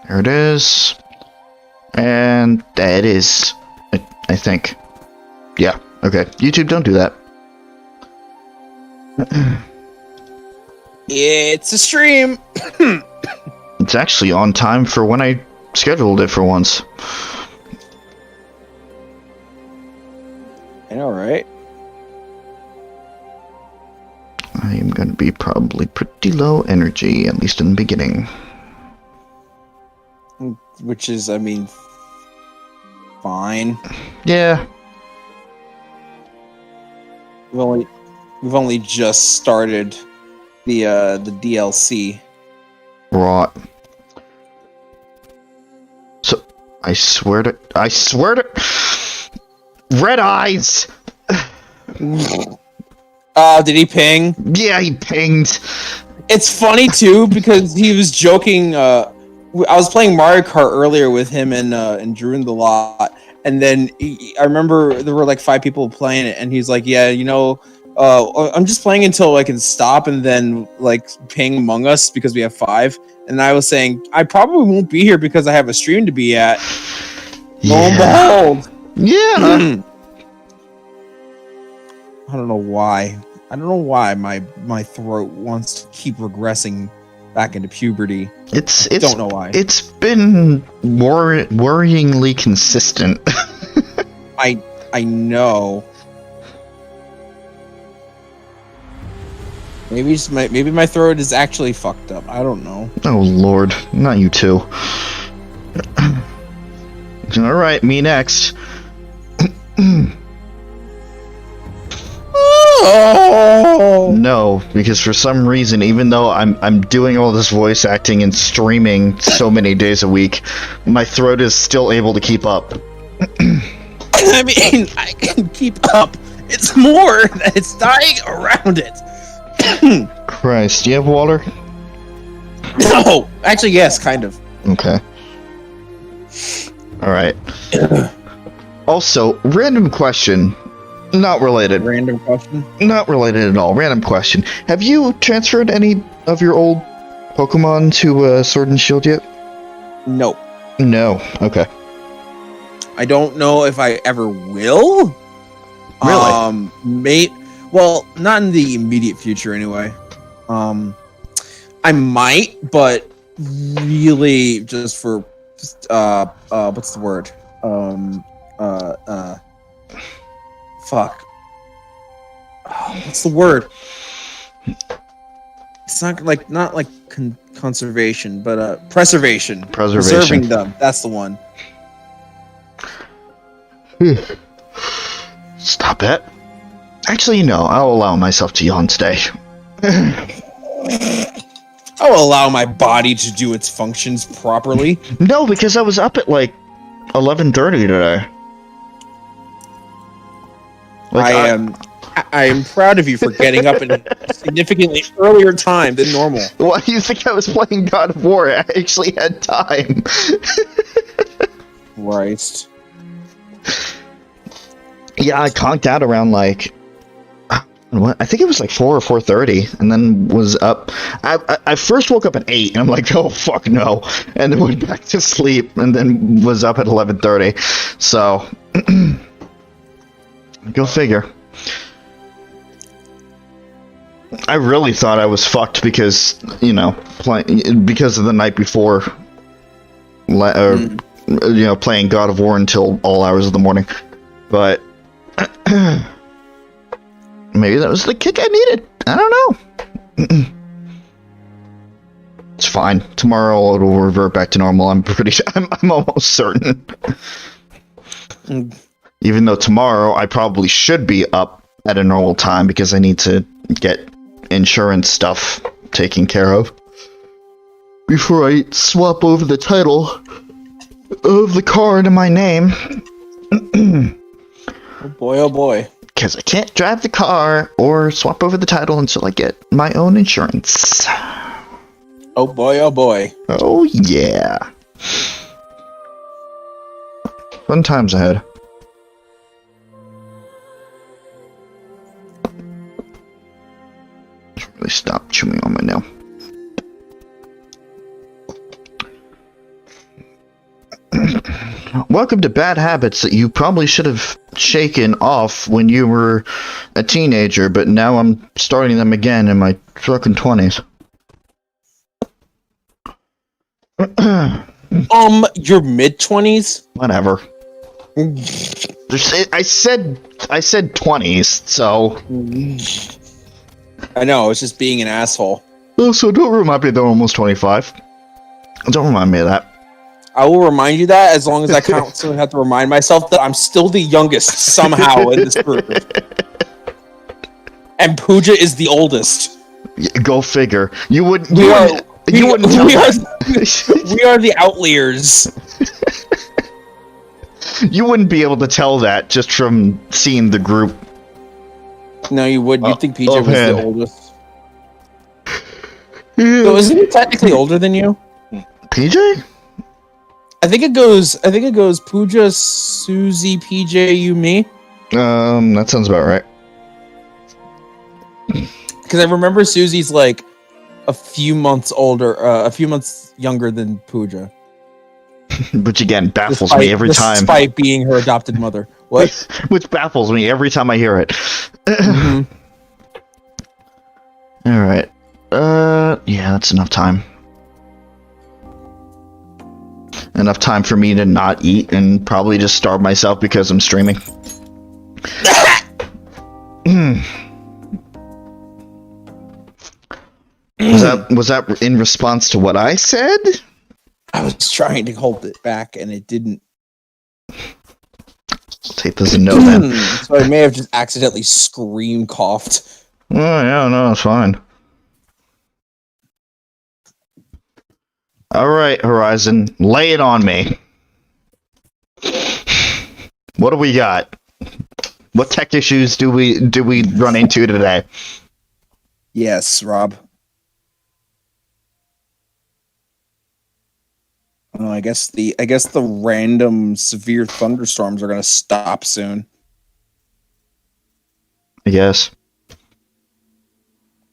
Here it is. And that is, I think. Yeah, okay. YouTube, don't do that. It's a stream. It's actually on time for when I scheduled it for once. I know, right? I am going to be probably pretty low energy, at least in the beginning. Which is, I mean, fine. Yeah. We've only just started the DLC. Right. So, I swear to... Red eyes! Did he ping? Yeah, he pinged. It's funny too because he was joking. I was playing Mario Kart earlier with him and Drew in the lot, and then I remember there were like 5 people playing it, and he's like, "Yeah, I'm just playing until I can stop and then like ping Among Us because we have 5." And I was saying I probably won't be here because I have a stream to be at. Yeah. Lo and behold. Yeah. I don't know why. I don't know why my throat wants to keep regressing back into puberty. It's don't know why. It's been worryingly consistent. I know. Maybe my throat is actually fucked up. I don't know. Oh Lord, not you too. All right, me next. Oh! No, because for some reason, even though I'm doing all this voice acting and streaming so many days a week, my throat is still able to keep up. I mean, I can keep up. It's more that it's dying around it. Christ, do you have water? No, actually, yes, kind of. Okay. All right. Also, random question. Not related. Random question? Not related at all. Random question. Have you transferred any of your old Pokemon to Sword and Shield yet? No. No. Okay. I don't know if I ever will. Really? Well, not in the immediate future anyway. I might, but really just for what's the word? Fuck. What's the word? It's not like conservation, but preservation. Preserving them. That's the one. Stop it. Actually, no. I'll allow myself to yawn today. I'll allow my body to do its functions properly. No, because I was up at like 11:30 today. Like, I am proud of you for getting up at a significantly earlier time than normal. Why do you think I was playing God of War? I actually had time. Christ. Yeah, I conked out around like what? I think it was like 4 or 4:30, and then was up. I first woke up at 8, and I'm like, oh fuck no, and then went back to sleep, and then was up at 11:30. So, go figure. I really thought I was fucked because because of the night before, playing God of War until all hours of the morning, but. Maybe that was the kick I needed. I don't know. It's fine. Tomorrow it'll revert back to normal. I'm pretty sure. I'm almost certain. Even though tomorrow I probably should be up at a normal time because I need to get insurance stuff taken care of before I swap over the title of the car into my name. Oh boy, oh boy. Because I can't drive the car or swap over the title until I get my own insurance. Oh boy, oh boy. Oh yeah. Fun times ahead. Should really stop chewing on my nail. Welcome to bad habits that you probably should have shaken off when you were a teenager, but now I'm starting them again in my fucking 20s. Your mid-20s? Whatever. I said 20s, so... I know, it's just being an asshole. Oh, so don't remind me that I'm almost 25. Don't remind me of that. I will remind you that as long as I constantly have to remind myself that I'm still the youngest somehow in this group. And Pooja is the oldest. Go figure. We are the outliers. You wouldn't be able to tell that just from seeing the group. No, you would. You'd think PJ was man. the oldest. So isn't he technically older than you? PJ? I think it goes Pooja, Suzie, PJ, you, me. That sounds about right. Because I remember Susie's like a few months older, a few months younger than Pooja. Which again baffles me every time. Despite being her adopted mother. What? Which baffles me every time I hear it. Mm-hmm. Alright. Yeah, that's enough time. Enough time for me to not eat and probably just starve myself because I'm streaming. Was that in response to what I said? I was trying to hold it back and it didn't. I'll take this as a no then. So I may have just accidentally scream coughed. Oh yeah, no, it's fine. Alright, Horizon, lay it on me. What do we got? What tech issues do we run into today? Yes, Rob. Oh, I guess the random severe thunderstorms are gonna stop soon. I guess.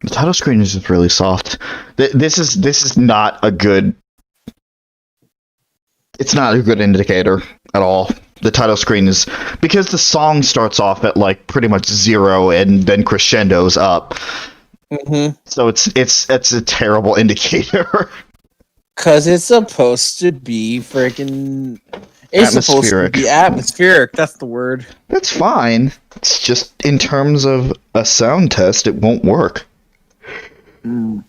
The title screen is just really soft. This is not a good. It's not a good indicator at all. The title screen is because the song starts off at like pretty much 0 and then crescendos up. Mm-hmm. So it's a terrible indicator. Cause it's supposed to be freaking. It's supposed to be atmospheric. That's the word. That's fine. It's just in terms of a sound test, it won't work. Mm.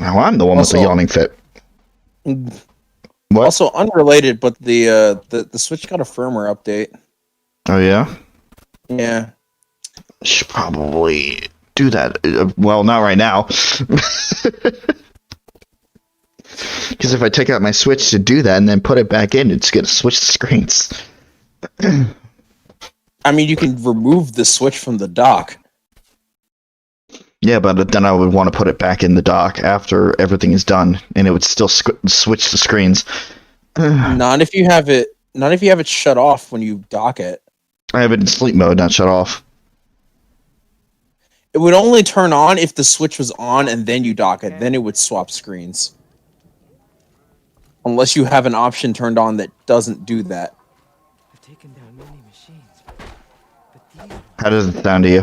Now I'm the one with the yawning fit. What? Also unrelated, but the Switch got a firmware update. Oh yeah? Yeah. Should probably do that. Well, not right now. Because if I take out my Switch to do that and then put it back in, it's going to switch the screens. I mean, you can remove the Switch from the dock. Yeah, but then I would want to put it back in the dock after everything is done, and it would still switch the screens. Not if you have it. Not if you have it shut off when you dock it. I have it in sleep mode, not shut off. It would only turn on if the Switch was on and then you dock it. Then it would swap screens. Unless you have an option turned on that doesn't do that. I've taken down many machines, but these How does it sound to you?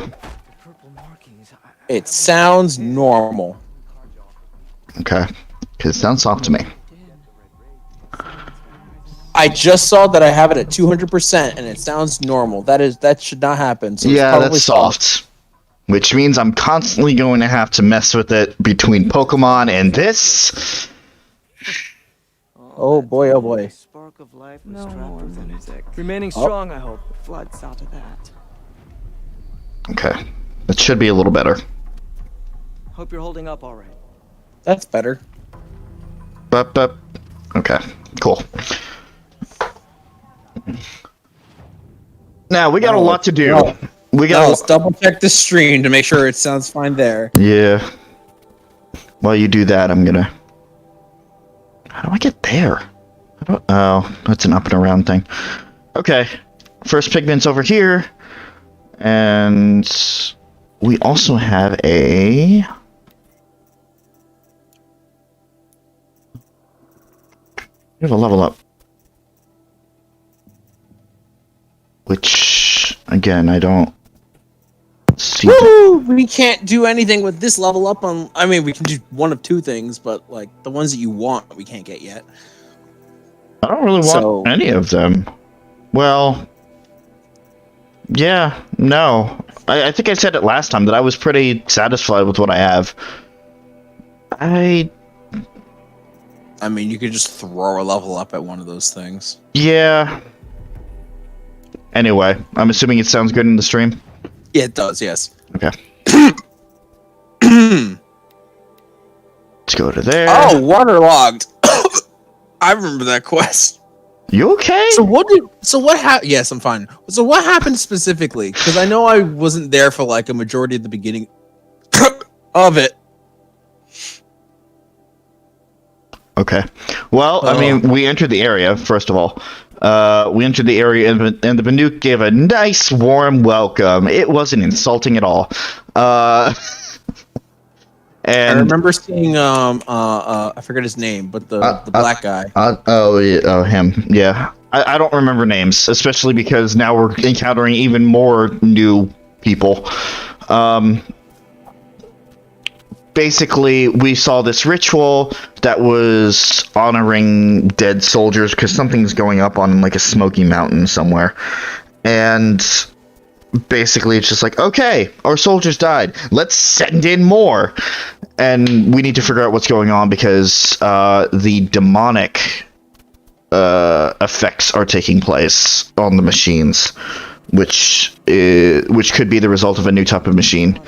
purple markings. It sounds normal. Okay. Because it sounds soft to me. I just saw that I have it at 200% and it sounds normal. That should not happen. So Yeah, it's that's soft. Which means I'm constantly going to have to mess with it between Pokemon and this. Oh boy, oh boy. Spark of life was trapped within it. Remaining strong, I hope. Floods out of that. Okay. That should be a little better. Hope you're holding up all right. That's better. Bup. Okay, cool. Now, we got a lot to do. Let's double check the stream to make sure it sounds fine there. Yeah. While you do that, I'm gonna... How do I get there? Oh, that's an up and around thing. Okay. First pigment's over here. And... we also have a... Here's a level up. Which, again, I don't see... Woo! We can't do anything with this level up on... I mean, we can do one of two things, but, like, the ones that you want, we can't get yet. I don't really want any of them. Well... Yeah, no. I think I said it last time that I was pretty satisfied with what I have. I mean, you could just throw a level up at one of those things. Yeah. Anyway, I'm assuming it sounds good in the stream? Yeah, it does, yes. Okay. Let's go to there. Oh, waterlogged! I remember that quest. You okay? So what happened? Yes, I'm fine. So what happened specifically? Because I know I wasn't there for like a majority of the beginning of it. Okay. Well, I mean, we entered the area, first of all. We entered the area, and the Banuk gave a nice, warm welcome. It wasn't insulting at all. And I remember seeing I forget his name, but the black guy. Him. Yeah. I don't remember names, especially because now we're encountering even more new people. Basically, we saw this ritual that was honoring dead soldiers because something's going up on like a smoky mountain somewhere. And basically it's just like, okay, our soldiers died. Let's send in more. And we need to figure out what's going on because the demonic effects are taking place on the machines, which could be the result of a new type of machine.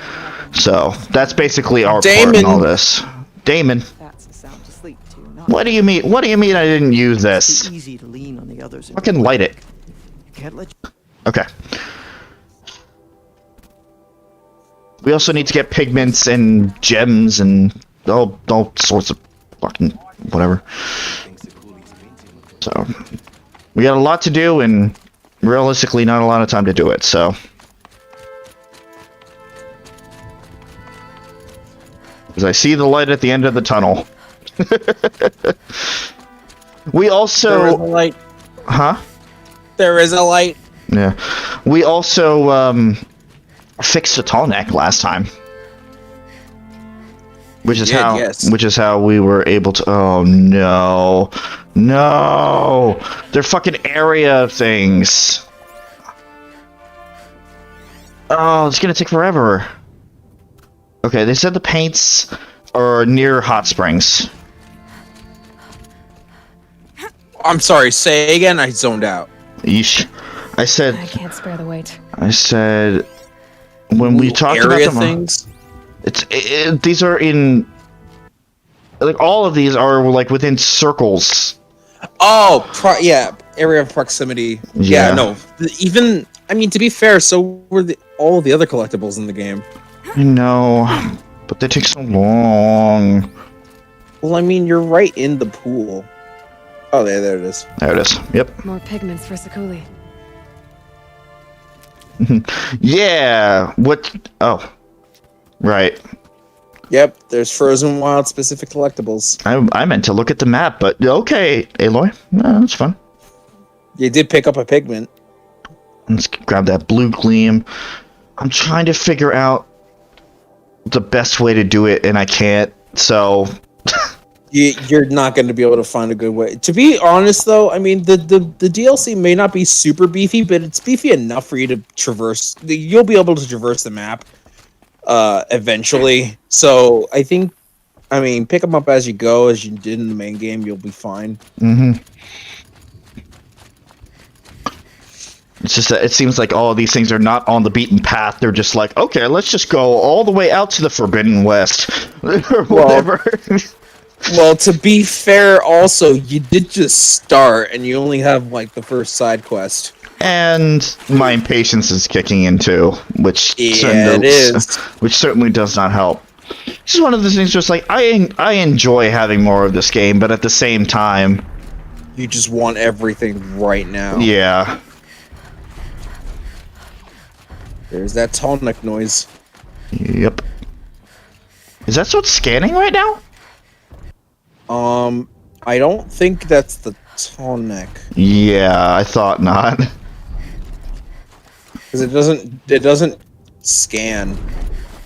So that's basically our part in all this. Daemon. That's a sound to sleep to. What do you mean? What do you mean I didn't use this? It's easy to lean on the others. Fucking light it. You can't let. Okay. We also need to get pigments and gems and all sorts of fucking whatever. So we got a lot to do and realistically not a lot of time to do it. So. Because I see the light at the end of the tunnel. We also... There is a light. Huh? There is a light. Yeah. We also fixed the tall neck last time. Which is how we were able to... Oh, no. No! They're fucking area things. Oh, it's gonna take forever. Okay, they said the paints are near hot springs. I'm sorry, say again, I zoned out. Yeesh. I said... I can't spare the weight. I said... When we talked about them... things? These are in... Like, all of these are, like, within circles. Oh, yeah, area of proximity. Yeah. No. Even... I mean, to be fair, so were all the other collectibles in the game. I know, but they take so long. Well, I mean, you're right in the pool. Oh, there it is. There it is. Yep. More pigments for Sakuli. Yeah. What? Oh, right. Yep. There's frozen wild specific collectibles. I meant to look at the map, but okay, Aloy. No, that's fun. You did pick up a pigment. Let's grab that blue gleam. I'm trying to figure out the best way to do it, and I can't. So you're not going to be able to find a good way. To be honest, though, I mean the DLC may not be super beefy, but it's beefy enough for you to traverse. You'll be able to traverse the map eventually. So I think, I mean, pick them up as you go, as you did in the main game. You'll be fine. Mm-hmm. It's just that it seems like all of these things are not on the beaten path. They're just like, okay, let's just go all the way out to the Forbidden West. Or whatever. Well, to be fair, also, you did just start, and you only have, like, the first side quest. And my impatience is kicking in, too, which certainly does not help. It's just one of those things just like, I enjoy having more of this game, but at the same time... You just want everything right now. Yeah. There's that tall neck noise. Yep. Is that what's scanning right now? I don't think that's the tonic. Yeah, I thought not. Because it doesn't scan.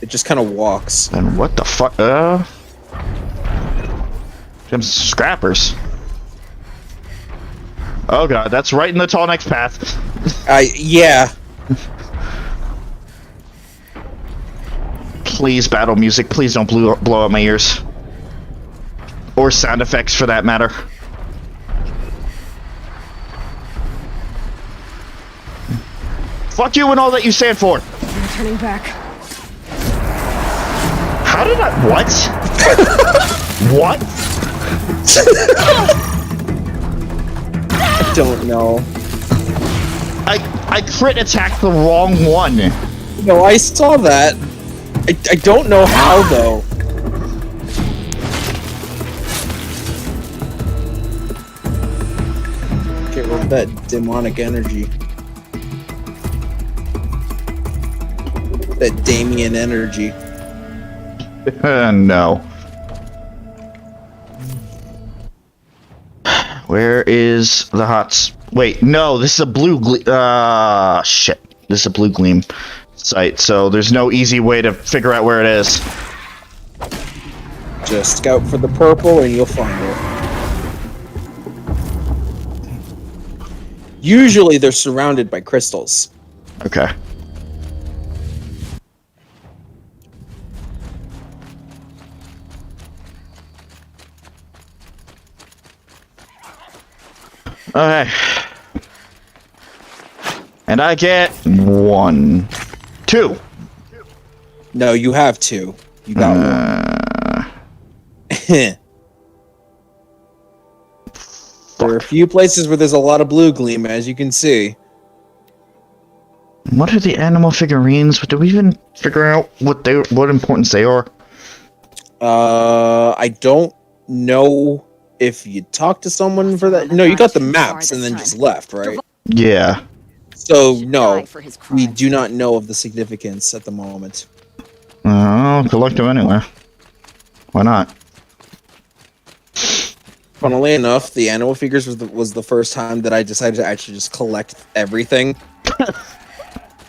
It just kind of walks. And what the fuck? Them scrappers. Oh god, that's right in the tall next path. Yeah. Please, battle music. Please don't blow out my ears. Or sound effects, for that matter. Fuck you and all that you stand for. I'm turning back. How did I... What? What? I don't know. I crit attacked the wrong one. No, I saw that. I don't know how, though. Get rid of that demonic energy. That Daemon energy. No. Where is the hots? Wait, no, this is a blue shit. This is a blue gleam site, so there's no easy way to figure out where it is. Just scout for the purple and you'll find it. Usually they're surrounded by crystals. Okay. Okay. And I get 1. 2. No, you have 2. You got one. There are a few places where there's a lot of blue gleam, as you can see. What are the animal figurines? Did we even figure out what importance they are? I don't know if you talked to someone for that. No, you got the maps and then just left, right? Yeah. So, no, we do not know of the significance at the moment. I'll collect them anyway. Why not? Funnily enough, the animal figures was the first time that I decided to actually just collect everything.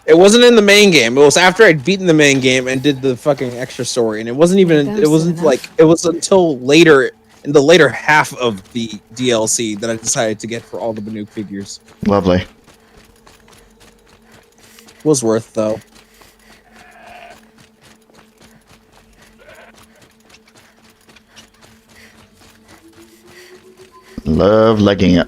It wasn't in the main game. It was after I'd beaten the main game and did the fucking extra story, and it wasn't until later, in the later half of the DLC, that I decided to get for all the Banuk figures. Lovely. Was worth, though. Love legging it.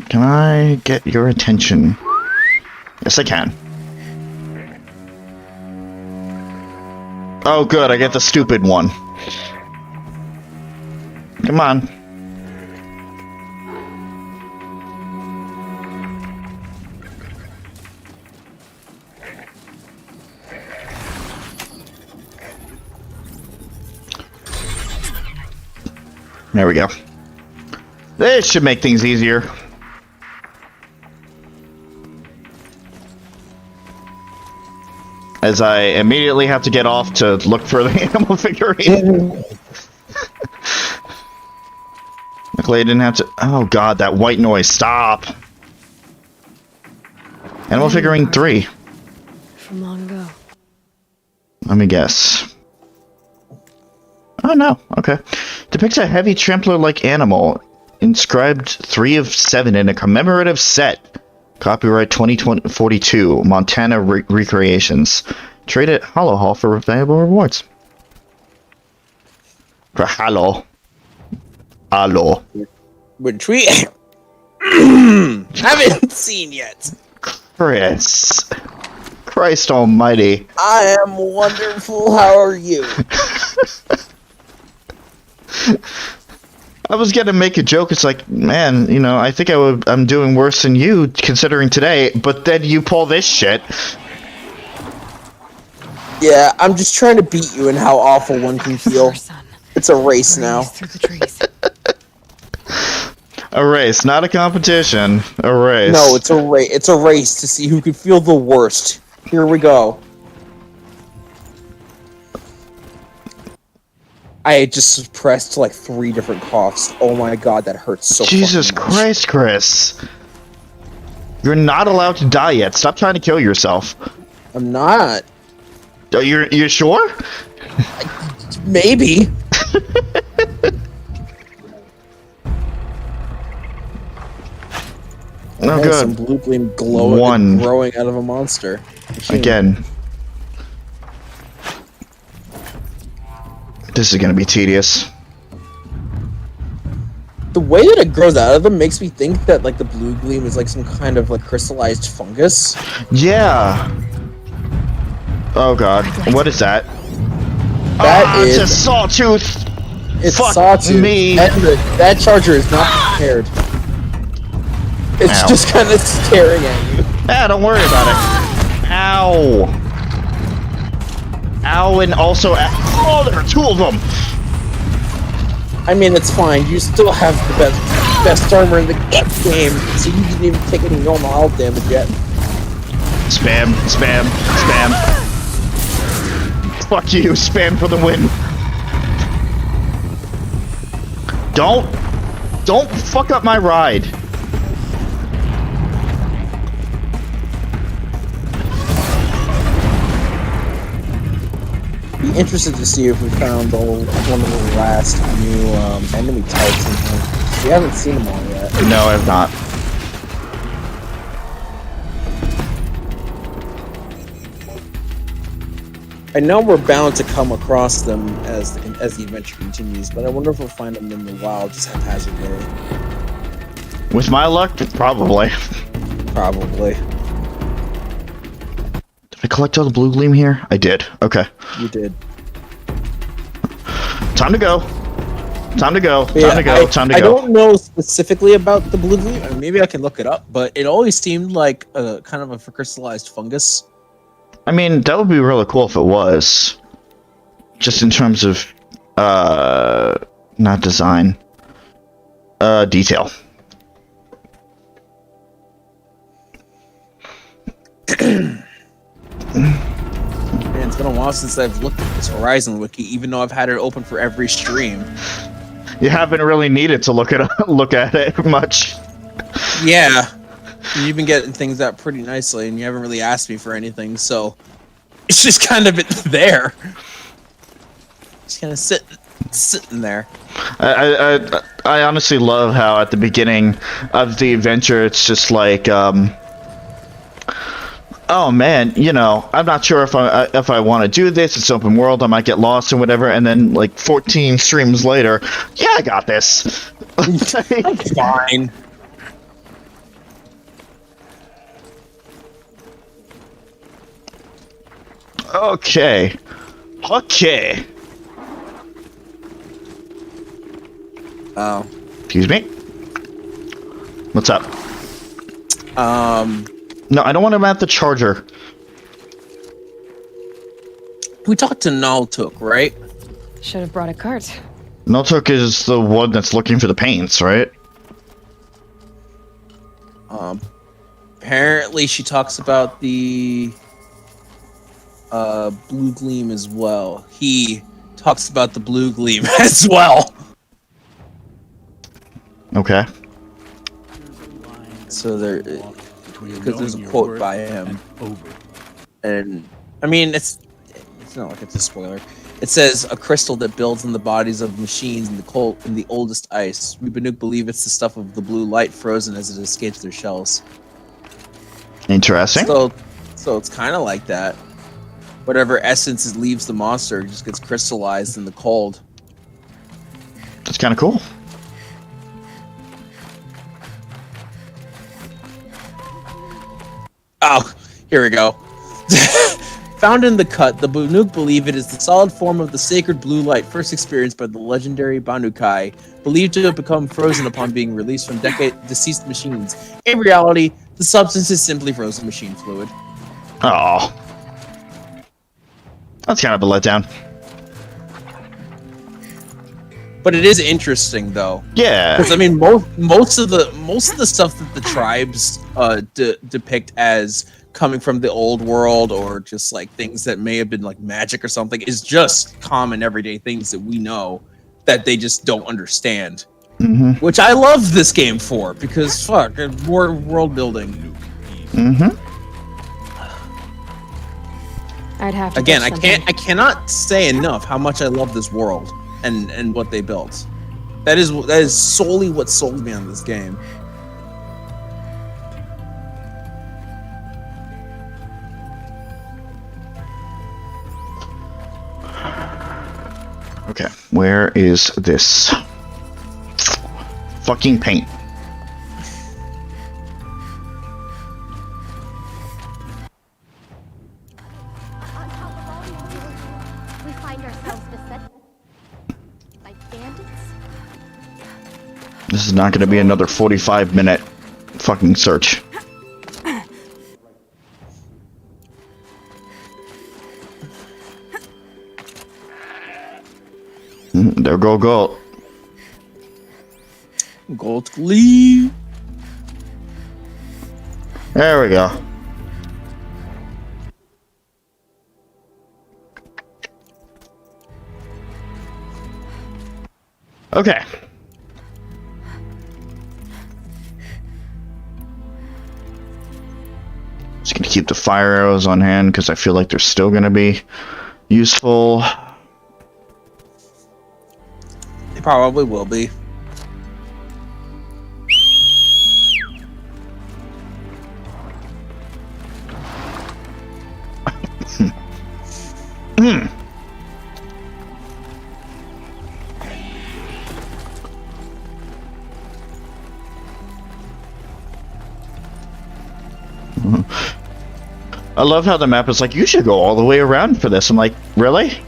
Can I get your attention? Yes, I can. Oh, good, I get the stupid one. Come on. There we go. This should make things easier. As I immediately have to get off to look for the animal figurine. Luckily I didn't have to... Oh god, that white noise, stop! Animal figurine 3. From long ago. Let me guess. Oh no, okay. Depicts a heavy trampler-like animal, inscribed 3 of 7 in a commemorative set. Copyright 2042, Montana Recreations. Trade at Hollow Hall for valuable rewards. For Hollow. Aloy. Which we haven't seen yet. Chris. Christ almighty. I am wonderful. How are you? I was gonna make a joke. It's like, man, you know, I think I'm doing worse than you considering today. But then you pull this shit. Yeah, I'm just trying to beat you in how awful one can feel. Son. It's a race now. Through the trees. A race, not a competition. A race. No, it's a race. It's a race to see who can feel the worst. Here we go. I just suppressed like 3 different coughs. Oh my god, that hurts so Jesus fucking much. Christ, Chris. You're not allowed to die yet. Stop trying to kill yourself. I'm not. Oh, you're sure? Maybe. Oh, Hey, good. some blue gleam glowing, One. growing out of a monster. Again. This is gonna be tedious. The way that it grows out of them makes me think that like the blue gleam is like some kind of like crystallized fungus. Yeah. Oh god. What is that? That is it's a sawtooth. it's fuck sawtooth. me. That charger is not prepared. It's Ow. just kind of staring at you. Ah, don't worry about it. Ow. Ow, and also oh, there are 2 of them. I mean, it's fine. You still have the best armor in the game, so you didn't even take any normal health damage yet. Spam, spam, spam. Fuck you, spam for the win. Don't fuck up my ride. Be interested to see if we found one of the last new enemy types in here. We haven't seen them all yet. No, I have not. I know we're bound to come across them as the adventure continues, but I wonder if we'll find them in the wild just haphazardly. With my luck, probably. Probably. Did I collect all the blue gleam here? I did. Okay. You did. Time to go. Time to go. Yeah, Time to go. Time to I go. don't know specifically about the blue gleam. I mean, maybe I can look it up, but it always seemed like a kind of a crystallized fungus. I mean, that would be really cool if it was. Just in terms of, not design. Detail. Man, it's been a while since I've looked at this Horizon wiki, even though I've had it open for every stream. You haven't really needed to look at it much. Yeah. You've been getting things out pretty nicely, and you haven't really asked me for anything, so it's just kind of there. Just kind of sitting there. I honestly love how at the beginning of the adventure it's just like oh man, you know, I'm not sure if I want to do this. It's open world. I might get lost and whatever. And then like 14 streams later, yeah, I got this. I'm fine. Okay. Okay. Oh. Excuse me. What's up? No, I don't want him at the charger. We talked to Naltuk, right? Should have brought a cart. Notok is the one that's looking for the paints, right? Apparently she talks about the blue gleam as well. He talks about the blue gleam as well. Okay. So there, because there's a quote by him, and I mean it's not like it's a spoiler. It says a crystal that builds in the bodies of machines in the oldest ice. We Banuk believe it's the stuff of the blue light frozen as it escapes their shells. Interesting. So it's kind of like that. Whatever essence leaves the monster just gets crystallized in the cold. That's kind of cool. Oh, here we go. Found in the cut, the Banuk believe it is the solid form of the sacred blue light first experienced by the legendary Banukai, believed to have become frozen upon being released from deceased machines. In reality, the substance is simply frozen machine fluid. Oh. That's kind of a letdown. But it is interesting though. Yeah. Because I mean, most of the stuff that the tribes depict as coming from the old world, or just like things that may have been like magic or something, is just common everyday things that we know that they just don't understand. Mm-hmm. Which I love this game for, because fuck, more world building. Mm-hmm. I'd have to. Again, touch I cannot say enough how much I love this world and what they built. That is solely what sold me on this game. Okay, where is this fucking paint? We find ourselves beset by bandits. This is not going to be another 45-minute fucking search. There go gold. Gold Glee. There we go. Okay. Just gonna keep the fire arrows on hand because I feel like they're still gonna be useful. They probably will be. I love how the map is like, you should go all the way around for this. I'm like, really?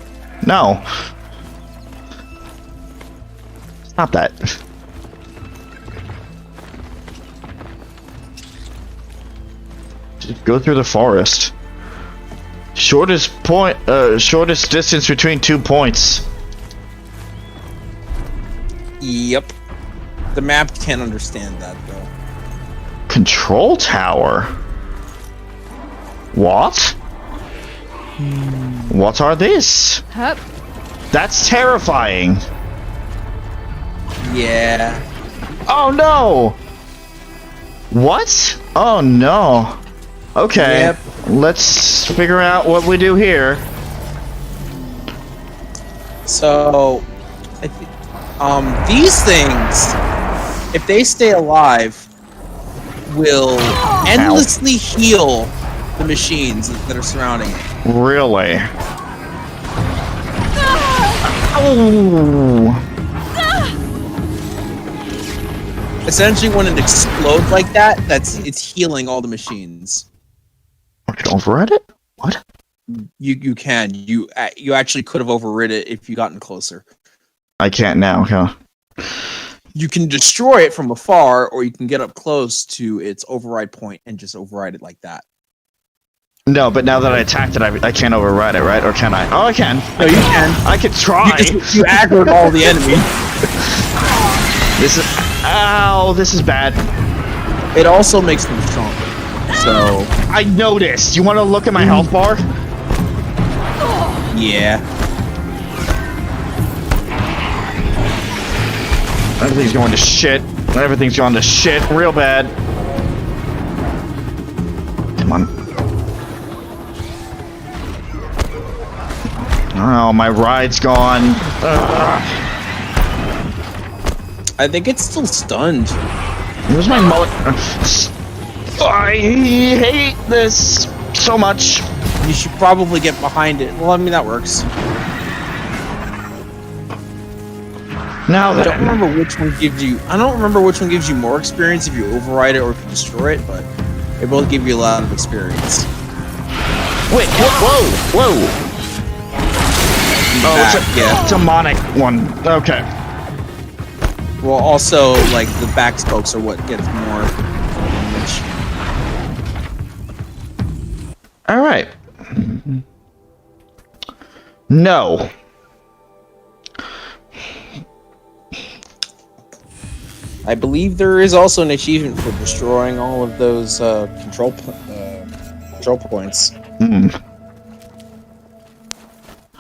No. Stop that. Just go through the forest. Shortest distance between 2 points. Yep. The map can't understand that though. Control tower? What? What are this? Hup. That's terrifying. Yeah. Oh no! What? Oh no. Okay. Yep. Let's figure out what we do here. So, these things, if they stay alive, will endlessly heal the machines that are surrounding it. Really? Oh. Essentially, when it explodes like that, it's healing all the machines. I can override it? What? You can. You actually could have overrid it if you gotten closer. I can't now, huh? You can destroy it from afar, or you can get up close to its override point and just override it like that. No, but now that I attacked it, I can't override it, right? Or can I? Oh, I can. No, you can. I can try. You aggroed all the enemy. This is... Ow, this is bad. It also makes them stronger. So... I noticed. You want to look at my health bar? Yeah. Everything's going to shit. Everything's going to shit real bad. Come on. Oh, my ride's gone. Ugh. I think it's still stunned. Where's my mullet? I hate this so much. You should probably get behind it. Well, I mean, that works. Now I then. don't remember which one gives you... I don't remember which one gives you more experience if you override it or if you destroy it, but they both give you a lot of experience. Wait, whoa. Oh, it's a demonic one. Okay. Well, also, like, the back spokes are what gets more damage. Alright. I believe there is also an achievement for destroying all of those control points. Hmm.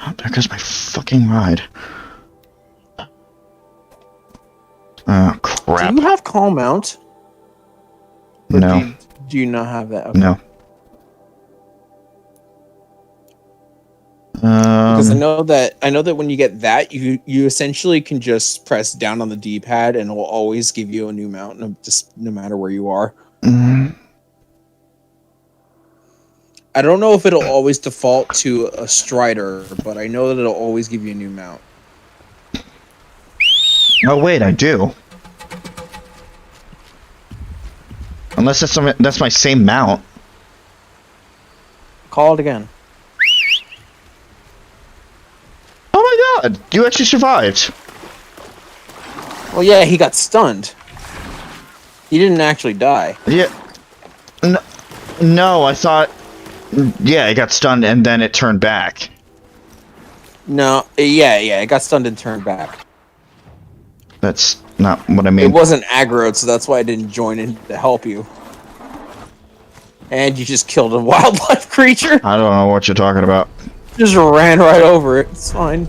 Oh, there goes my fucking ride. Oh, crap. Do you have calm mount? Or No. Do you not have that? Okay. No. Because I know that when you get that, you essentially can just press down on the D-pad and it will always give you a new mount, no matter where you are. Mm. I don't know if it'll always default to a Strider, but I know that it'll always give you a new mount. Oh wait, I do. Unless that's my same mount. Call it again. Oh my god, you actually survived. Well, yeah, he got stunned. He didn't actually die. Yeah. No, I thought... Yeah, it got stunned and then it turned back. No, yeah, it got stunned and turned back. That's not what I mean. It wasn't aggroed, so that's why I didn't join in to help you. And you just killed a wildlife creature. I don't know what you're talking about. Just ran right over it. It's fine.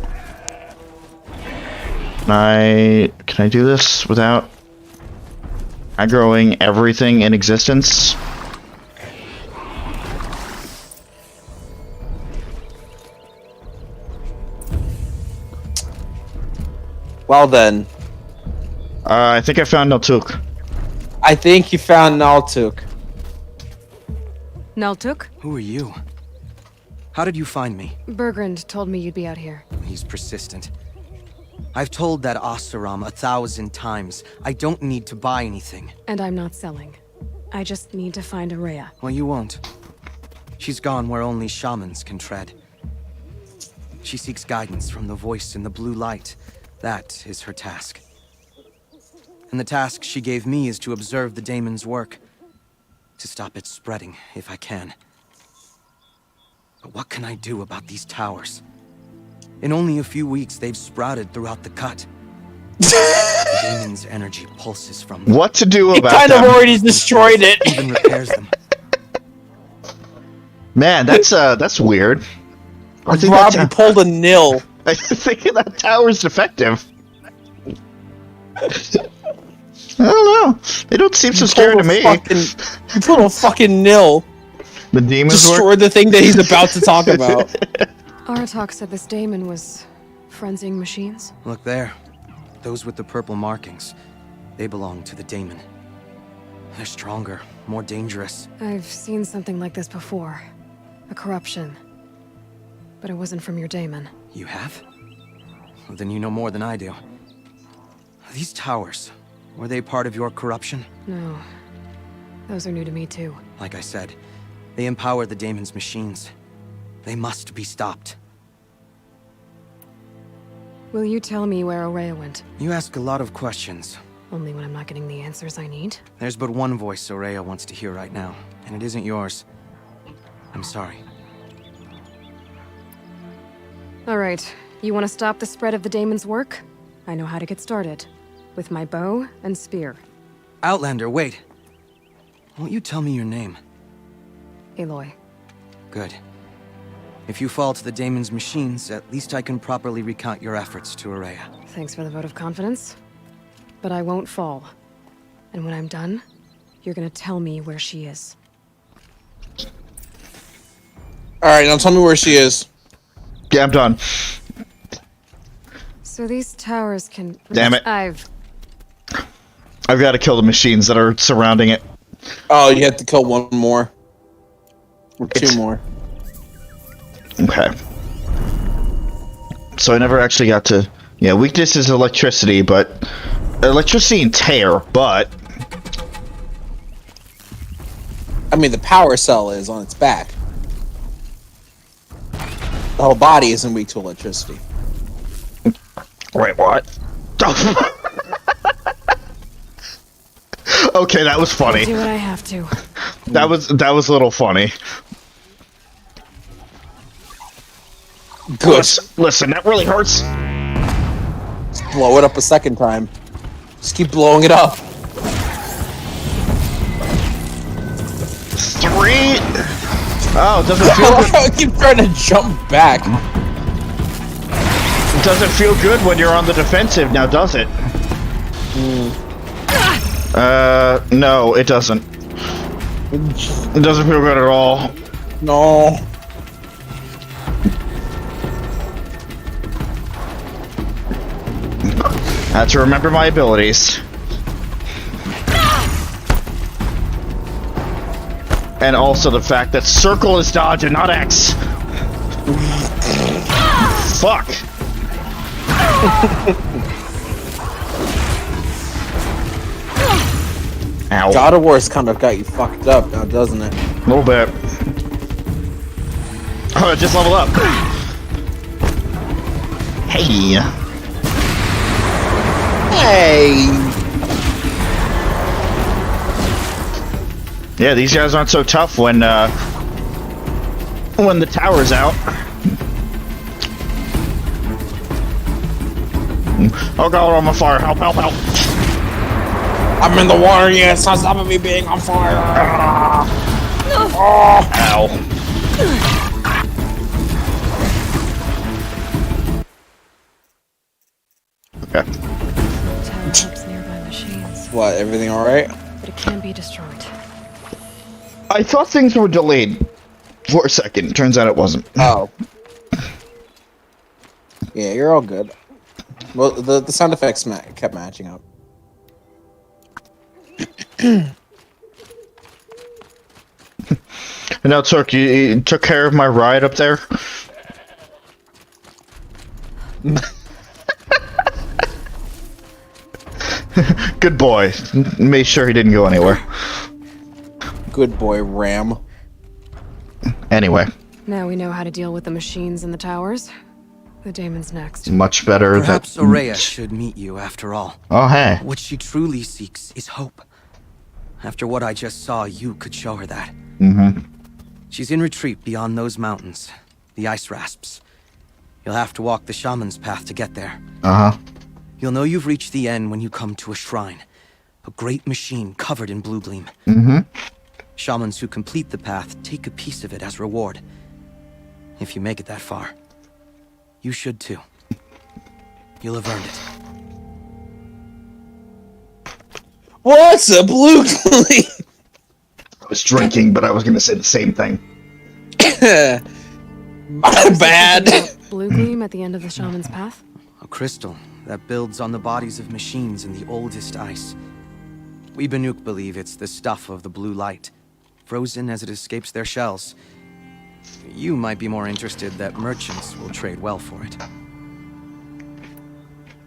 Can I do this without aggroing everything in existence? Well then. I think I found Naltuk. I think you found Naltuk. Naltuk? Who are you? How did you find me? Bergrand told me you'd be out here. He's persistent. I've told that Oseram 1,000 times. I don't need to buy anything. And I'm not selling. I just need to find Araya. Well, you won't. She's gone where only shamans can tread. She seeks guidance from the voice in the blue light. That is her task. And the task she gave me is to observe the Daemon's work. To stop it spreading, if I can. But what can I do about these towers? In only a few weeks, they've sprouted throughout the cut. The Daemon's energy pulses from them. What to do He about kind of them? already destroyed it. Even repairs them. Man, that's weird. I think Rob, you pulled a nil. I think that tower's defective. I don't know. They don't seem so scared of me. You pulled a fucking nil. The demons Destroyed the thing that he's about to talk about. Aratak said this Daemon was frenzying machines. Look there. Those with the purple markings. They belong to the Daemon. They're stronger, more dangerous. I've seen something like this before. A corruption. But it wasn't from your Daemon. You have? Well, then you know more than I do. These towers, were they part of your corruption? No. Those are new to me too. Like I said, they empower the Daemon's machines. They must be stopped. Will you tell me where Araya went? You ask a lot of questions. Only when I'm not getting the answers I need? There's but one voice Araya wants to hear right now, and it isn't yours. I'm sorry. Alright, you want to stop the spread of the Daemon's work? I know how to get started. With my bow and spear. Outlander, wait. Won't you tell me your name? Aloy. Good. If you fall to the Daemon's machines, at least I can properly recount your efforts to Araya. Thanks for the vote of confidence. But I won't fall. And when I'm done, you're gonna tell me where she is. Alright, now tell me where she is. Yeah, I'm done. So these towers can... Damn it. I've got to kill the machines that are surrounding it. Oh, you have to kill one more. Or two more. Okay. So I never actually got to... Yeah, weakness is electricity, but... Electricity and tear, but... I mean, the power cell is on its back. The whole body isn't weak to electricity. Wait, what? Okay, that was funny. do what I have to. That was a little funny. Good. Listen, that really hurts. Blow it up a second time. Just keep blowing it up. 3. Oh, it doesn't feel good. I keep trying to jump back. It doesn't feel good when you're on the defensive now, does it? No, it doesn't. It doesn't feel good at all. No. I have to remember my abilities. And also the fact that circle is dodge and not X. Fuck. Ow. God of War's kind of got you fucked up now, doesn't it? A little bit. Oh, it just leveled up. Hey. Hey. Yeah, these guys aren't so tough when the tower's out. Oh god, I'm on fire. Help, help, help. I'm in the water, yes. Stop me being on fire. Oh. Ow. Okay. Tower helps nearby machines, What, everything alright? but it can be destroyed. I thought things were delayed for a second. Turns out it wasn't. Oh. Yeah, you're all good. Well, the sound effects kept matching up. And now, Turk, you took care of my ride up there? Good boy. Made sure he didn't go anywhere. Good boy, Ram. Anyway, Now we know how to deal with the machines in the towers. The Daemon's next. much better. Perhaps Aurea should meet you after all. Oh, hey. What she truly seeks is hope. After what I just saw, you could show her that. Mm-hmm. She's in retreat beyond those mountains, the ice rasps. You'll have to walk the shaman's path to get there. Uh-huh. You'll know you've reached the end when you come to a shrine. A great machine covered in blue gleam. Mm-hmm. Shamans who complete the path take a piece of it as reward. If you make it that far, you should too. You'll have earned it. What's a blue gleam? I was drinking, but I was going to say the same thing. My bad. Blue gleam at the end of the shaman's path? A crystal that builds on the bodies of machines in the oldest ice. We Banuk believe it's the stuff of the blue light, frozen as it escapes their shells. You might be more interested that merchants will trade well for it.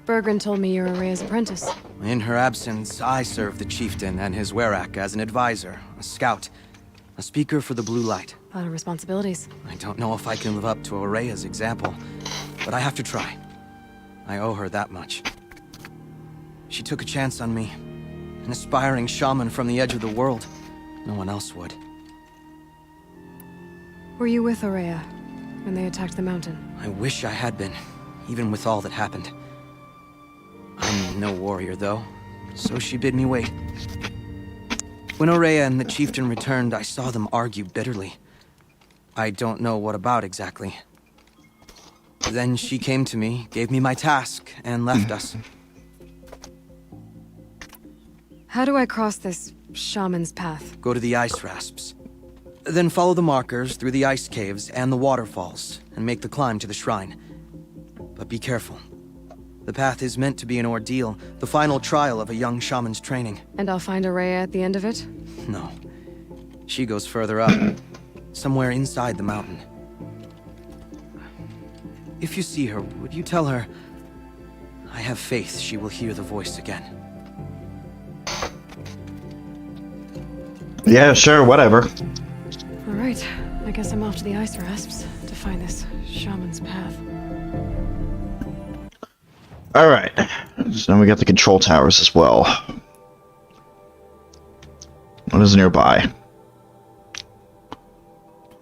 Bergren told me you're Aurea's apprentice. In her absence, I serve the chieftain and his werak as an advisor, a scout, a speaker for the blue light. A lot of responsibilities. I don't know if I can live up to Aurea's example, but I have to try. I owe her that much. She took a chance on me, an aspiring shaman from the edge of the world. No one else would. Were you with Aurea when they attacked the mountain? I wish I had been, even with all that happened. I'm no warrior, though, so she bid me wait. When Aurea and the chieftain returned, I saw them argue bitterly. I don't know what about exactly. Then she came to me, gave me my task, and left us. How do I cross this shaman's path? Go to the ice rasps. Then follow the markers through the ice caves and the waterfalls, and make the climb to the shrine. But be careful. The path is meant to be an ordeal, the final trial of a young shaman's training. And I'll find Aurea at the end of it? No. She goes further up, somewhere inside the mountain. If you see her, would you tell her, I have faith she will hear the voice again. Yeah, sure, whatever. Alright, I guess I'm off to the ice rasps to find this shaman's path. Alright. So now we got the control towers as well. What is nearby?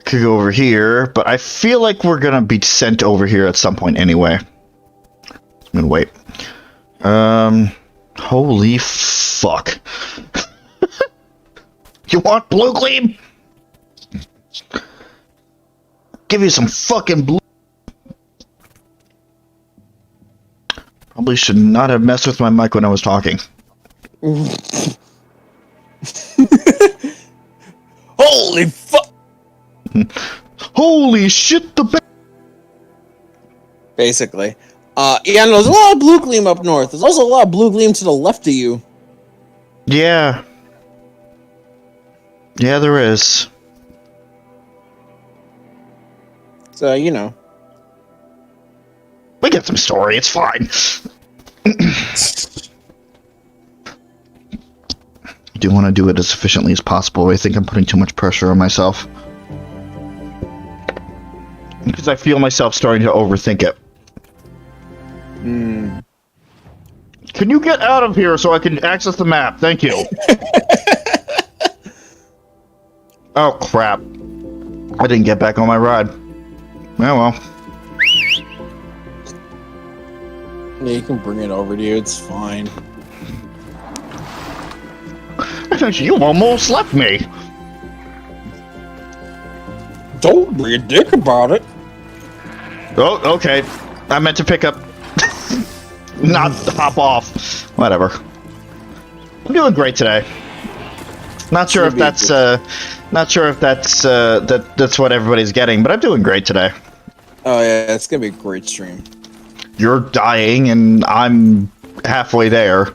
Could go over here, but I feel like we're gonna be sent over here at some point anyway. I'm gonna wait. Holy fuck. You want blue gleam? Give you some fucking blue. Probably should not have messed with my mic when I was talking. Holy fuck! Holy shit, the Basically. Yeah, no, there's a lot of blue gleam up north. There's also a lot of blue gleam to the left of you. Yeah. Yeah, there is. So, you know. We get some story, it's fine. I do want to do it as efficiently as possible. I think I'm putting too much pressure on myself. Because I feel myself starting to overthink it. Can you get out of here so I can access the map? Thank you. Oh, crap. I didn't get back on my ride. Oh, well. Yeah, you can bring it over to you. It's fine. You almost left me. Don't be a dick about it. Oh, okay. I meant to pick up. Not hop off. Whatever. I'm doing great today. Not sure if that's that's what everybody's getting, but I'm doing great today. Oh yeah, it's gonna be a great stream. You're dying and I'm halfway there.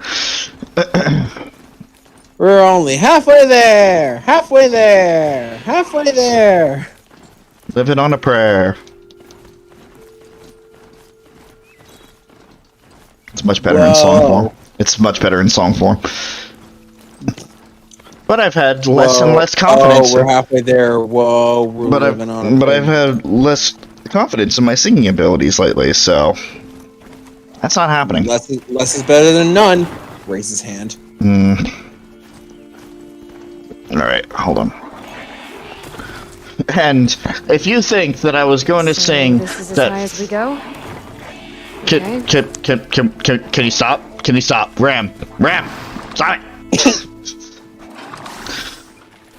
We're only halfway there. Halfway there. Halfway there. Living on a prayer. It's much better in song form. It's much better in song form. But I've had less and less confidence. Oh, we're halfway there. Whoa, we're living on a But I've had less confidence in my singing abilities lately, so that's not happening. Less is better than none. Raise his hand. Alright, hold on. And if you think that I was going to sing This is as that... high as we go? Can you stop? Can you stop? Ram! Stop it!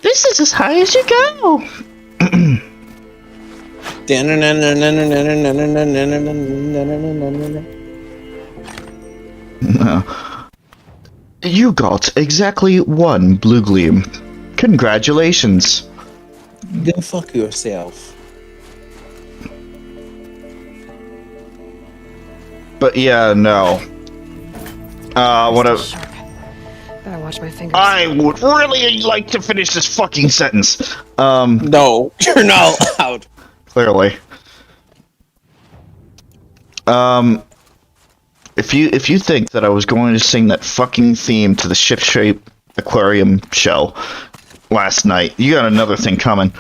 This is as high as you go! You got exactly 1 blue gleam. Congratulations. Go fuck yourself. But yeah, no. What a... Better watch my fingers. I would really like to finish this fucking sentence. No, you're not allowed. Clearly. If you think that I was going to sing that fucking theme to the ship-shaped aquarium show last night, you got another thing coming.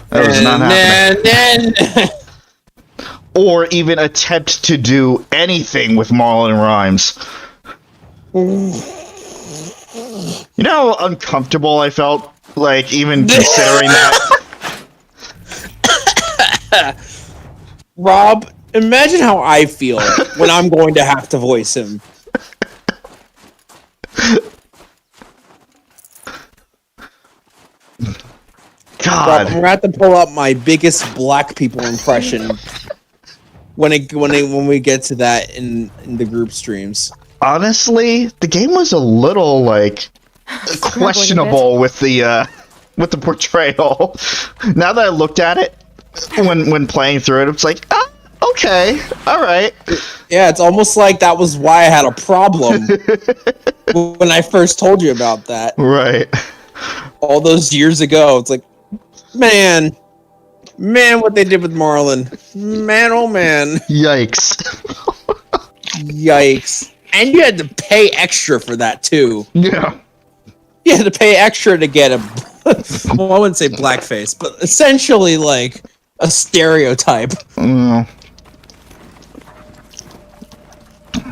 That was not happening. Or even attempt to do anything with Marlon Rhymes. You know how uncomfortable I felt, like, even considering that? Rob, imagine how I feel when I'm going to have to voice him. God. Rob, I'm gonna have to pull up my biggest black people impression when we get to that in the group streams. Honestly, the game was a little, like, questionable with the portrayal. Now that I looked at it, when playing through it, it's like, ah, okay, alright. Yeah, it's almost like that was why I had a problem when I first told you about that. Right. All those years ago. It's like, man, what they did with Marlon. Man, oh man. Yikes. Yikes. And you had to pay extra for that, too. Yeah. You had to pay extra to get a, well, I wouldn't say blackface, but essentially, like, a stereotype.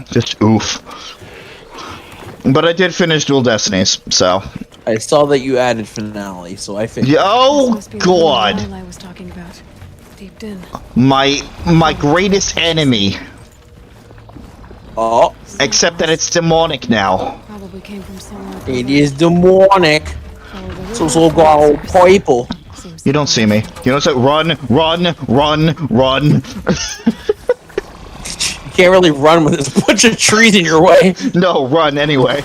Just oof. But I did finish Dual Destinies, so. I saw that you added finale, so I figured. Yeah, oh, God. I was talking about. Deep in. My greatest enemy. Oh, Except that it's demonic now. Probably came from somewhere. it is demonic. So go people. You don't see me. You don't say run, run, run, run. You can't really run when there's a bunch of trees in your way. No, run anyway.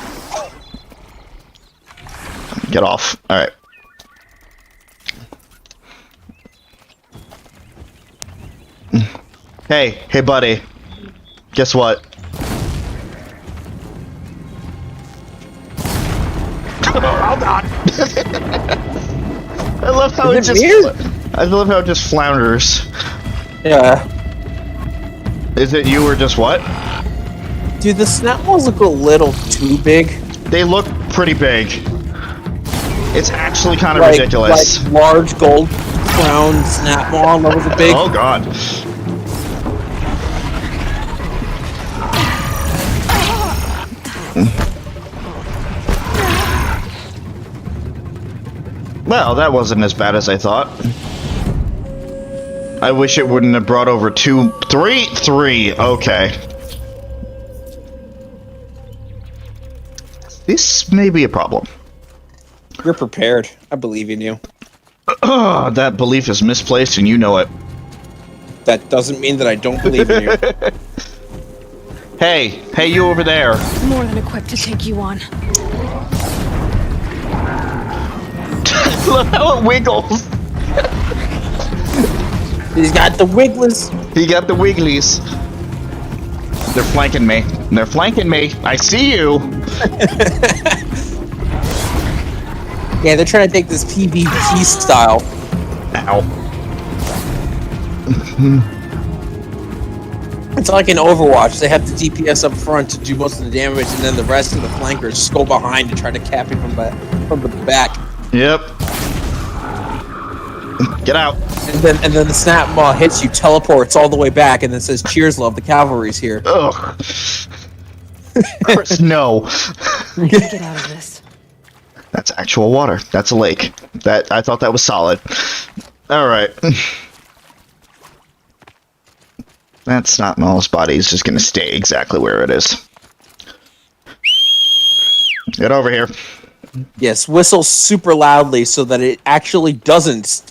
Get off. Alright. Hey buddy. Guess what? Oh god! I love how it just. weird? I love how it just flounders. Yeah. Is it you or just what? Dude, the snap balls look a little too big. They look pretty big. It's actually kind of ridiculous. Like large gold crown snap ball levels of big. Oh god. Well, that wasn't as bad as I thought. I wish it wouldn't have brought over three. Okay. This may be a problem. You're prepared. I believe in you. That belief is misplaced and you know it. That doesn't mean that I don't believe in you. Hey, you over there. More than equipped to take you on. Look how it wiggles. He's got the wigglers. He got the wigglies. They're flanking me. They're flanking me. I see you. Yeah, they're trying to take this PvP style. Ow. It's like in Overwatch. They have the DPS up front to do most of the damage, and then the rest of the flankers just go behind to try to cap it from the back. Yep. Get out. And then the snap ball hits you, teleports all the way back, and then says, "Cheers, love. The cavalry's here." Ugh. Chris, no. I can get out of this. That's actual water. That's a lake. I thought that was solid. All right. That snot mouse body is just gonna stay exactly where it is. Get over here. Yes, whistle super loudly so that it actually doesn't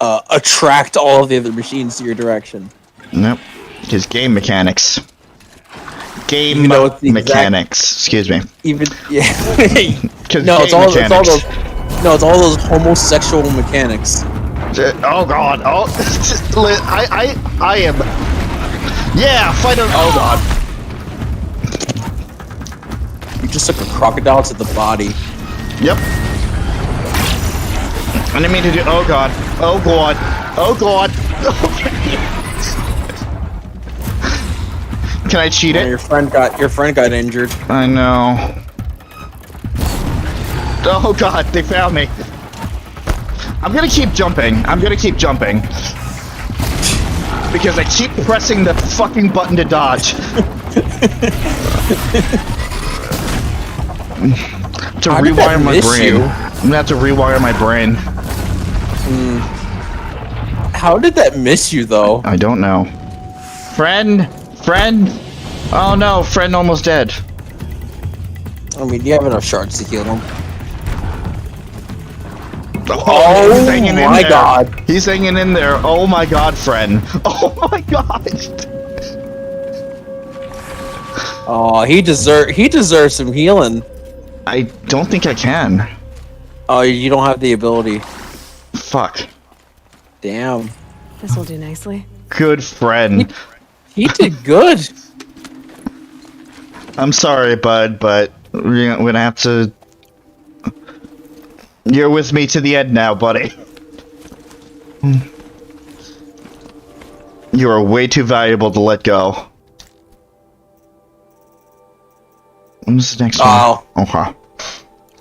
attract all of the other machines to your direction. Nope. His game mechanics. Game Even though it's the mechanics. Excuse me. Even yeah. No, it's all those homosexual mechanics. Oh god. Oh, I am. Yeah, fight him. Oh god. You just took a crocodile to the body. Yep. I didn't mean to do. Oh god. Oh god. Oh god. Can I cheat Yeah, it? your friend got injured. I know. Oh god, they found me. I'm gonna keep jumping. Because I keep pressing the fucking button to dodge. To How did that rewire my miss brain. you? I'm gonna have to rewire my brain. How did that miss you though? I don't know. Friend? Oh no, friend almost dead. I mean, you have enough shards to heal him. Oh, he's hanging in my there. god. He's hanging in there. Oh my god, friend. Oh my god. Oh, he deserves some healing. I don't think I can. Oh, you don't have the ability. Fuck. Damn. This'll do nicely. Good friend. He did good. I'm sorry, bud, but we're gonna have to... You're with me to the end now, buddy. You are way too valuable to let go. When's the next Oh. one? Okay.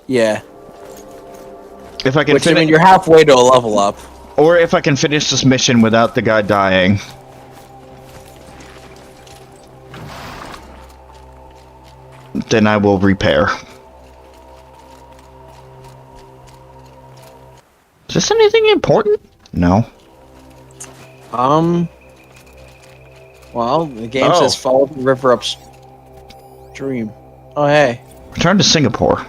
Yeah. If I can Which I mean, you're halfway to a level up. or if I can finish this mission without the guy dying. Then I will repair. Is this anything important? No. Well, the game Oh. says follow the river up. stream. Oh, hey. Return to Singapore.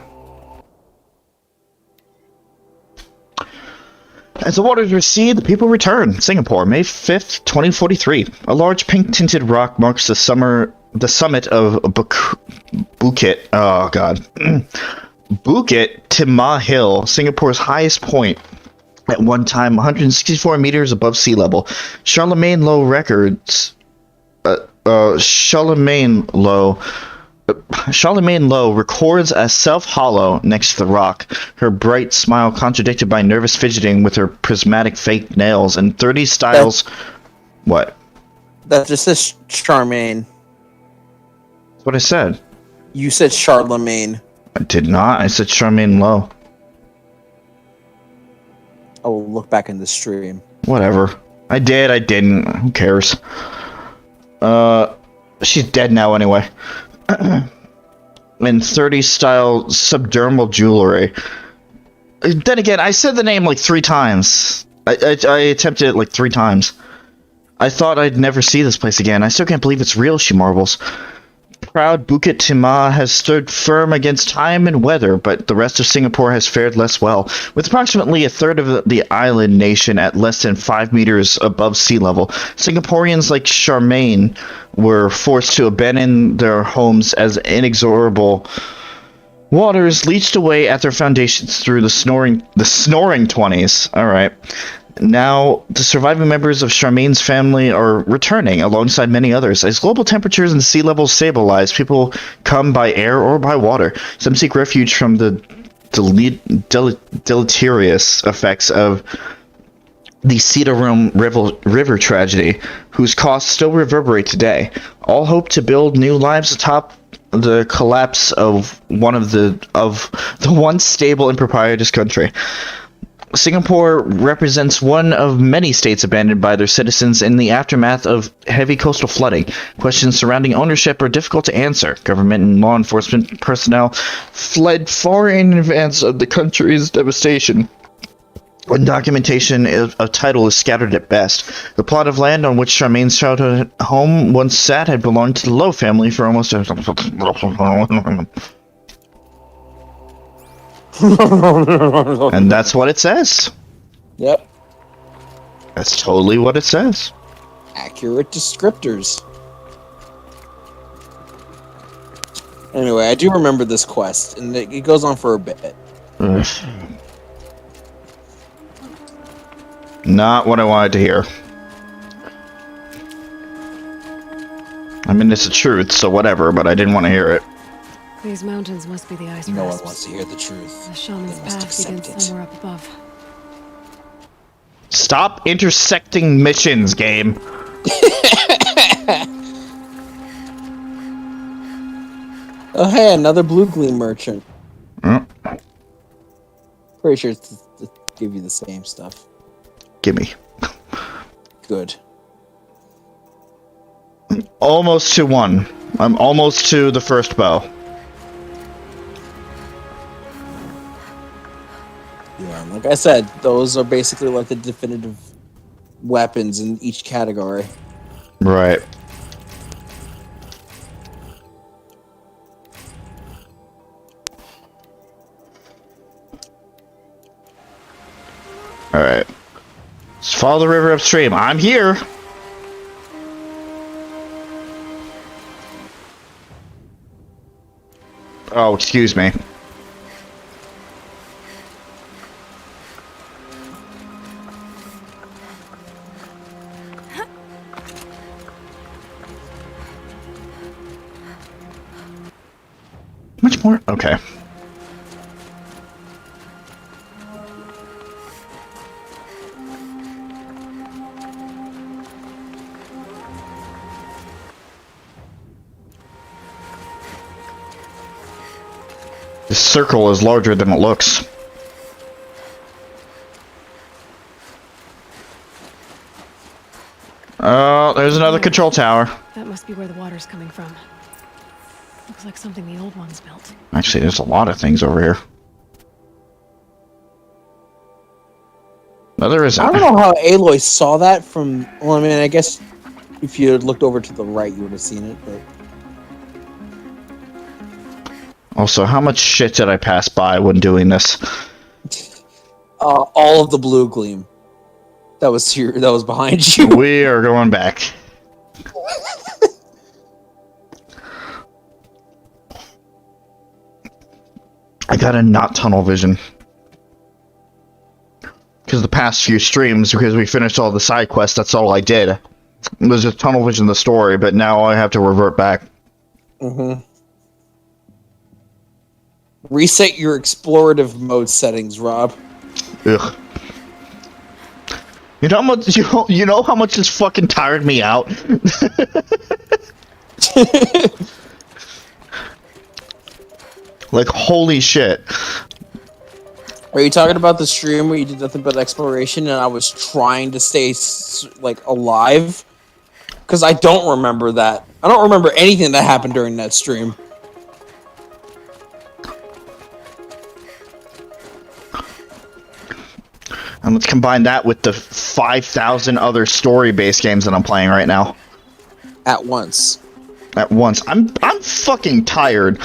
As the waters recede, the people return. Singapore, May 5th, 2043. A large pink-tinted rock marks the summit of Bukit. Oh, God. Bukit Timah Hill, Singapore's highest point. At one time, 164 meters above sea level. Charlemagne Low records. Charlemagne Low records a self-hollow next to the rock, her bright smile contradicted by nervous fidgeting with her prismatic fake nails and 30 styles. What? That just says Charmaine. That's what I said. You said Charlemagne. I did not. I said Charmaine Low. I will look back in the stream. Whatever. I did. I didn't. Who cares? She's dead now anyway. And 30 style subdermal jewelry. Then again, I said the name like 3 times. I attempted it like 3 times. I thought I'd never see this place again. I still can't believe it's real, she marvels. Proud Bukit Timah has stood firm against time and weather, but the rest of Singapore has fared less well. With approximately a third of the island nation at less than 5 meters above sea level, Singaporeans like Charmaine were forced to abandon their homes as inexorable waters leached away at their foundations through the snoring 20s. All right. Now, the surviving members of Charmaine's family are returning alongside many others. As global temperatures and sea levels stabilize, people come by air or by water. Some seek refuge from the deleterious effects of the Cedarome River tragedy, whose costs still reverberate today. All hope to build new lives atop the collapse of the once stable and proprietor's country. Singapore represents one of many states abandoned by their citizens in the aftermath of heavy coastal flooding. Questions surrounding ownership are difficult to answer. Government and law enforcement personnel fled far in advance of the country's devastation. When documentation of title is scattered at best. The plot of land on which Charmaine's childhood home once sat had belonged to the Low family for almost and that's what it says. Yep. That's totally what it says. Accurate descriptors. Anyway, I do remember this quest, and it goes on for a bit. Not what I wanted to hear. I mean, it's the truth, so whatever, but I didn't want to hear it. These mountains must be the ice No one crest. wants to hear the truth. The shaman's They must path accept begins it. somewhere up above. Stop intersecting missions, game. Oh, hey, another blue gleam merchant. Pretty sure it's to give you the same stuff. Gimme. Good. Almost to 1. I'm almost to the first bow. Yeah, like I said, those are basically like the definitive weapons in each category. Right. Alright. Let's follow the river upstream. I'm here! Oh, excuse me. Much more? Okay. This circle is larger than it looks. Oh, there's another control tower. That must be where the water's coming from. Looks like something the old ones built. Actually, there's a lot of things over here. No, there isn't. I don't know how Aloy saw that from... Well, I mean, I guess if you had looked over to the right, you would have seen it, but... Also, how much shit did I pass by when doing this? All of the blue gleam. That was here. That was behind you. We are going back. I gotta not tunnel vision. Because the past few streams, because we finished all the side quests, that's all I did. It was just tunnel vision the story, but now I have to revert back. Mm-hmm. Reset your explorative mode settings, Rob. Ugh. You know how much you know how much this fucking tired me out? Like, holy shit. Are you talking about the stream where you did nothing but exploration and I was trying to stay, like, alive? Because I don't remember that. I don't remember anything that happened during that stream. And let's combine that with the 5,000 other story-based games that I'm playing right now. At once. At once. I'm fucking tired.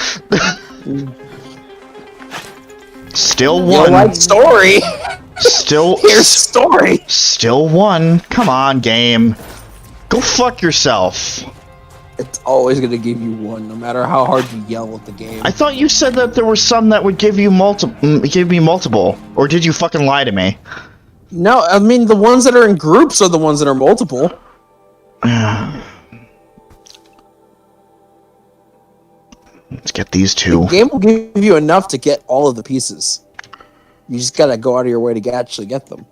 Still You one. like story? Still. Here's story. Still one. Come on, game. Go fuck yourself. It's always gonna give you one, no matter how hard you yell at the game. I thought you said that there were some that would give you multiple. Or did you fucking lie to me? No, I mean the ones that are in groups are the ones that are multiple. Let's get these two. The game will give you enough to get all of the pieces. You just gotta go out of your way to actually get them.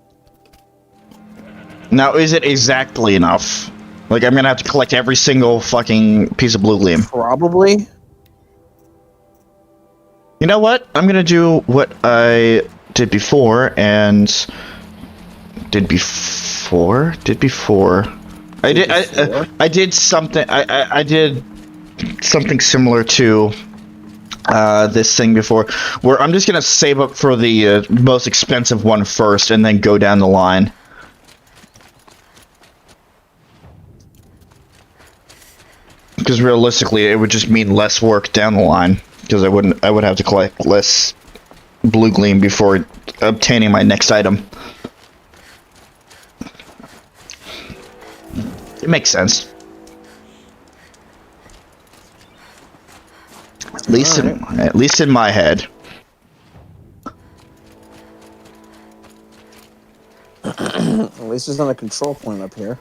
Now, is it exactly enough? Like, I'm gonna have to collect every single fucking piece of blue gleam. Probably. You know what? I'm gonna do what I did before and did before. I did something. I did something similar to this thing before, where I'm just gonna save up for the most expensive one first, and then go down the line. Because realistically, it would just mean less work down the line. Because I would have to collect less blue gleam before obtaining my next item. It makes sense. At least in my head. At least there's not a control point up here.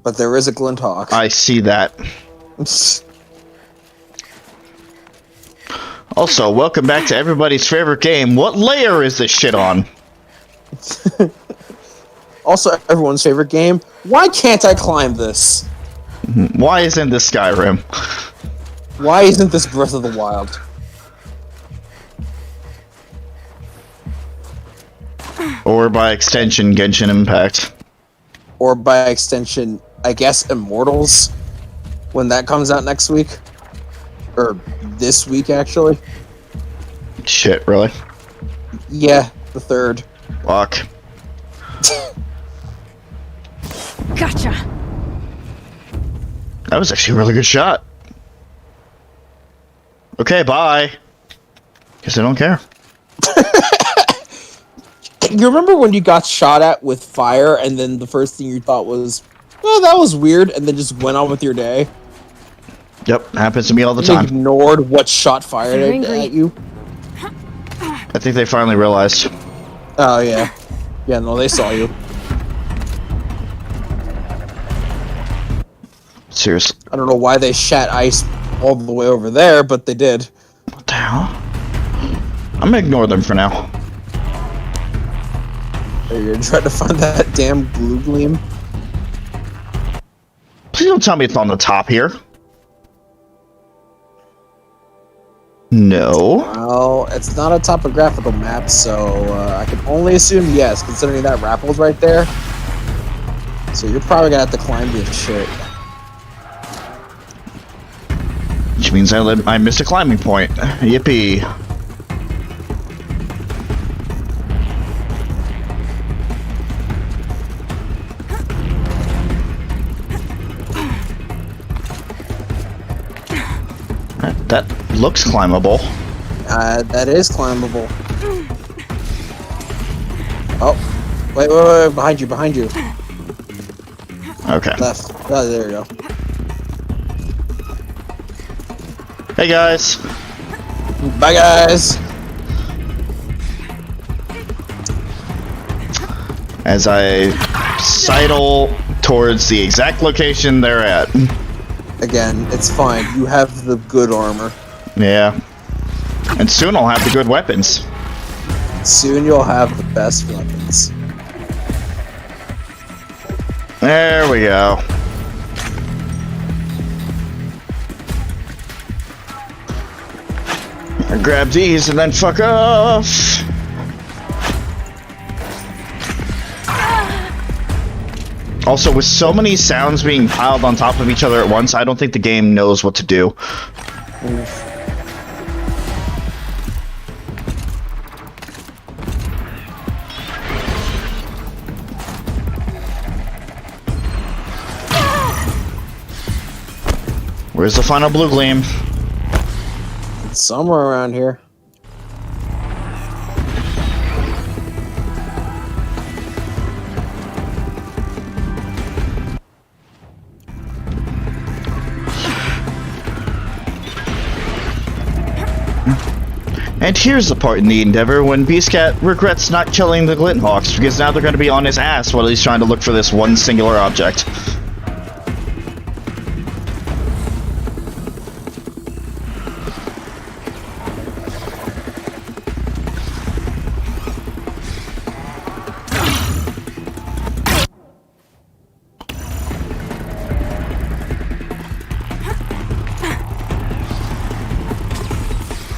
But there is a Glinthawk. I see that. Also, welcome back to everybody's favorite game. What layer is this shit on? Also, everyone's favorite game. Why can't I climb this? Why isn't this Skyrim? Why isn't this Breath of the Wild? Or by extension, Genshin Impact. Or by extension, I guess Immortals? When that comes out next week? Or this week, actually? Shit, really? Yeah, the 3rd. Fuck. Gotcha. That was actually a really good shot. Okay, bye. Guess I don't care. You remember when you got shot at with fire, and then the first thing you thought was, oh, that was weird, and then just went on with your day? Yep, happens to me all the You time. ignored what shot fired at you? I think they finally realized. Oh, yeah. Yeah, no, they saw you. Seriously. I don't know why they shat ice all the way over there, but they did. What the hell? I'm gonna ignore them for now. Are you trying to find that damn blue gleam? Please don't tell me it's on the top here. No. Well, it's not a topographical map, so I can only assume yes, considering that rapple's right there. So you're probably gonna have to climb this shit. Which means I missed a climbing point. Yippee. That looks climbable. That is climbable. Oh, wait, behind you. Okay. Left. Oh, there you go. Hey guys. Bye, guys. As I sidle towards the exact location they're at. Again, it's fine. You have the good armor. Yeah. And soon I'll have the good weapons. Soon you'll have the best weapons. There we go. I grab these and then fuck off. Also, with so many sounds being piled on top of each other at once, I don't think the game knows what to do. Where's the final blue gleam? It's somewhere around here. And here's the part in the endeavor when Beastcat regrets not killing the Glinthawks, because now they're going to be on his ass while he's trying to look for this one singular object.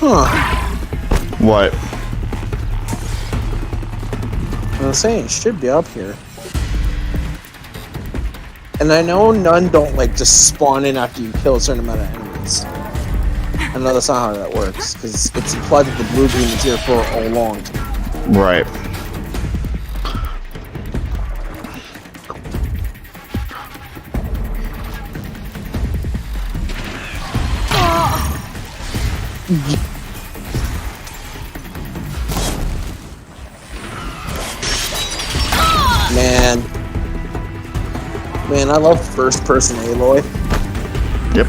Huh. What? I was saying it should be up here. And I know none don't like just spawn in after you kill a certain amount of enemies. I know that's not how that works, because it's implied that the blue beam is here for all along. Right. Man, I love first-person Aloy. Yep.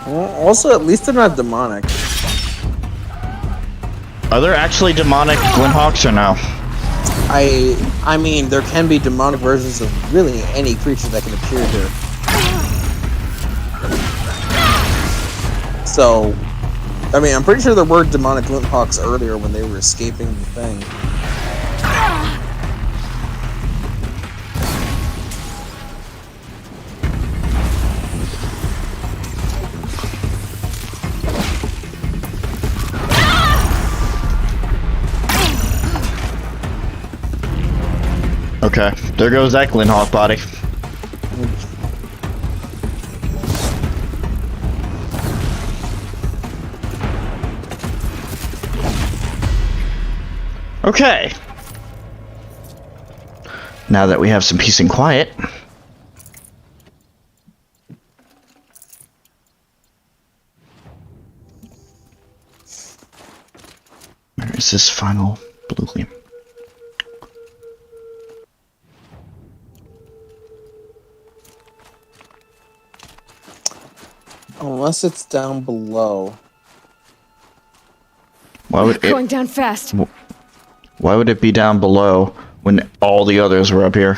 Well, also, at least they're not demonic. Are there actually demonic Glinthawks or no? I mean, there can be demonic versions of really any creature that can appear here. So, I mean, I'm pretty sure there were demonic Glinthawks earlier when they were escaping the thing. Okay, there goes that Glinthawk body. Okay. Now that we have some peace and quiet. Where is this final blue gleam? Unless it's down below. Why would Going it, down fast. why would it be down below when all the others were up here?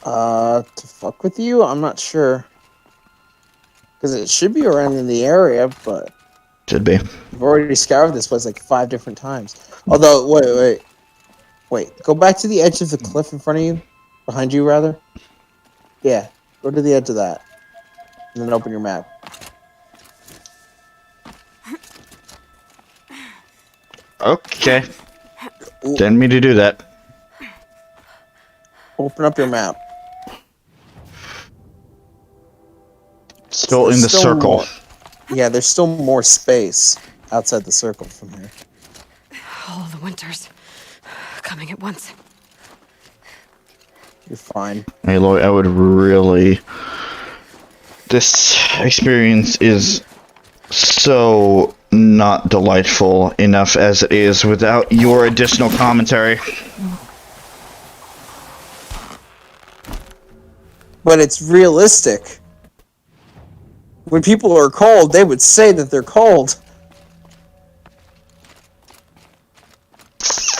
To fuck with you? I'm not sure. Because it should be around in the area, but Should be. I've already scoured this place like 5 different times. Although, wait. Go back to the edge of the cliff in front of you. Behind you, rather. Yeah, go to the edge of that. And then open your map. Okay. Ooh. Didn't mean to do that. Open up your map. Still in the There's circle. more- Yeah, there's still more space outside the circle from here. All the winters coming at once. You're fine. Aloy, I would really... This experience is so not delightful enough as it is without your additional commentary. But it's realistic. When people are cold, they would say that they're cold.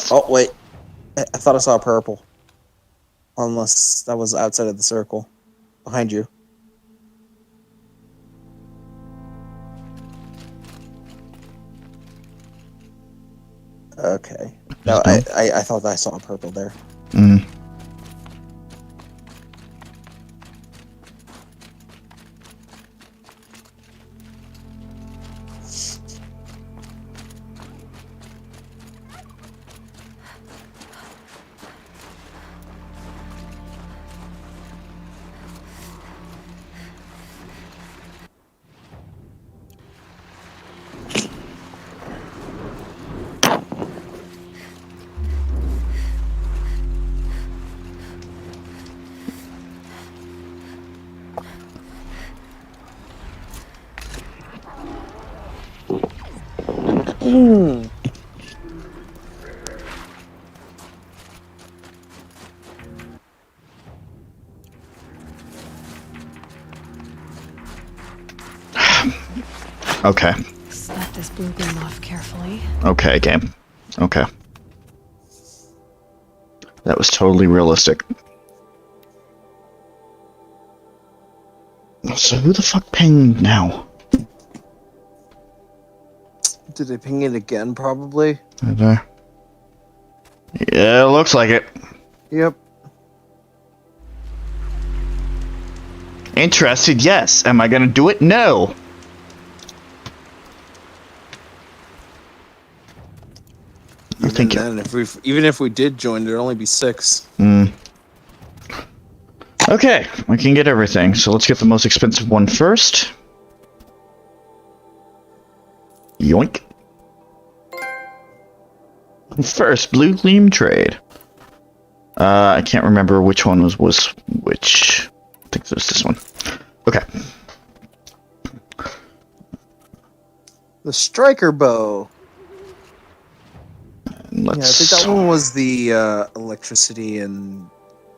Oh, wait. I thought I saw purple. Unless that was outside of the circle. Behind you. Okay. No, I thought I saw purple there. Mm. Okay. Set this blue gleam off carefully. Okay, game. Okay. That was totally realistic. So who the fuck pinged now? Did they ping it again, probably? Right there. Yeah, it looks like it. Yep. Interested? Yes. Am I gonna do it? No. I think. Then even if we did join, there'd only be 6. Okay, we can get everything. So let's get the most expensive one first. Yoink. First, blue gleam trade. I can't remember which one was which. I think it was this one. Okay. The striker bow. Let's. Yeah, I think that one was the electricity and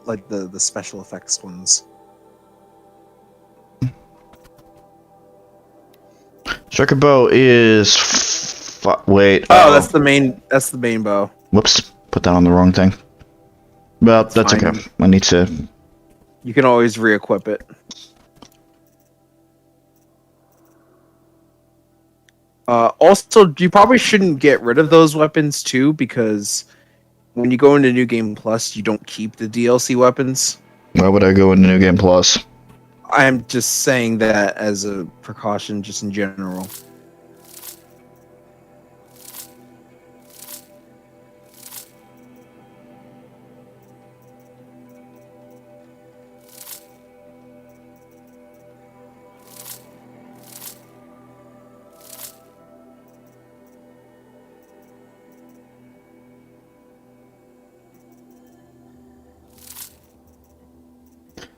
like the special effects ones. Striker bow is. Wait. Oh, that's the main. That's the main bow. Whoops. Put that on the wrong thing. Well, that's fine. okay. I need to. You can always re-equip it. Also, you probably shouldn't get rid of those weapons too, because when you go into New Game Plus, you don't keep the DLC weapons. Why would I go into New Game Plus? I'm just saying that as a precaution, just in general.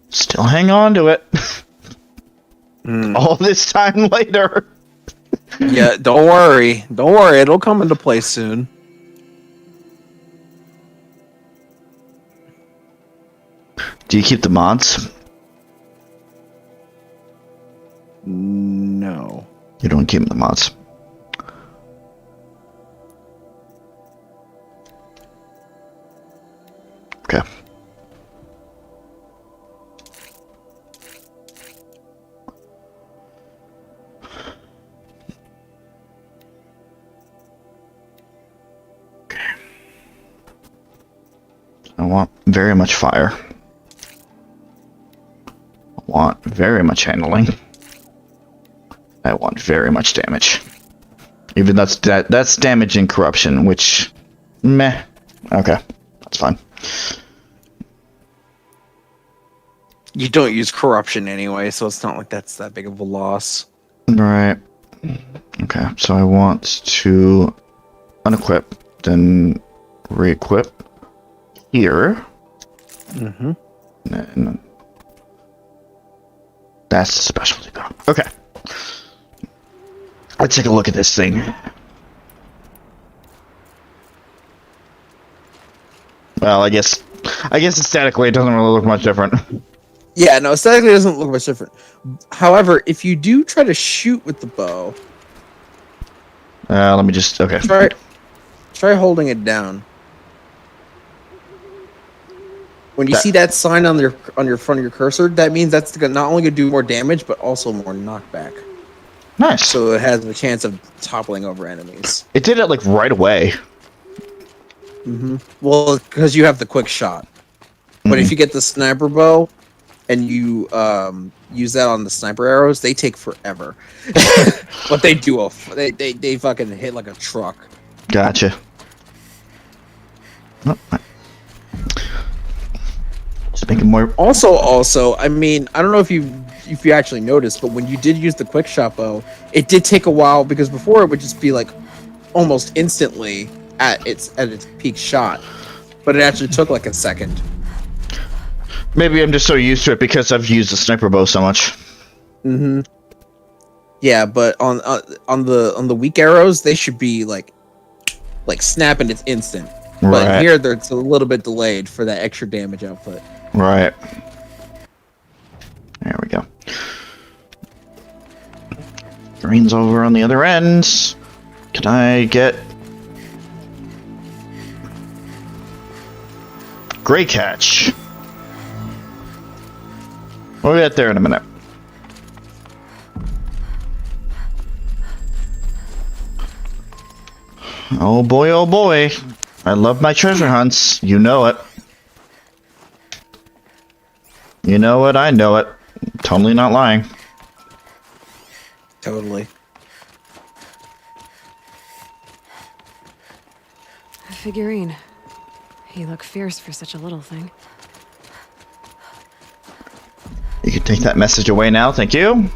Still hang on to it. All this time later. Yeah, don't worry. Don't worry. It'll come into play soon. Do you keep the mods? No. You don't keep the mods. Okay. I want very much fire. I want very much handling. I want very much damage. Even that's damage and corruption, which meh. Okay, that's fine. You don't use corruption anyway, so it's not like that's that big of a loss. Right. Okay, so I want to unequip, then re-equip here. Mm-hmm. And that's the specialty though. Okay. Let's take a look at this thing. Well, I guess aesthetically it doesn't really look much different. Yeah, no, aesthetically it doesn't look much different. However, if you do try to shoot with the bow, Let me just okay. try holding it down. When you see that sign on your front of your cursor, that means that's not only gonna do more damage, but also more knockback. Nice. So it has a chance of toppling over enemies. It did it like right away. Mm-hmm. Well, because you have the quick shot. But if you get the sniper bow and you use that on the sniper arrows, they take forever. But they do they fucking hit like a truck. Gotcha. Oh, just making more. Also, I mean, I don't know if you actually noticed, but when you did use the quick shot bow, it did take a while because before it would just be like almost instantly at its peak shot, but it actually took like a second. Maybe I'm just so used to it because I've used the sniper bow so much. Mm-hmm. Yeah, but on the weak arrows, they should be like snap and it's instant. But Right. here, it's a little bit delayed for that extra damage output. Right. There we go. Green's over on the other end. Can I get... Gray catch. We'll get there in a minute. Oh boy, oh boy. I love my treasure hunts. You know it. You know it, I know it. Totally not lying. Totally. A figurine. He looked fierce for such a little thing. You can take that message away now, thank you.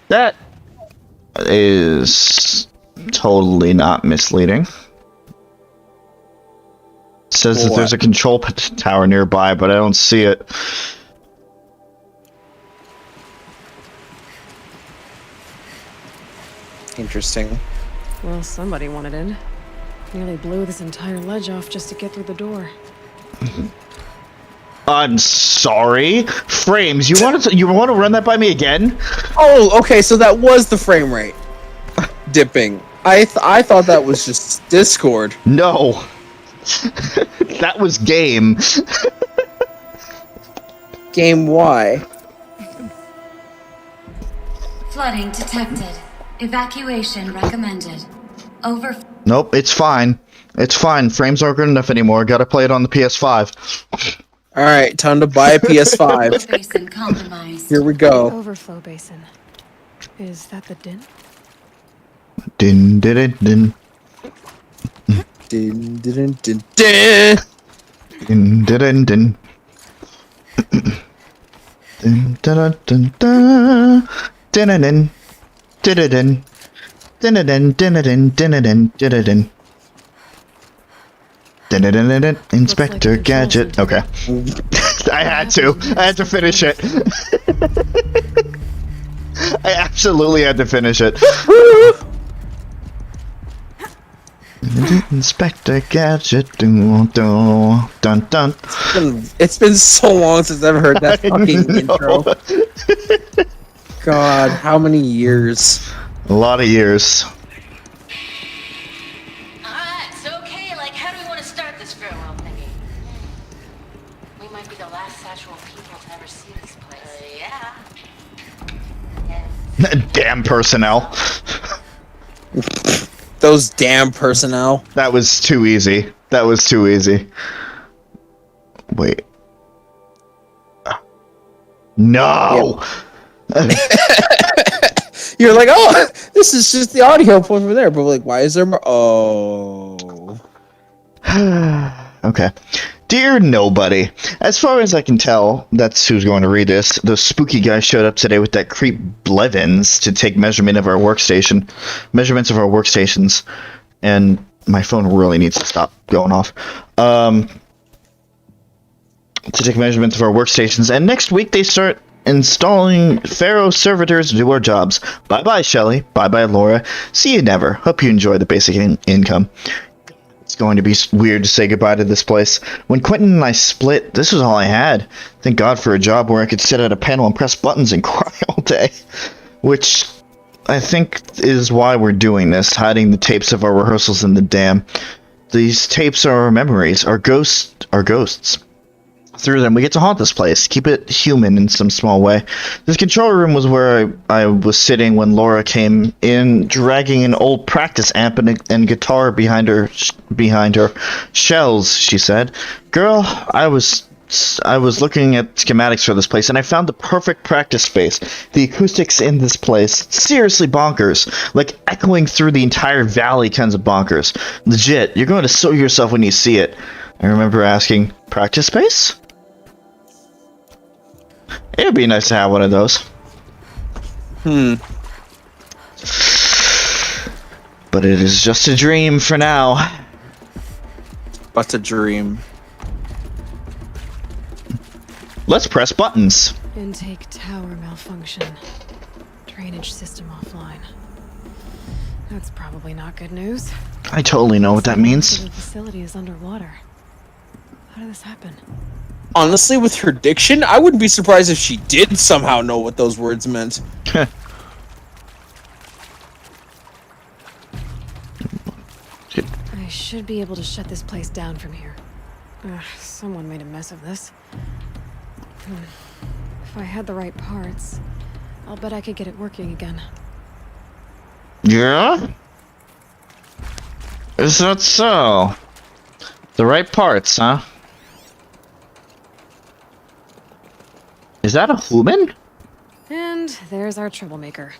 That is totally not misleading. It says that there's a control tower nearby, but I don't see it. Interesting. Well, somebody wanted in. Nearly blew this entire ledge off just to get through the door. I'm sorry. Frames, you want to run that by me again? Oh, okay, so that was the frame rate dipping. I thought that was just Discord. No. That was game. Game Y. Flooding detected. Evacuation recommended. Over. Nope, it's fine. It's fine. Frames aren't good enough anymore. Gotta play it on the PS5. All right, time to buy a PS5. Basin compromised. Here we go. Overflow basin. Is that the din? Din din din din. Din, din, din, din. Din din din. Din dun dun dun. Din din din din. Din din din din din din. Inspector Gadget. Okay. I had to finish it. I absolutely had to finish it. Inspector Gadget. Dun, dun, dun, dun. It's been so long since I've heard that fucking intro. God, how many years? A lot of years. Alright, so okay, like how do we want to start this farewell thingy? We might be the last Satchel people to ever see this place. Yeah. Damn personnel. Those damn personnel. That was too easy. That was too easy. Wait. No! You're like, oh, this is just the audio point over there. But like, why is there more? Oh. Okay. Dear Nobody, as far as I can tell, that's who's going to read this. Those spooky guys showed up today with that creep Blevins to take measurements of our workstations, and my phone really needs to stop going off. To take measurements of our workstations, and next week they start installing Pharaoh servitors to do our jobs. Bye-bye, Shelly. Bye-bye, Laura. See you never. Hope you enjoy the basic income. It's going to be weird to say goodbye to this place. When Quentin and I split, this was all I had. Thank God for a job where I could sit at a panel and press buttons and cry all day. Which I think is why we're doing this, hiding the tapes of our rehearsals in the dam. These tapes are our memories, our ghosts. Through them, we get to haunt this place, keep it human in some small way. This control room was where I was sitting when Laura came in, dragging an old practice amp and guitar behind her. Shells, she said. Girl, I was looking at schematics for this place, and I found the perfect practice space. The acoustics in this place, seriously bonkers. Like echoing through the entire valley kinds of bonkers. Legit, you're going to sue yourself when you see it. I remember asking, practice space? It would be nice to have one of those. But it is just a dream for now. What's a dream? Let's press buttons. Intake tower malfunction. Drainage system offline. That's probably not good news. I totally know what that means. The facility is underwater. How did this happen? Honestly, with her diction, I wouldn't be surprised if she did somehow know what those words meant. I should be able to shut this place down from here. Someone made a mess of this. If I had the right parts, I'll bet I could get it working again. Yeah? Is that so? The right parts, huh? Is that a human? And there's our troublemaker.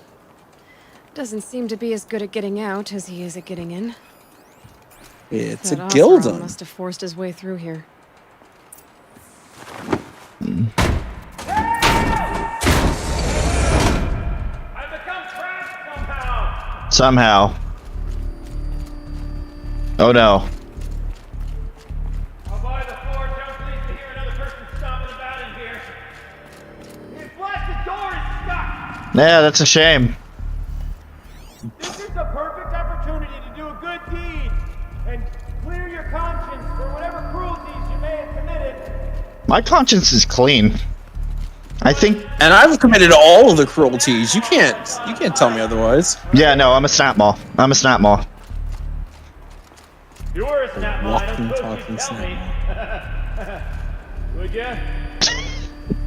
Doesn't seem to be as good at getting out as he is at getting in. It's That a Oseram Gildan. must have forced his way through here. I've become trapped somehow. Somehow. Oh no. I'll buy the floor. Don't please to hear another person stomping about in here. This blasted door is stuck. Yeah, that's a shame. This is the perfect opportunity to do a good deed and clear your conscience for whatever cruelties you may have committed. My conscience is clean. I think. And I've committed all of the cruelties. You can't tell me otherwise. Yeah, no, I'm a snap mall. You were a snap mall. I Walking, don't suppose talking you'd tell snap me. Would ya?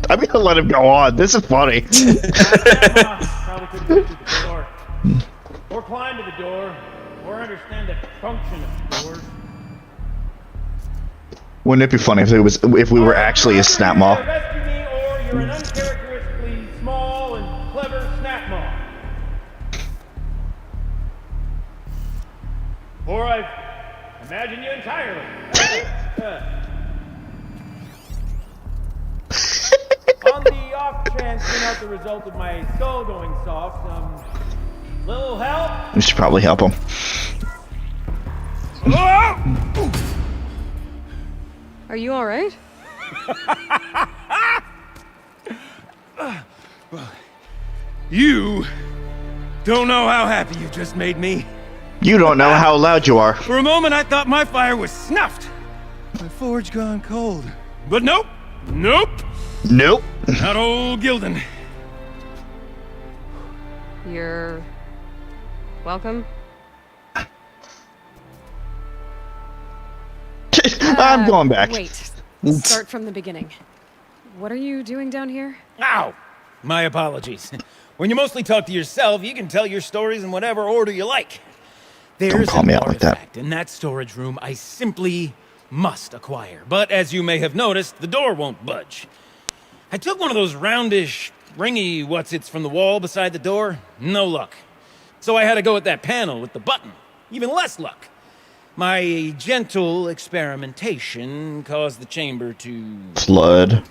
I'm gonna let him go on. This is funny. Probably couldn't get through the door. Or climb to the door. Or understand the function of the doors. Wouldn't it be funny if we were actually a snap mall? Rescue me, or you're an uncharacteristically small and clever snap mall. Or I've imagined you entirely. On the off chance you're not the result of my skull going soft, little help? We should probably help him. Are you alright? You don't know how happy you just made me. You don't know how loud you are. For a moment, I thought my fire was snuffed. My forge gone cold. But nope. Nope. Nope. Not old Gildan. You're... welcome? I'm going back. Wait. Start from the beginning. What are you doing down here? Ow! My apologies. When you mostly talk to yourself, you can tell your stories in whatever order you like. There's call me an out like that. artifact in that storage room I simply must acquire. But as you may have noticed, the door won't budge. I took one of those roundish, ringy what's-its from the wall beside the door. No luck. So I had to go with that panel with the button. Even less luck. My gentle experimentation caused the chamber to Flood.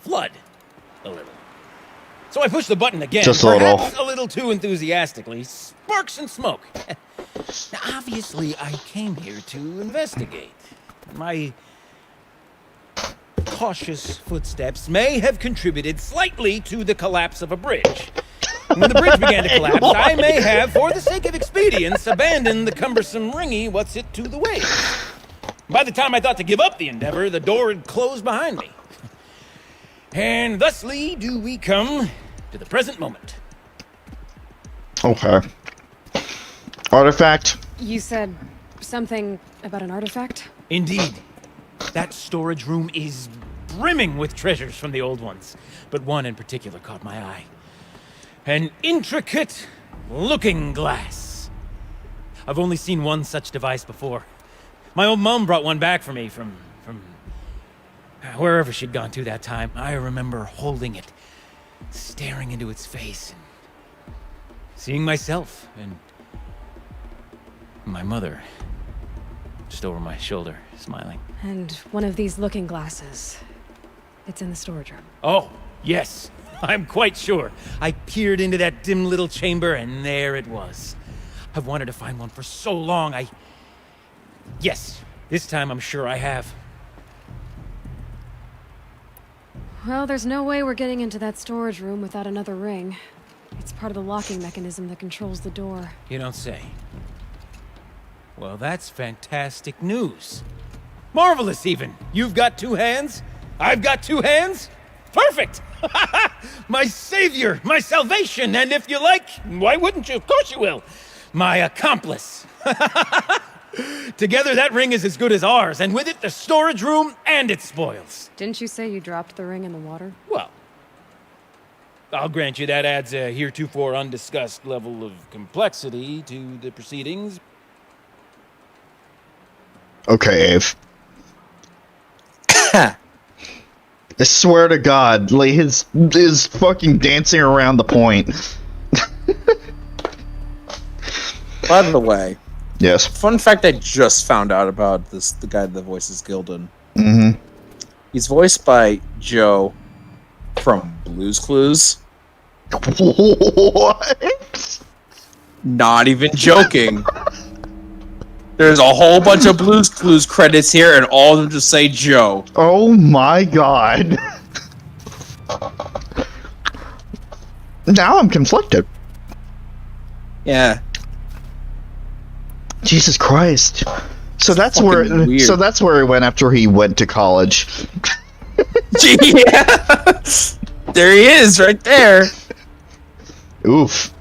flood a little. So I pushed the button again, Just a little. perhaps a little too enthusiastically. Sparks and smoke. Now, obviously, I came here to investigate. My cautious footsteps may have contributed slightly to the collapse of a bridge. When the bridge began to collapse, I may have, for the sake of expedience, abandoned the cumbersome ringy what's-it to the waves. By the time I thought to give up the endeavor, the door had closed behind me. And thusly do we come to the present moment. Okay. Artifact. You said something about an artifact? Indeed. That storage room is brimming with treasures from the old ones, but one in particular caught my eye. An intricate looking glass. I've only seen one such device before. My old mum brought one back for me from wherever she'd gone to that time. I remember holding it, staring into its face, and seeing myself and my mother just over my shoulder, smiling. And one of these looking glasses. It's in the storage room. Oh, yes. I'm quite sure. I peered into that dim little chamber, and there it was. I've wanted to find one for so long, Yes, this time I'm sure I have. Well, there's no way we're getting into that storage room without another ring. It's part of the locking mechanism that controls the door. You don't say. Well, that's fantastic news. Marvelous, even. You've got two hands. I've got two hands. Perfect! My savior, my salvation, and if you like, why wouldn't you? Of course you will. My accomplice. Together, that ring is as good as ours, and with it, the storage room and its spoils. Didn't you say you dropped the ring in the water? Well, I'll grant you that adds a heretofore undiscussed level of complexity to the proceedings. Okay, Ave. I swear to God, like his fucking dancing around the point. By the way, Yes. fun fact I just found out about this: the guy that voices Gildan. Mm-hmm. He's voiced by Joe from Blue's Clues. What? Not even joking. There's a whole bunch of Blue's Clues credits here, and all of them just say Joe. Oh my God. Now I'm conflicted. Yeah. Jesus Christ. So that's fucking where. weird. So that's where he went after he went to college. Yeah. There he is, right there. Oof.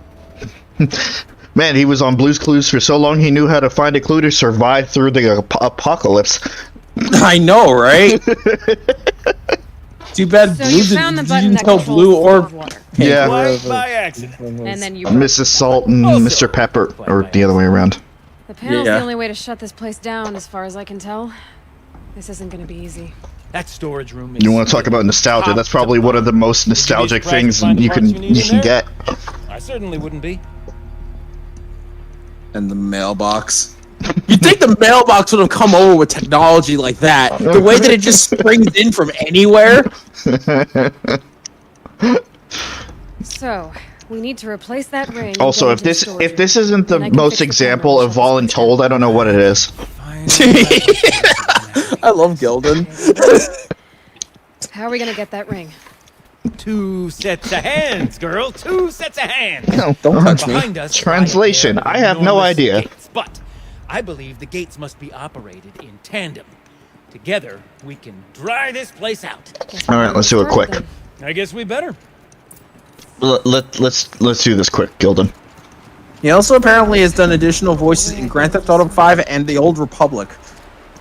Man, he was on Blue's Clues for so long he knew how to find a clue to survive through the apocalypse. I know, right? Too bad So Blue you found the button didn't that tell controls Blue the or flow of water. Yeah. Quite by accident. And then you... Mrs. Salt and Also, Mr. Pepper, or the other way around. The panel's Yeah. the only way to shut this place down, as far as I can tell. This isn't gonna be easy. That storage room is... You want to talk about nostalgia? That's probably one of the most nostalgic things you can get. I certainly wouldn't be. and the mailbox. You'd think the mailbox would have come over with technology like that. The way that it just springs in from anywhere. So, we need to replace that ring. and Also, get if into the storage this room. isn't the And I can most fix the example camera of and shut this place voluntold, I don't know what it is. I love Gildan. down. How are we gonna get that ring? 2 sets of hands, girl. 2 sets of hands. No, Don't touch me. Behind us, Translation, lie a pair of I have no enormous idea. Gates, but I believe the gates must be operated in tandem. Together, we can dry this place out. Guess All we right, better let's do it start quick. then. I guess we better. Let's do this quick, Gildan. He also apparently has done additional voices in Grand Theft Auto 5 and The Old Republic.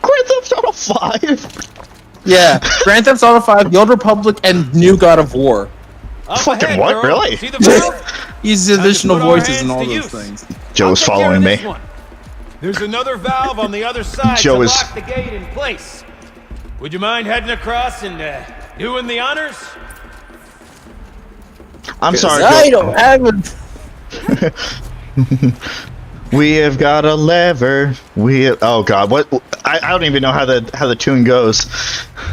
Grand Theft Auto 5. Yeah, Grand Theft Auto 5, The Old Republic, and New God of War. Up Fucking ahead, what? girl. Really? See the valve? He's Time to additional put our voices in hands all to those use. things. Joe's I'll take care of following me. this one. There's another valve on the other side Joe to is- lock the gate in place. Would you mind heading across and doing the honors? I'm sorry, I Joe. don't have it. We have got a lever. Oh god, what? I don't even know how the tune goes.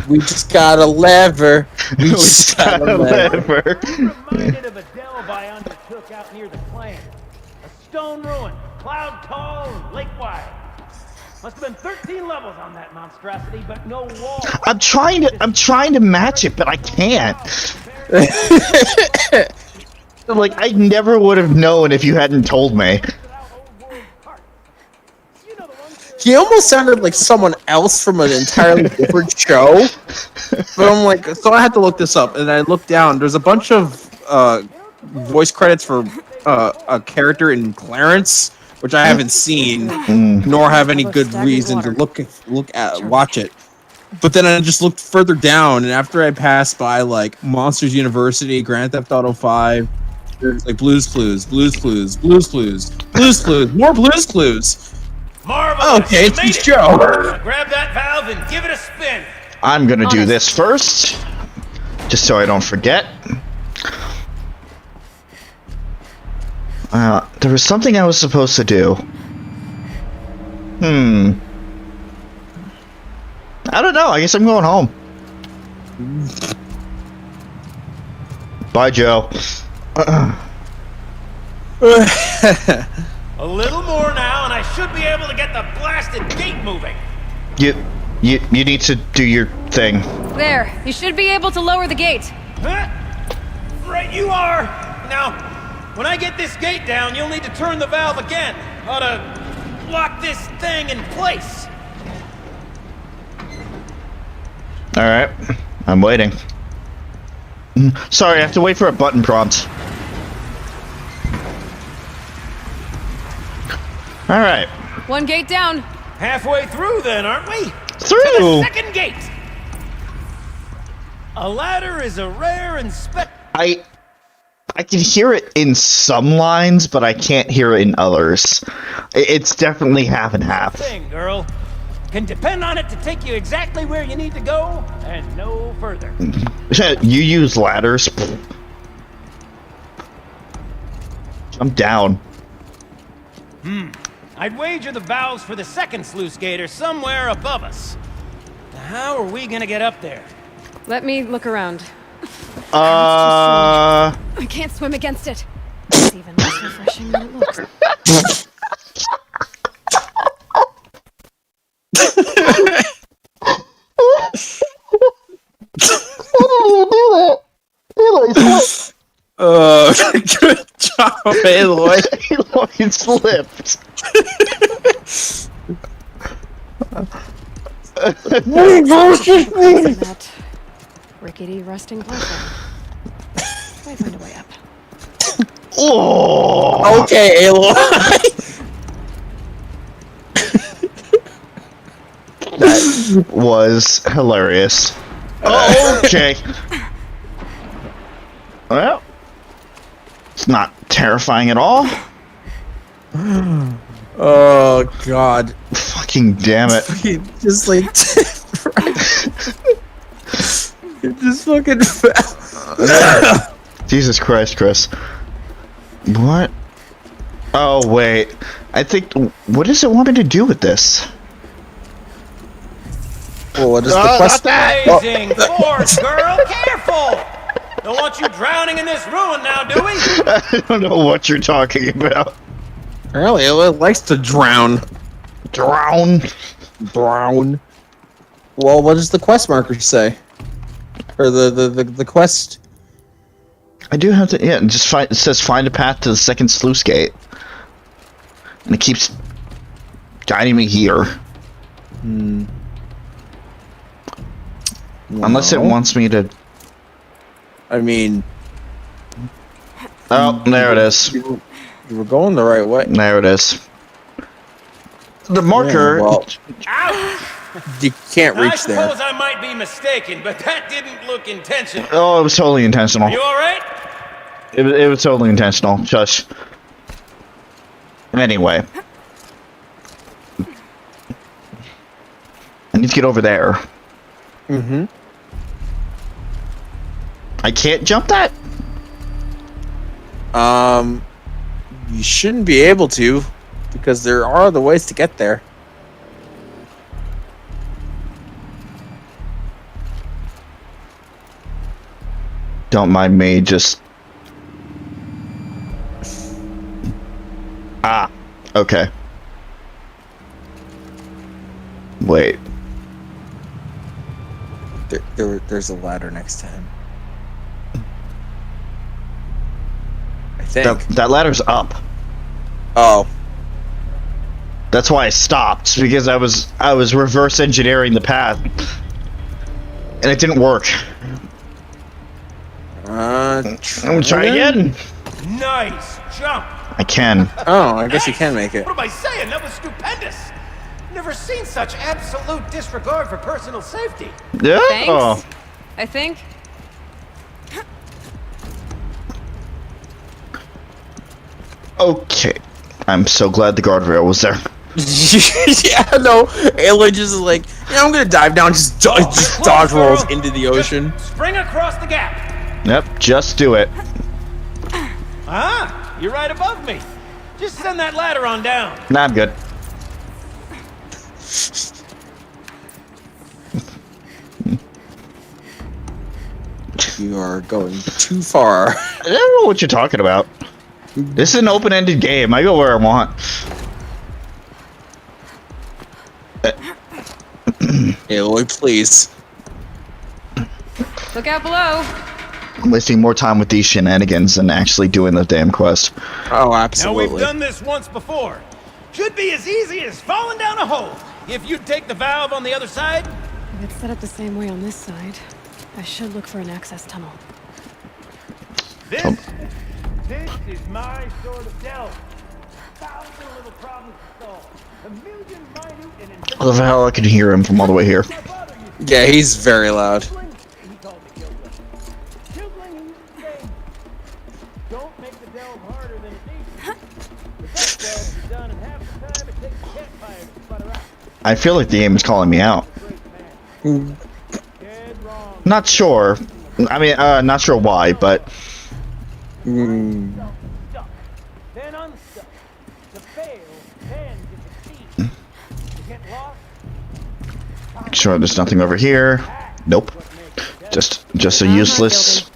We just got a lever. We just got a lever. Reminded of a delve I undertook out near the clan. A stone ruin, cloud tall and lake wide. Must have been 13 levels on that monstrosity, but no wall. I'm trying to match it, but I can't. Like, I never would have known if you hadn't told me. He almost sounded like someone else from an entirely different show. But I'm like, so I had to look this up, and I looked down. There's a bunch of voice credits for a character in Clarence, which I haven't seen, nor have any good reason to watch it. But then I just looked further down, and after I passed by like Monsters University, Grand Theft Auto 5, there's like Blues Clues, Blues Clues, Blues Clues, Blues Clues, more Blues Clues. Marvelous! Okay, it's the show. Grab that valve and give it a spin. I'm gonna do this first, just so I don't forget. There was something I was supposed to do. I don't know. I guess I'm going home. Bye, Joe. A little more now, and I should be able to get the blasted gate moving. You need to do your thing. There, you should be able to lower the gate. Huh? Right you are. Now, when I get this gate down, you'll need to turn the valve again. Ought to lock this thing in place. All right, I'm waiting. Sorry, I have to wait for a button prompt. All right. One gate down. Halfway through then, aren't we? Through. To the second gate. A ladder is a rare and I can hear it in some lines, but I can't hear it in others. It's definitely half and half. thing, girl. Can depend on it to take you exactly where you need to go and no further. You use ladders. Jump down. I'd wager the valves for the second sluice gate are somewhere above us. Now, how are we gonna get up there? Let me look around. Uh. I can't swim against it. It's even less refreshing than it looks. Good job, Aloy. Aloy slipped. That rickety rusting platform. Might find a way up. Oh. Okay, Aloy. That was hilarious. Okay. Well, it's not terrifying at all. Oh God! Fucking damn it! Just like, it just fucking fell. Jesus Christ, Chris. What? Oh wait, I think. What does it want me to do with this? Well, what is the quest? Blazing force, girl! Careful! Don't want you drowning in this ruin now, do we? I don't know what you're talking about. Apparently, it likes to drown. Drown. Drown. Well, what does the quest marker say? Or the quest? I do have to. Yeah, just find. It says find a path to the second sluice gate, and it keeps guiding me here. Unless it wants me to. I mean, Oh, there it is. you were going the right way. There it is. The marker. Yeah, well, Ouch! you can't I reach there. suppose I might be mistaken, but that didn't look intentional. Oh, it was totally intentional. You alright? It was totally intentional. Shush. Anyway. I need to get over there. Mm-hmm. I can't jump that? You shouldn't be able to. because there are other ways to get there. Don't mind me, just... Ah, okay. Wait. There's a ladder next to him. I think. That ladder's up. Oh. That's why I stopped, because I was reverse engineering the path. And it didn't work. I'm I'm gonna try again. Nice jump. I can. Oh, I guess you can make it. What am I saying? That was stupendous. Never seen such absolute disregard for personal safety. Yeah. Thanks. I think. Okay. I'm so glad the guardrail was there. Yeah, no. Aloy just is like, yeah, I'm gonna dive down, just dodge rolls into the ocean. Just spring across the gap. Yep, just do it. Ah, you're right above me. Just send that ladder on down. Nah, I'm good. You are going too far. I don't know what you're talking about. This is an open-ended game. I go where I want. Aloy, please. Look out below. I'm wasting more time with these shenanigans than actually doing the damn quest. Oh, Now absolutely. we've done this once before. Should be as easy as falling down a hole. If you take the valve on the other side, If it's set up the same way on this side, I should look for an access tunnel. this is my sort of delve. 1,000 little problems to solve. A million minute and I love how I can hear him from all the way here. Yeah, he's very loud. He called me Gilbert. Gilbert used to say, don't make the delve harder than it needs to be. The best delves are done in half the time it takes a campfire to sputter out. I feel like the game is calling me out. Great man. Dead wrong. Not sure. I mean, not sure why, but Stuck, then unstuck. To fail, then to succeed. To get lost, sure there's nothing over here. Nope. Just a Not useless.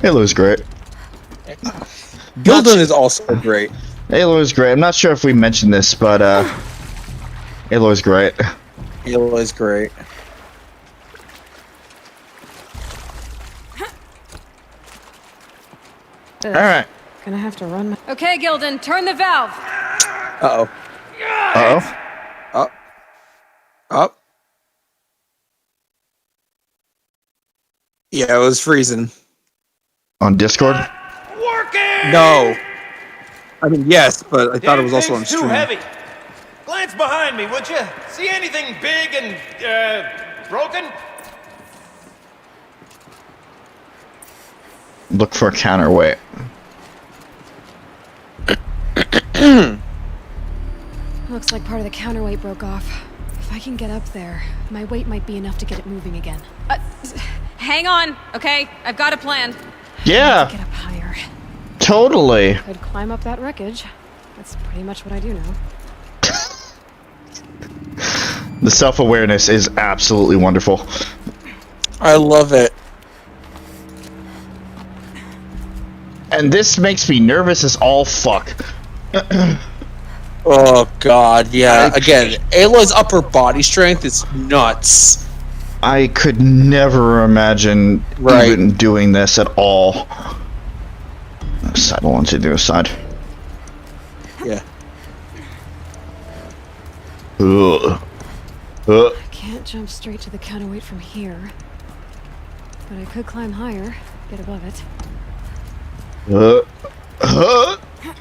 Halo's great. Gildan is also great. Aloy's great. I'm not sure if we mentioned this, but Aloy's great. Aloy's great. All right. Gonna have to run my... Okay, Gildan, turn the valve. Uh-oh. Uh-oh. Up. Up. Yeah, it was freezing. On Discord? working! No. I mean, yes, but I thought it was also on Anything's too stream. heavy. Glance behind me, would you? See anything big and, broken? Look for a counterweight. Looks like part of the counterweight broke off. If I can get up there, my weight might be enough to get it moving again. Hang on, okay? I've got a plan. Yeah, Get up higher. totally. Could climb up that wreckage. That's pretty much what I do now. The self-awareness is absolutely wonderful. I love it. And this makes me nervous as all fuck. Oh god, yeah. Again, Aloy's upper body strength is nuts. I could never imagine Right. even doing this at all. Sidle onto the other side. Yeah. Ugh. I can't jump straight to the counterweight from here. But I could climb higher, get above it.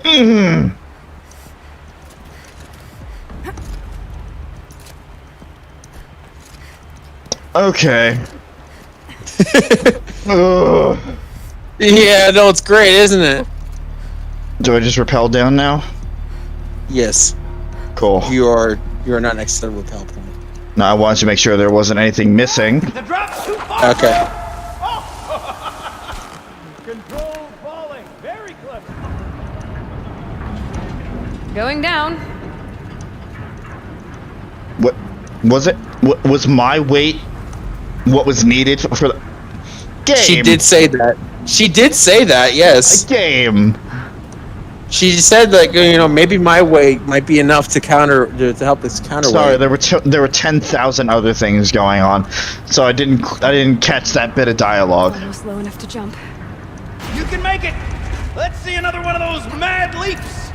Mm. Okay. Ugh. Yeah, no, it's great, isn't it? Do I just rappel down now? Yes. Cool. You are not next to the rappel point. No, I wanted to make sure there wasn't anything missing. The drop's too far! Okay. Controlled falling. Very clever. Going down. What was it? What was my weight? What was needed for the game? She did say that. She did say that. Yes. Game. She said that, you know, maybe my weight might be enough to help this counterweight. Sorry, there were 10,000 other things going on, so I didn't catch that bit of dialogue. Almost low enough to jump. You can make it! Let's see another one of those mad leaps!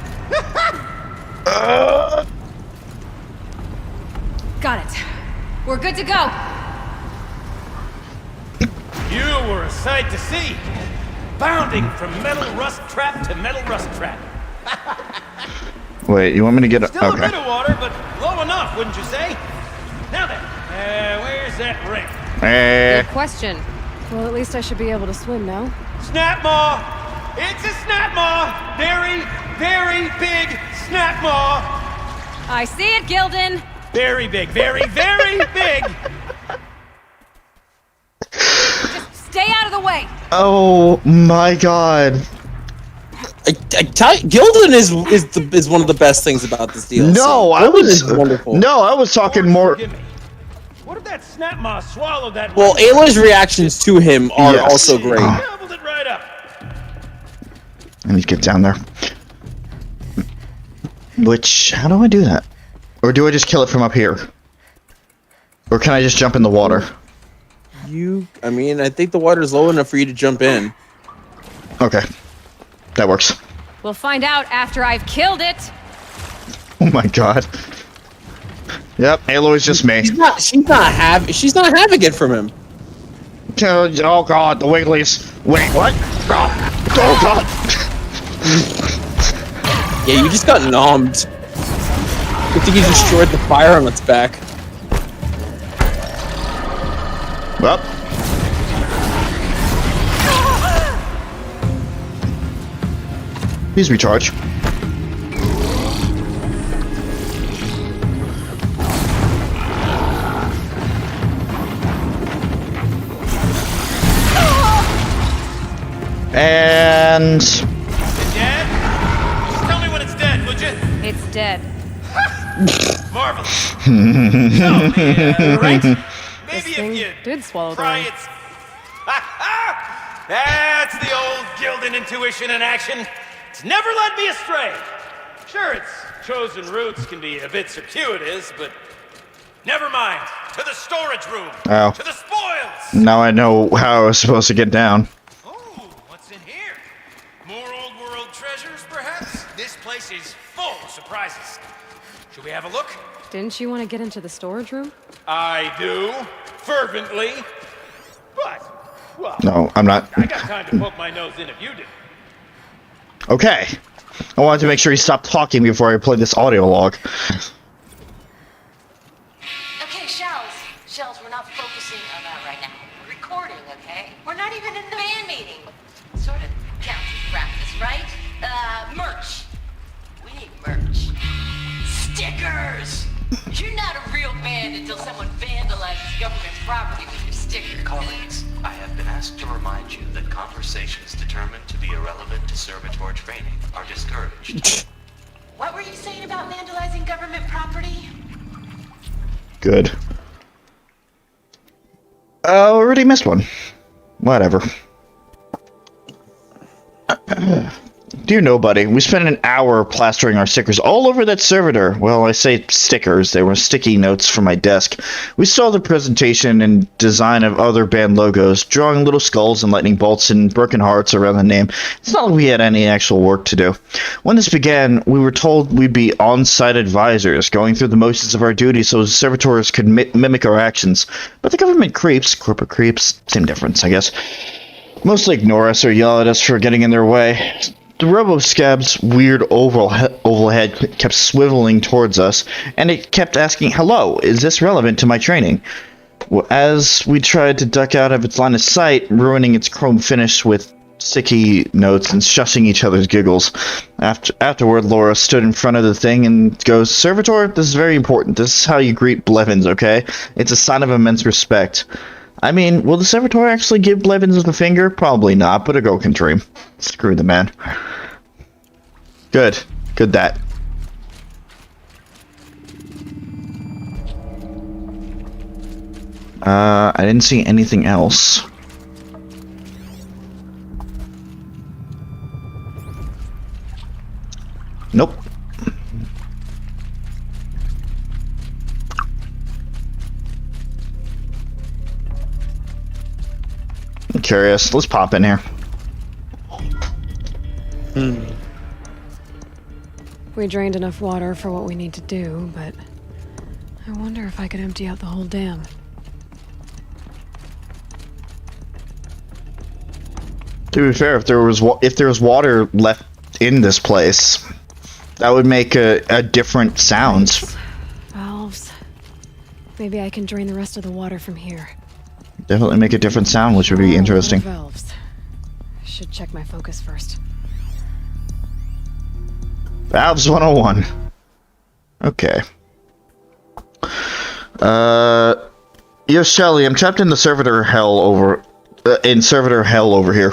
Got it. We're good to go. You were a sight to see. Bounding from metal rust trap to metal rust trap. Wait, you want me to get Still a bit okay? of water, but low enough, wouldn't you say? Now then, where's that ring? Good question. Well, at least I should be able to swim now. Snap maw! It's a snap maw! Very, very big snap maw! I see it, Gildan. Very big, very, very big! Just stay out of the way. Oh my god! Gildan is one of the best things about this deal. No, I was wonderful. No, I was talking more. Forgive me. What if that snap maw swallowed that? Well, Aloy's reactions to him are Yes. also great. Gobbled it right up. I need to get down there. Which, how do I do that? Or do I just kill it from up here? Or can I just jump in the water? I mean, I think the water's low enough for you to jump in. Okay, that works. We'll find out after I've killed it. Oh my god. Yep, Aloy's just me. She's not having it from him. Oh god, the Wigglies. Wait, what? Oh god. Yeah, you just got nommed. I think you destroyed the fire on its back. Well. Please recharge. And Is it dead? Just tell me when it's dead, would you? It's dead. Marvelous. So, right? This Maybe thing if you did swallow the pry ring. its... That's the old Gildan intuition in action. It's never led me astray. Sure, its chosen routes can be a bit circuitous, but never mind. To the storage room. Oh. To the spoils. now I know how I was supposed to get down. Oh, what's in here? More old world treasures, perhaps? This place is full of surprises. Should we have a look? Didn't you want to get into the storage room? I do, fervently. But, well, No, I'm not. I got time to poke my nose in if you do. Okay. I wanted to make sure he stopped talking before I played this audio log. Okay, Shells. Shells, we're not focusing on that right now. We're recording, okay? We're not even in the band meeting. Sort of counts as practice, right? Merch. We need merch. Stickers! You're not a real band until someone vandalizes government property with your sticker. Colleagues, I have been asked to remind you that conversations determined to be irrelevant to servitor training are discouraged. What were you saying about vandalizing government property? Good. Already missed one. Whatever. Dear nobody, we spent an hour plastering our stickers all over that servitor. Well, I say stickers, they were sticky notes from my desk. We saw the presentation and design of other band logos, drawing little skulls and lightning bolts and broken hearts around the name. It's not like we had any actual work to do. When this began, we were told we'd be on-site advisors, going through the motions of our duties so servitors could mimic our actions. But the government creeps, corporate creeps, same difference, I guess, mostly ignore us or yell at us for getting in their way. The robo-scab's weird oval head kept swiveling towards us, and it kept asking, "Hello, is this relevant to my training?" Well, as we tried to duck out of its line of sight, ruining its chrome finish with sticky notes and shushing each other's giggles. Afterward, Laura stood in front of the thing and goes, "Servitor, this is very important. This is how you greet Blevins, okay? It's a sign of immense respect." I mean, will the servitor actually give Blevins the finger? Probably not, but a girl can dream. Screw the man. Good. Good that. I didn't see anything else. Nope. I'm curious. Let's pop in here. We drained enough water for what we need to do, but I wonder if I could empty out the whole dam. To be fair, if there was water left in this place, that would make a different sounds. Valves. Maybe I can drain the rest of the water from here. Definitely make a different sound, which would be interesting. Valves. Should check my focus first. Valves 101. Okay. Yes, Shelly, I'm trapped in the servitor hell over here.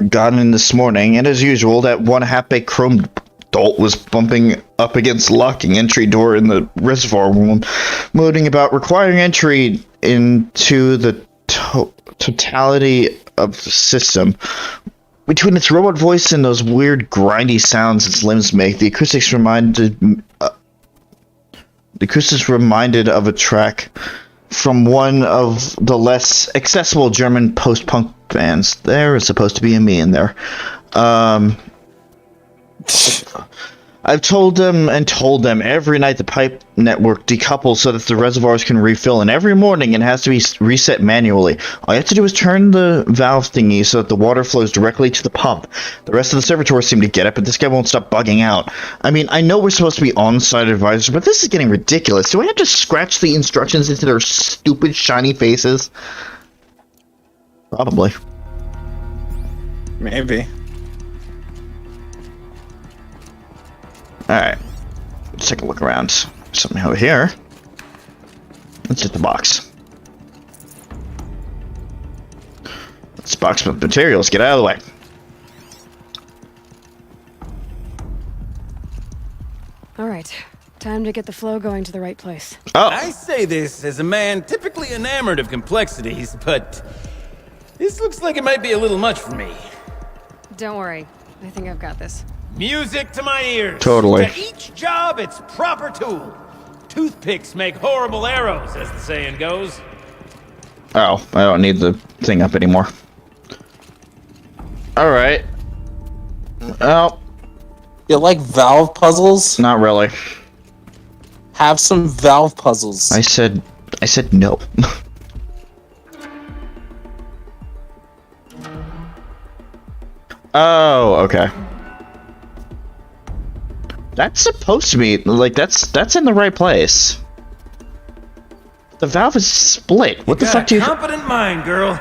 Got in this morning, and as usual, that one half-baked chrome dolt was bumping up against the locking entry door in the reservoir room, mooting about requiring entry into the totality of the system. Between its robot voice and those weird grindy sounds its limbs make, the acoustics reminded of a track from one of the less accessible German post-punk bands. There is supposed to be a me in there. I've told them every night the pipe network decouples so that the reservoirs can refill, and every morning it has to be reset manually. All you have to do is turn the valve thingy so that the water flows directly to the pump. The rest of the servitors seem to get it, but this guy won't stop bugging out. I mean, I know we're supposed to be on-site advisors, but this is getting ridiculous. Do I have to scratch the instructions into their stupid, shiny faces? Probably. Maybe. Alright. Let's take a look around. Something over here. Let's hit the box. Let's box with materials. Get out of the way. Alright. Time to get the flow going to the right place. Oh! I say this as a man typically enamored of complexities, but this looks like it might be a little much for me. Don't worry. I think I've got this. Music to my ears. Totally. To each job, its proper tool. Toothpicks make horrible arrows, as the saying goes. Oh, I don't need the thing up anymore. Alright. Well, You like valve puzzles? not really. Have some valve puzzles. I said no. Oh, okay. That's supposed to be, like, that's in the right place. The valve is split. What the fuck do you... Competent mind, girl.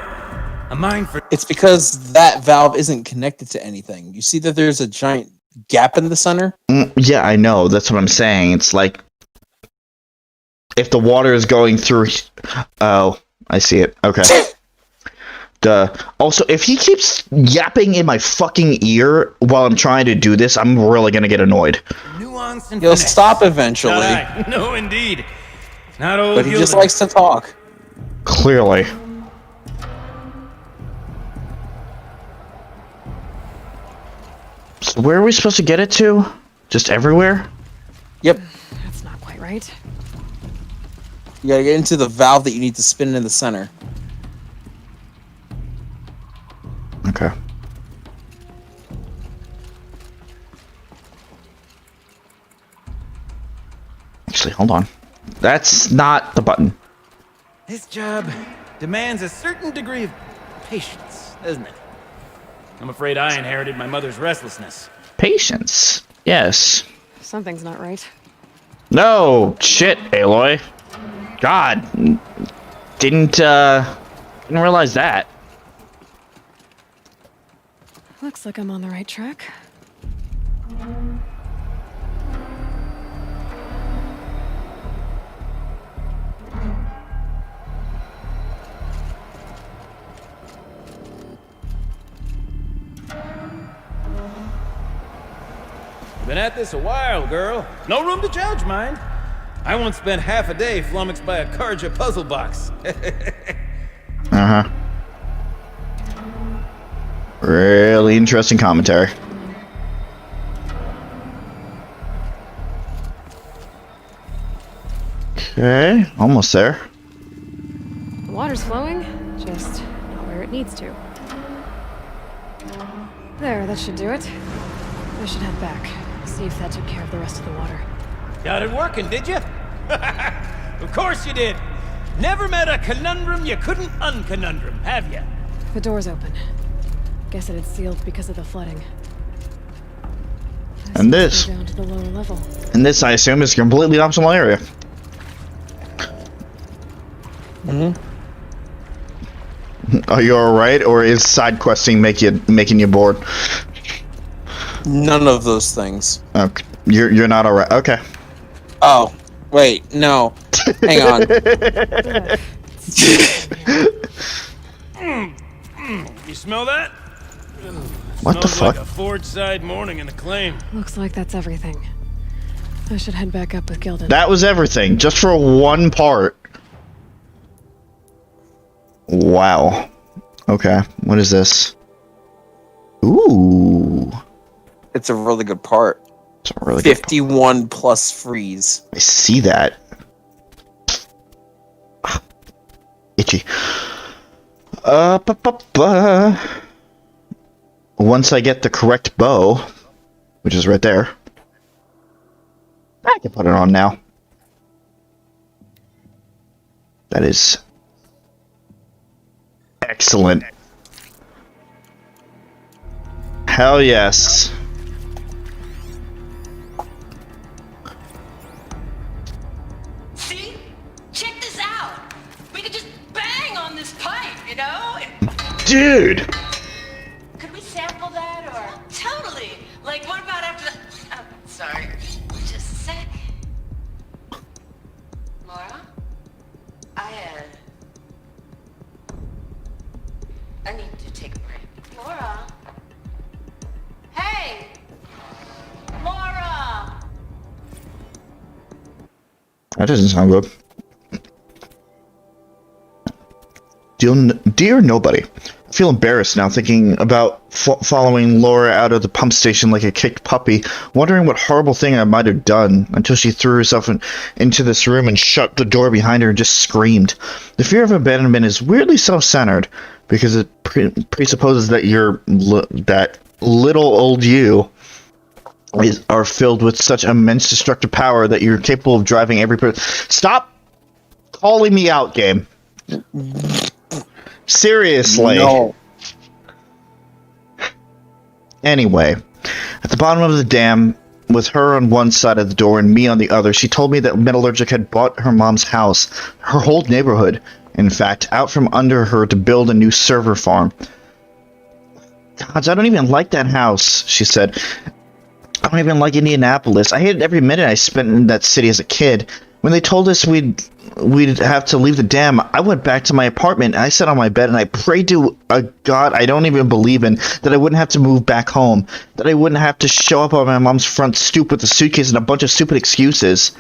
A mind for... It's because that valve isn't connected to anything. You see that there's a giant gap in the center? Yeah, I know. That's what I'm saying. It's like... if the water is going through... Oh, I see it. Okay. Duh. Also, if he keeps yapping in my fucking ear while I'm trying to do this, I'm really gonna get annoyed. Nuance and He'll finesse. stop eventually, Not I. No, indeed. Not old but he just Gildan. likes to talk. Clearly. So where are we supposed to get it to? Just everywhere? Yep. That's not quite right. You gotta get into the valve that you need to spin in the center. Okay. Actually, hold on. That's not the button. This job demands a certain degree of patience, doesn't it? I'm afraid I inherited my mother's restlessness. Patience. Yes. Something's not right. No! Shit, Aloy. God. Didn't realize that. Looks like I'm on the right track. Been at this a while, girl. No room to judge, mind. I once spent half a day flummoxed by a Karja puzzle box. Uh-huh. Really interesting commentary. Okay, almost there. The water's flowing, just not where it needs to. There, that should do it. I should head back, see if that took care of the rest of the water. Got it working, did you? Of course you did. Never met a conundrum you couldn't unconundrum, have you? The door's open. Guess it had sealed because of the flooding. And this. Down to the lower level. And this, I assume, is a completely optional area. Are you alright, or is side questing making you bored? None of those things. Okay. You're not alright. Okay. Oh, wait, no. Hang on. You smell that? What the Smells fuck? like a forge side morning in the claim. Looks like that's everything. I should head back up with Gildan. That was everything, just for one part. Wow. Okay, what is this? Ooh. It's a really good part. It's a really good 51 plus freeze. I see that. Itchy. Once I get the correct bow, which is right there, I can put it on now. That is excellent. Hell yes. See? Check this out. We could just bang on this pipe, you know? Dude! Could we sample that or? Totally. Like, what about after the... Oh, sorry. Just a sec. Laura? I need to take a break. Laura? Hey! Laura! That doesn't sound good. Dear nobody, I feel embarrassed now thinking about following Laura out of the pump station like a kicked puppy, wondering what horrible thing I might have done until she threw herself into this room and shut the door behind her and just screamed. The fear of abandonment is weirdly self-centered because it presupposes that that little old you are filled with such immense destructive power that you're capable of driving every person. Stop calling me out, game. Seriously. No. Anyway, at the bottom of the dam, with her on one side of the door and me on the other, she told me that Metallurgic had bought her mom's house, her whole neighborhood, in fact, out from under her to build a new server farm. Gods, I don't even like that house, she said. I don't even like Indianapolis. I hated every minute I spent in that city as a kid. When they told us we'd have to leave the dam, I went back to my apartment, and I sat on my bed, and I prayed to a God I don't even believe in, that I wouldn't have to move back home, that I wouldn't have to show up on my mom's front stoop with a suitcase and a bunch of stupid excuses.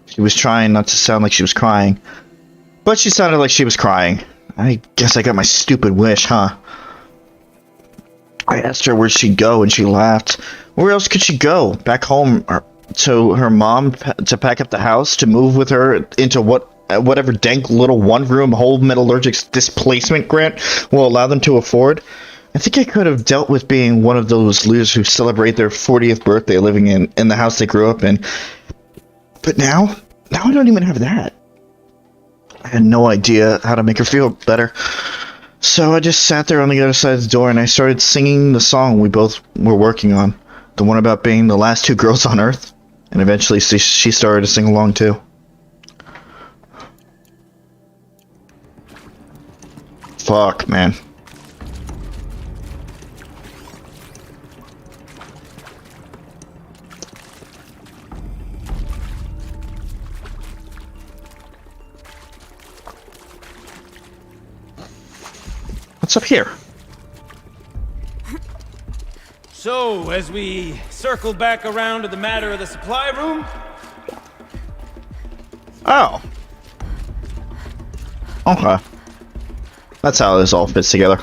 She was trying not to sound like she was crying, but she sounded like she was crying. I guess I got my stupid wish, huh? I asked her where she'd go, and she laughed. Where else could she go? Back home, or to her mom, to pack up the house, to move with her into whatever dank little one-room whole Metallurgic's displacement grant will allow them to afford. I think I could have dealt with being one of those losers who celebrate their 40th birthday living in the house they grew up in. But now I don't even have that. I had no idea how to make her feel better. So I just sat there on the other side of the door and I started singing the song we both were working on. The one about being the last two girls on Earth. And eventually she started to sing along too. Fuck, man. What's up here? So, as we circle back around to the matter of the supply room, Oh. Okay. That's how this all fits together.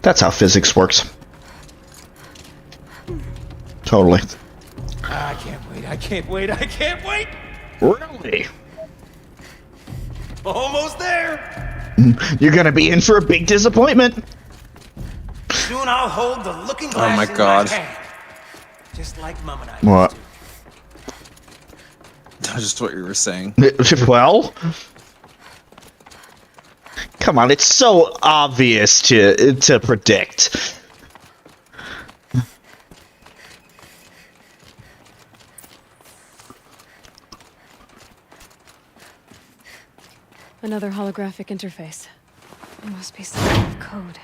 That's how physics works. Totally. I can't wait, I can't wait, I can't wait! Really? Almost there! You're gonna be in for a big disappointment. Soon I'll hold the looking glass my in God. my hand. Just like Mom and I What? used to. That's just what you were saying. Well, come on, it's so obvious to predict. Another holographic interface. There must be some kind of code.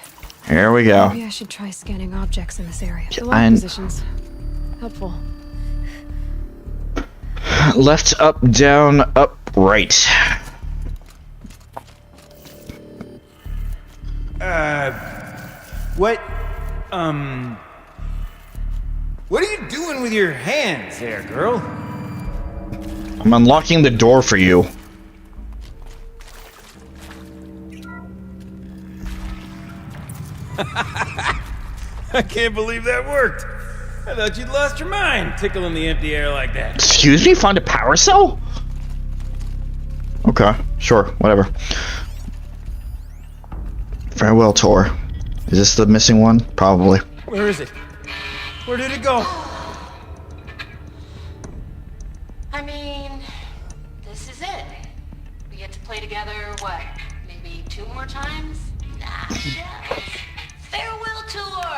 Here we go. Maybe I should try scanning objects in this area. The I- lock positions. Helpful. Left, up, down, up, right. What, what are you doing with your hands there, girl? I'm unlocking the door for you. I can't believe that worked. I thought you'd lost your mind, tickling the empty air like that. Excuse me, find a power cell? Okay, sure, whatever. Farewell, Tor. Is this the missing one? Probably. Where is it? Where did it go? I mean, this is it. We get to play together, what, maybe 2 more times? Nah, shucks. Farewell tour!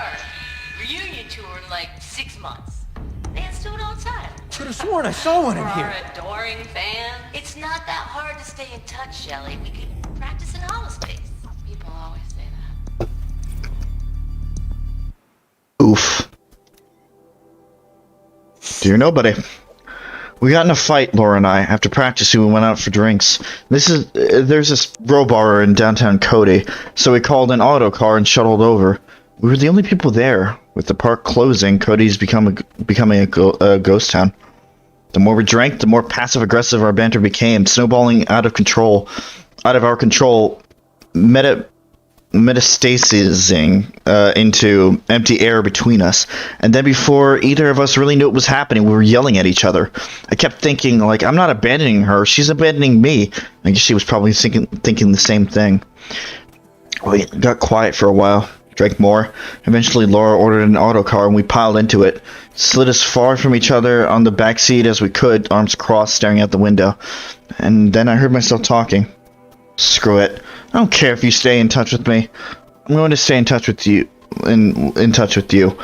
Reunion tour in like 6 months. Fans do it all the time. Could have sworn I saw one For in our here. adoring fans, it's not that hard to stay in touch, Shelly. We could practice in holospace. People always say that. Oof. Dear nobody. We got in a fight, Laura and I. After practicing, we went out for drinks. There's this row bar in downtown Cody, so we called an auto car and shuttled over. We were the only people there. With the park closing, Cody's becoming a ghost town. The more we drank, the more passive-aggressive our banter became, snowballing out of our control, metastasizing into empty air between us. And then before either of us really knew what was happening, we were yelling at each other. I kept thinking, like, I'm not abandoning her, she's abandoning me. I guess she was probably thinking the same thing. We got quiet for a while, drank more. Eventually Laura ordered an autocar and we piled into it. Slid as far from each other on the back seat as we could, arms crossed, staring out the window. And then I heard myself talking. Screw it. I don't care if you stay in touch with me. I'm going to stay in touch with you. In touch with you.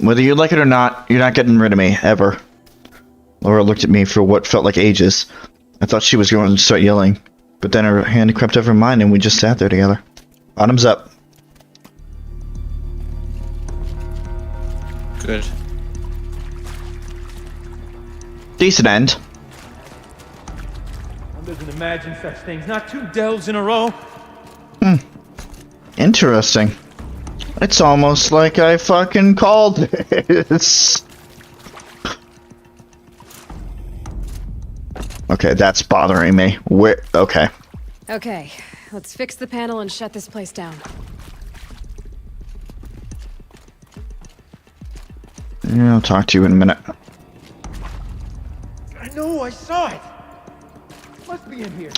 Whether you like it or not, you're not getting rid of me, ever. Laura looked at me for what felt like ages. I thought she was going to start yelling. But then her hand crept over mine and we just sat there together. Bottoms up. Good. Decent end. One doesn't imagine such things. Not 2 delves in a row. Interesting. It's almost like I fucking called this. Okay, that's bothering me. Where? Okay. Okay, let's fix the panel and shut this place down. Yeah, I'll talk to you in a minute. I know, I saw it. Must be in here.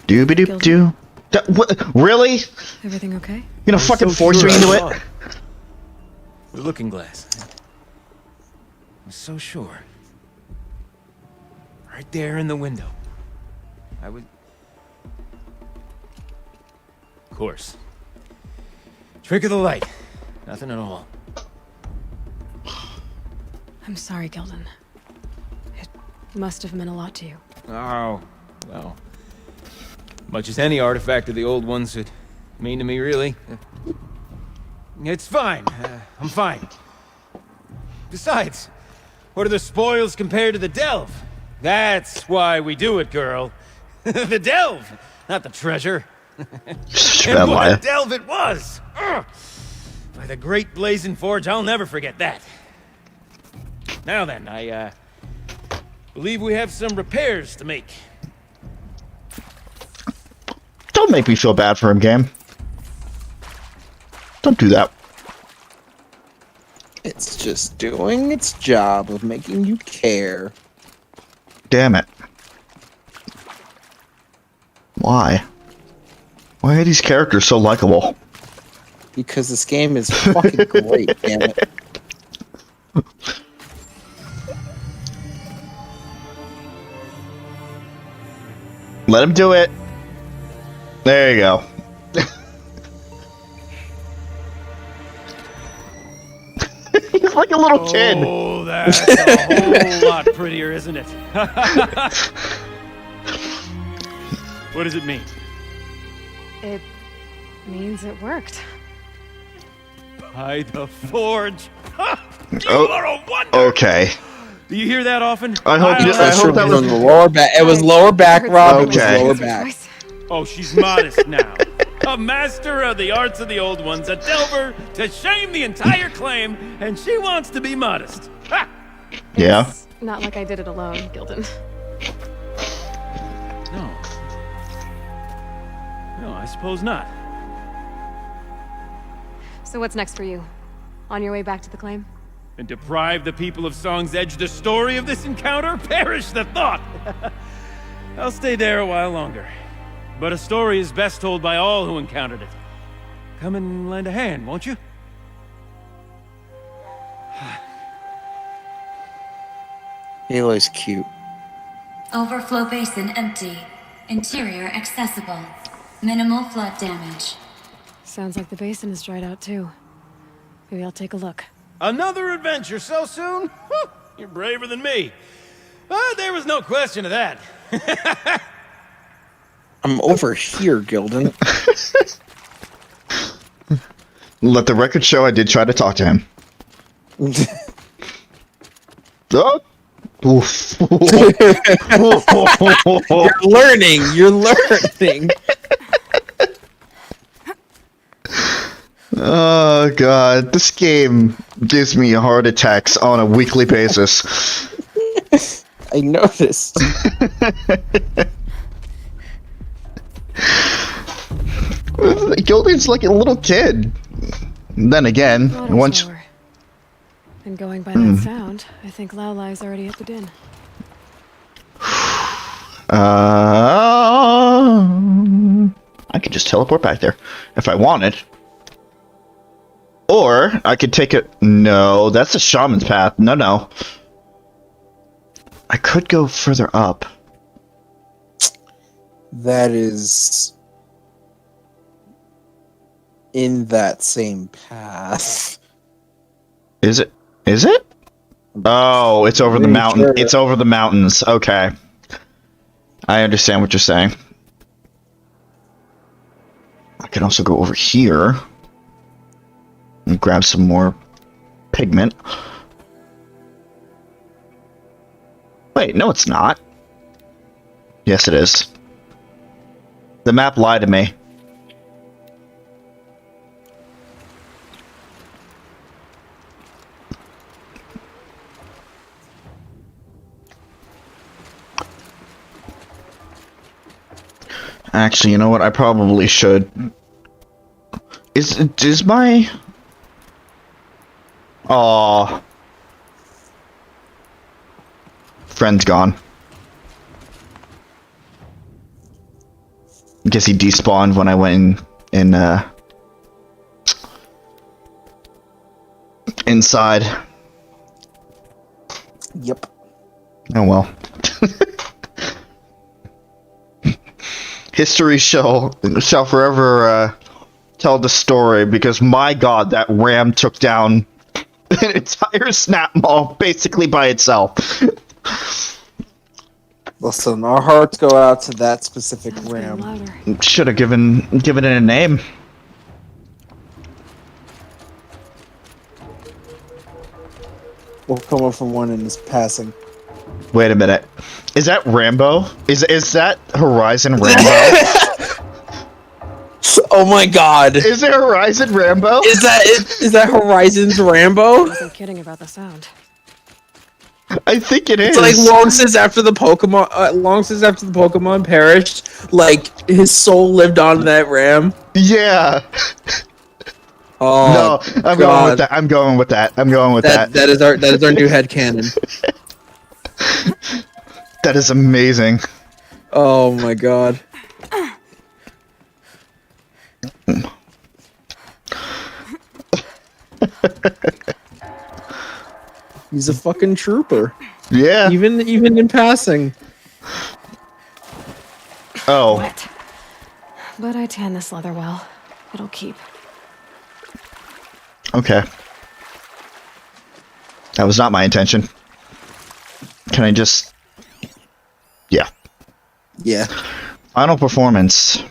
Doobie-doop-doo. What? Really? Everything okay? You gonna fucking force me into it? The looking glass. I was so sure. Right there in the window. I was... Of course. Trick of the light. Nothing at all. I'm sorry, Gildan. It must have meant a lot to you. Oh, well. Much as any artifact of the old ones would mean to me, really. It's fine. I'm fine. Besides, what are the spoils compared to the delve? That's why we do it, girl. The delve, not the treasure. Such a And bad what liar. a delve it was! Ugh. By the great blazing forge, I'll never forget that. Now then, I believe we have some repairs to make. Don't make me feel bad for him, game. Don't do that. It's just doing its job of making you care. Damn it. Why? Why are these characters so likable? Because this game is fucking great, damn it. Let him do it. There you go. He's like a little kid. Oh, that's a whole lot prettier, isn't it? What does it mean? It means it worked. By the forge. You Oh, are a wonder. Okay. Do you hear that often? I hope you- I hope that was- on the lower back. It was lower back, Rob. It was Okay. lower back. Oh, she's modest now. A master of the arts of the old ones, a delver to shame the entire claim, and she wants to be modest. Ha! Yeah. It's not like I did it alone, Gildan. No. No, I suppose not. So what's next for you? On your way back to the claim? And deprive the people of Song's Edge the story of this encounter? Perish the thought! I'll stay there a while longer. But a story is best told by all who encountered it. Come and lend a hand, won't you? Aloy's cute. Overflow basin empty. Interior accessible. Minimal flood damage. Sounds like the basin is dried out too. Maybe I'll take a look. Another adventure so soon? You're braver than me. But there was no question of that. I'm over here, Gildan. Let the record show I did try to talk to him. Oh. Oof. You're learning. You're learning. Oh god, this game gives me heart attacks on a weekly basis. I noticed. Gildan's like a little kid. Then again, Water's once lower. And going by that sound, I think Lalai's already at the din. I could just teleport back there if I wanted. Or I could take it. No, that's the shaman's path. No. I could go further up. That is in that same path. Is it? Is it? Oh, it's over the Pretty mountain. sure. It's over the mountains. Okay. I understand what you're saying. I can also go over here and grab some more pigment. Wait, no, it's not. Yes, it is. The map lied to me. Actually, you know what? I probably should. Is my... Aw. Friend's gone. I guess he despawned when I went inside. Yep. Oh well. History shall forever tell the story, because my god, that ram took down an entire snap mall basically by itself. Listen, our hearts go out to that specific Sounds getting ram. louder. Should have given it a name. will come up from one and is passing. Wait a minute. Is that Rambo? Is that Horizon Rambo? Oh my god. Is there Horizon Rambo? Is that Horizon's Rambo? I wasn't kidding about the sound. I think it is. It's like long since after the Pokemon perished, like his soul lived on that ram. Yeah. Oh no, I'm going with that. I'm going with that. That is our new headcanon. That is amazing. Oh my god. He's a fucking trooper. Yeah. Even in passing. Oh. Wet. But I tan this leather well. It'll keep. Okay. That was not my intention. Can I just... Yeah. Yeah. Final performance.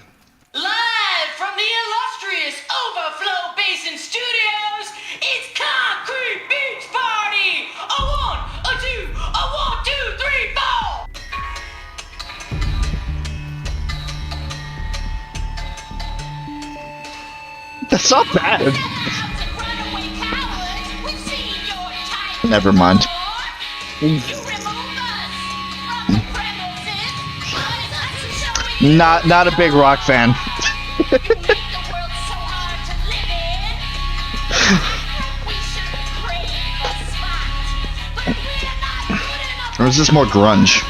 Live from the illustrious Overflow Basin Studios, it's Concrete Beach Party! A 1, a 2, a 1, 2, 3, 4! That's not bad. Runaway cowards, we've seen your type. Never mind. You remove us from the premises. Showing Not a big rock fan. you make the world so hard to live in. We should crave a spot, but we're not good enough. Or is this more grunge?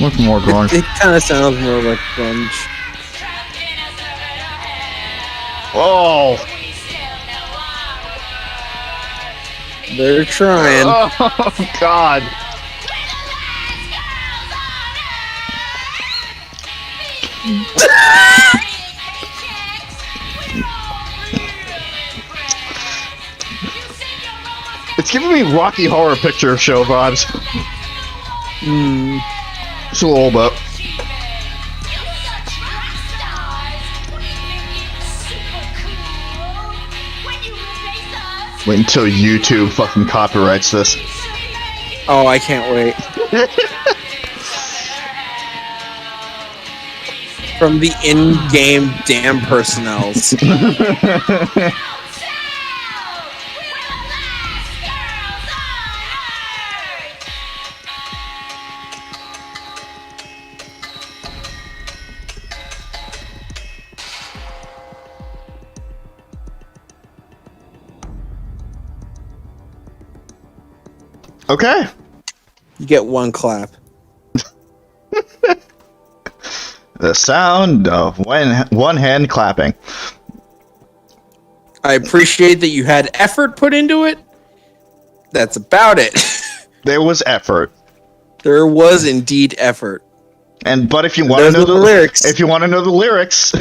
Look more grunge. It kind of sounds more like grunge. Trapped in a circuit of hell. Oh. We still know our worth. They're trying. Oh God. It's giving me Rocky Horror Picture Show vibes. Just a little bit. Wait until YouTube fucking copyrights this. Oh, I can't wait. From the in-game damn personnels. Okay. You get one clap. The sound of one hand clapping. I appreciate that you had effort put into it. That's about it. There was effort. There was indeed effort. But if you want to know the lyrics,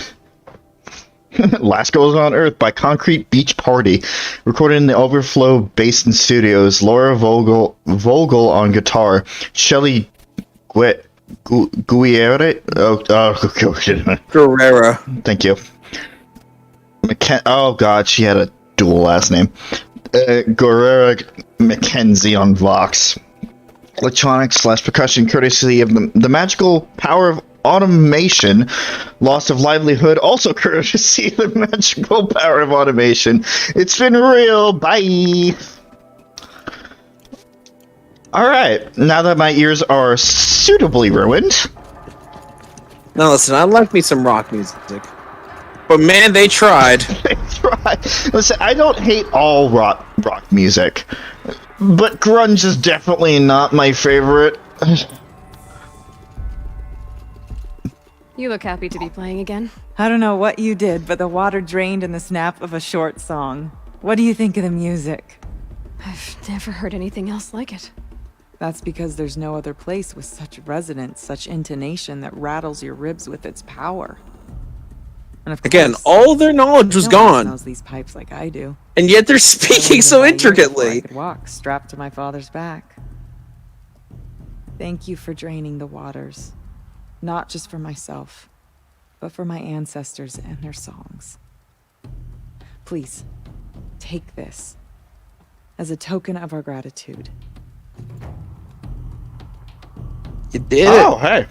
Last Goes on Earth by Concrete Beach Party, recorded in the Overflow Basin Studios. Laura Vogel on guitar, Shelley Guerrera. Guerrera. Thank you. Oh God, she had a dual last name. Guerrera Mackenzie on Vox. Electronics / percussion, courtesy of the magical power of automation. Loss of livelihood, also courtesy of the magical power of automation. It's been real. Bye. Alright, now that my ears are suitably ruined. Now listen, I like me some rock music. But man, they tried. They tried. Listen, I don't hate all rock music. But grunge is definitely not my favorite. You look happy to be playing again. I don't know what you did, but the water drained in the snap of a short song. What do you think of the music? I've never heard anything else like it. That's because there's no other place with such resonance, such intonation that rattles your ribs with its power. And of Again, course, all their knowledge was no one gone. knows these pipes like I do. And yet they're speaking so intricately. I could walk strapped to my father's back. Thank you for draining the waters. Not just for myself, but for my ancestors and their songs. Please, take this. as a token of our gratitude. You did Oh, it. hey.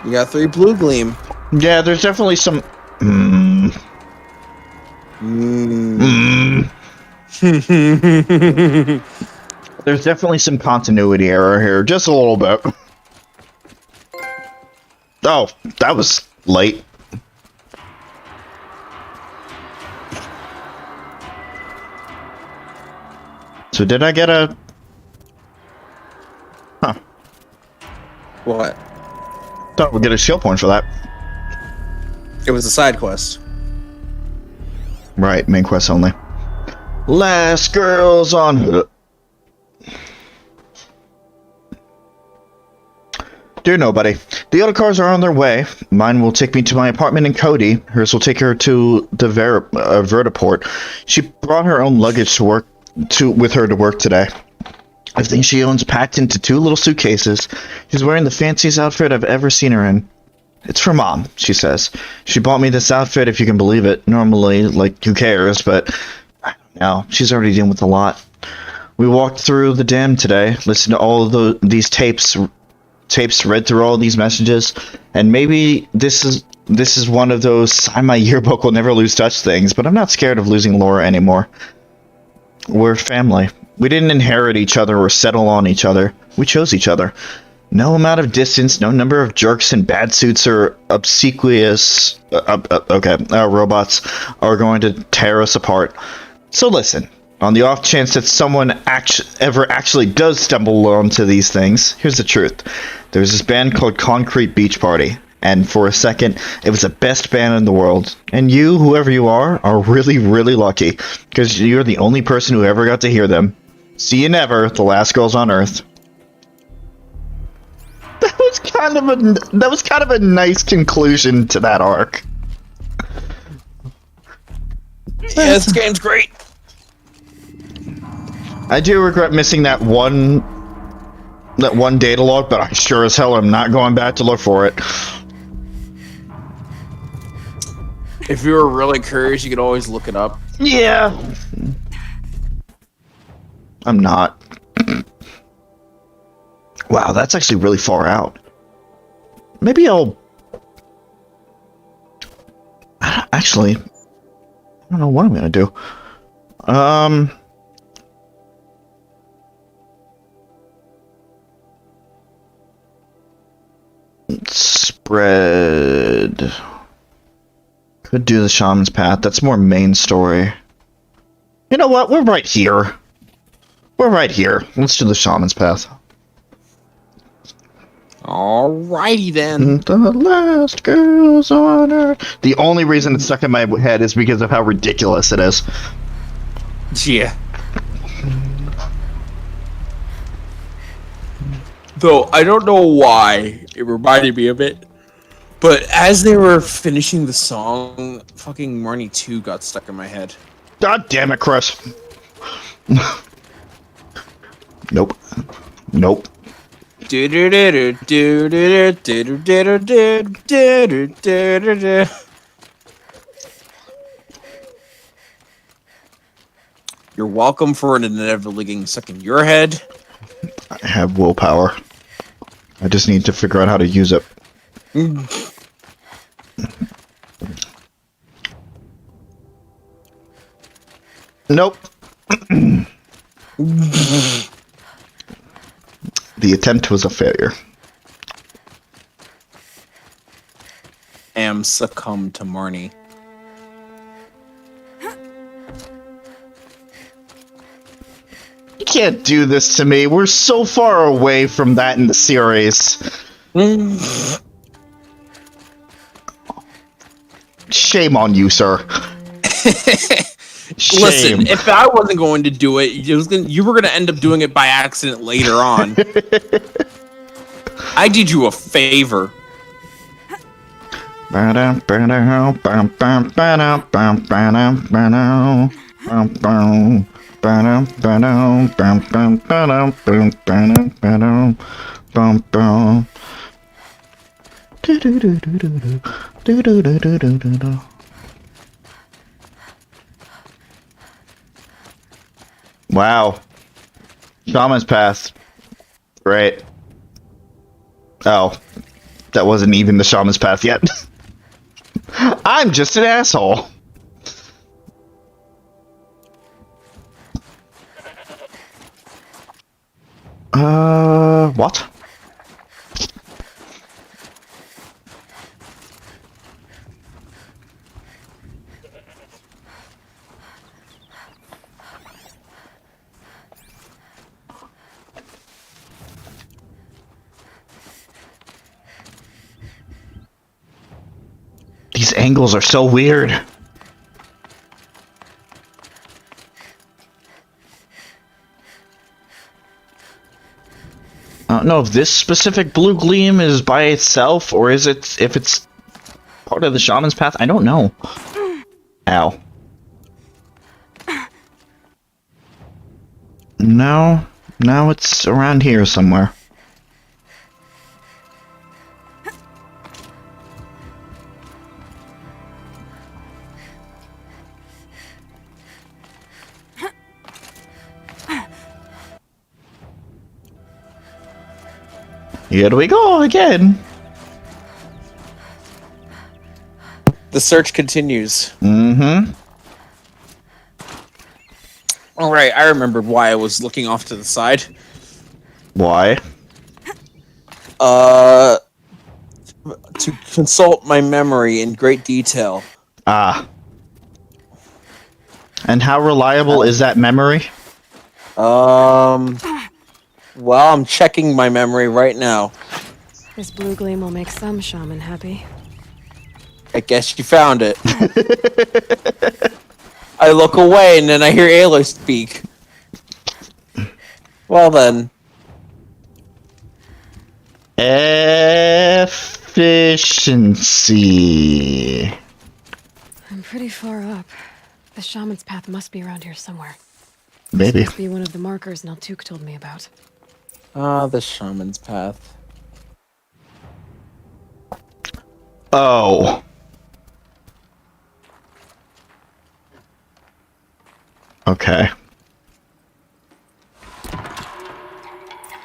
You got 3 blue gleam. Yeah, there's definitely some. There's definitely some continuity error here, just a little bit. Oh, that was late. So did I get a... Huh. What? Thought we'd get a skill point for that. It was a side quest. Right, main quest only. Last girls on... Dear nobody, the other cars are on their way. Mine will take me to my apartment in Cody. Hers will take her to the vertiport. She brought her own luggage to work with her to work today. Everything she owns packed into 2 little suitcases. She's wearing the fanciest outfit I've ever seen her in. It's for Mom, she says. She bought me this outfit, if you can believe it. Normally, like, who cares? But I don't know. She's already dealing with a lot. We walked through the dam today, listened to all of these tapes, read through all these messages, and maybe this is one of those sign my yearbook will never lose touch things, but I'm not scared of losing Laura anymore. We're family. We didn't inherit each other or settle on each other. We chose each other. No amount of distance, no number of jerks in bad suits or obsequious robots are going to tear us apart. So listen, on the off chance that someone ever actually does stumble onto these things, here's the truth. There's this band called Concrete Beach Party, and for a second, it was the best band in the world. And you, whoever you are really, really lucky, because you're the only person who ever got to hear them. See you never, the last girls on Earth. That was kind of a nice conclusion to that arc. Yeah, this game's great. I do regret missing that one data log, but I sure as hell am not going back to look for it. If you were really curious, you could always look it up. Yeah. I'm not. Wow, that's actually really far out. Maybe I'll... Actually, I don't know what I'm gonna do. Spread. Could do the Shaman's Path. That's more main story. You know what? We're right here. We're right here. Let's do the Shaman's Path. Alrighty then. The last girls on Earth. The only reason it's stuck in my head is because of how ridiculous it is. Yeah. Though I don't know why it reminded me of it, but as they were finishing the song, fucking Marnie 2 got stuck in my head. God damn it, Chris. Nope. Nope. You're welcome for an inevitably getting stuck in your head. I have willpower. I just need to figure out how to use it. Nope. The attempt was a failure. Am succumb to Marnie. You can't do this to me. We're so far away from that in the series. Shame on you, sir. Shame. Listen, if I wasn't going to do it, you were going to end up doing it by accident later on. I did you a favor. Wow. Shaman's Path. Great. Oh. That wasn't even the Shaman's Path yet. I'm just an asshole. What? These angles are so weird. I don't know if this specific blue gleam is by itself or is it if it's part of the Shaman's Path. I don't know. Ow. No, it's around here somewhere. Here we go again. The search continues. Mm-hmm. All right, I remembered why I was looking off to the side. Why? To consult my memory in great detail. Ah. And how reliable is that memory? Well, I'm checking my memory right now. This blue gleam will make some shaman happy. I guess you found it. I look away and then I hear Aloy speak. Well then. Efficiency. I'm pretty far up. The shaman's path must be around here somewhere. Maybe. Must be one of the markers Naltuk told me about. The shaman's path. Oh. Okay.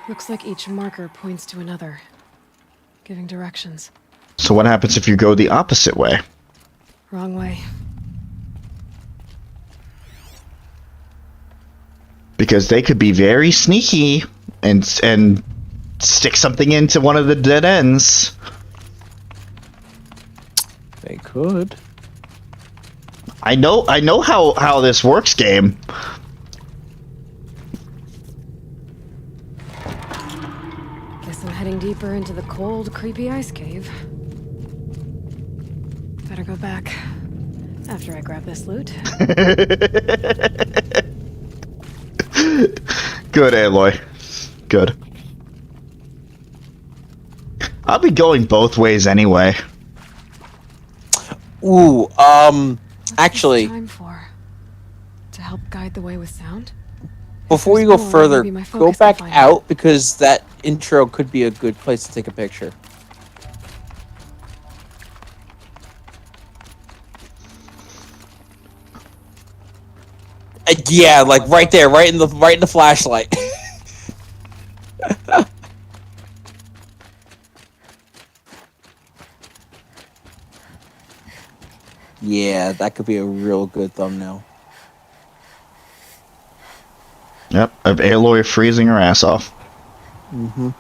Looks like each marker points to another, giving directions. So what happens if you go the opposite way? Wrong way. Because they could be very sneaky and stick something into one of the dead ends. They could. I know how this works, game. Guess I'm heading deeper into the cold, creepy ice cave. Better go back after I grab this loot. Good, Aloy. Good. I'll be going both ways anyway. Ooh, actually, Time for to help guide the way with sound. before you There's go more, further, maybe my go focus back can find out because that intro could be a good place to take a picture. Yeah, like right there, right in the flashlight. Yeah, that could be a real good thumbnail. Yep, of Aloy freezing her ass off. Mm-hmm.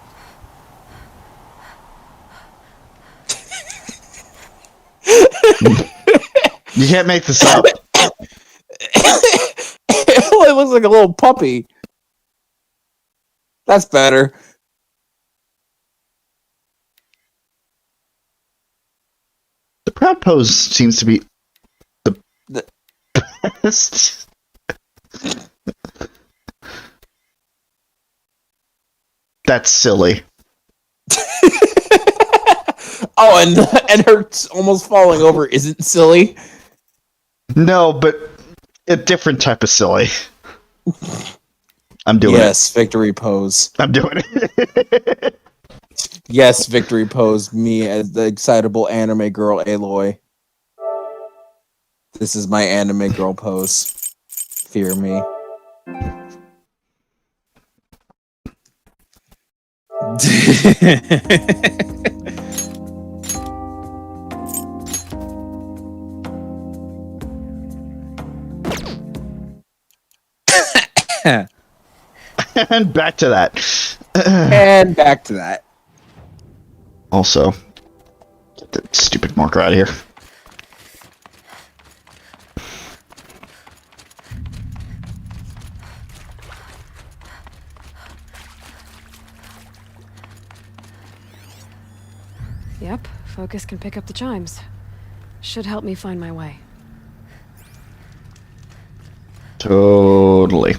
You can't make this up. It looks like a little puppy. That's better. The proud pose seems to be the best. That's silly. Oh, and her almost falling over isn't silly. No, but a different type of silly. I'm doing Yes, victory pose. it. I'm doing it. Yes, victory pose. Me as the excitable anime girl Aloy. This is my anime girl pose. Fear me. And back to that. And back to that. Also, get that stupid marker out of here. Yep, focus can pick up the chimes. Should help me find my way. Totally.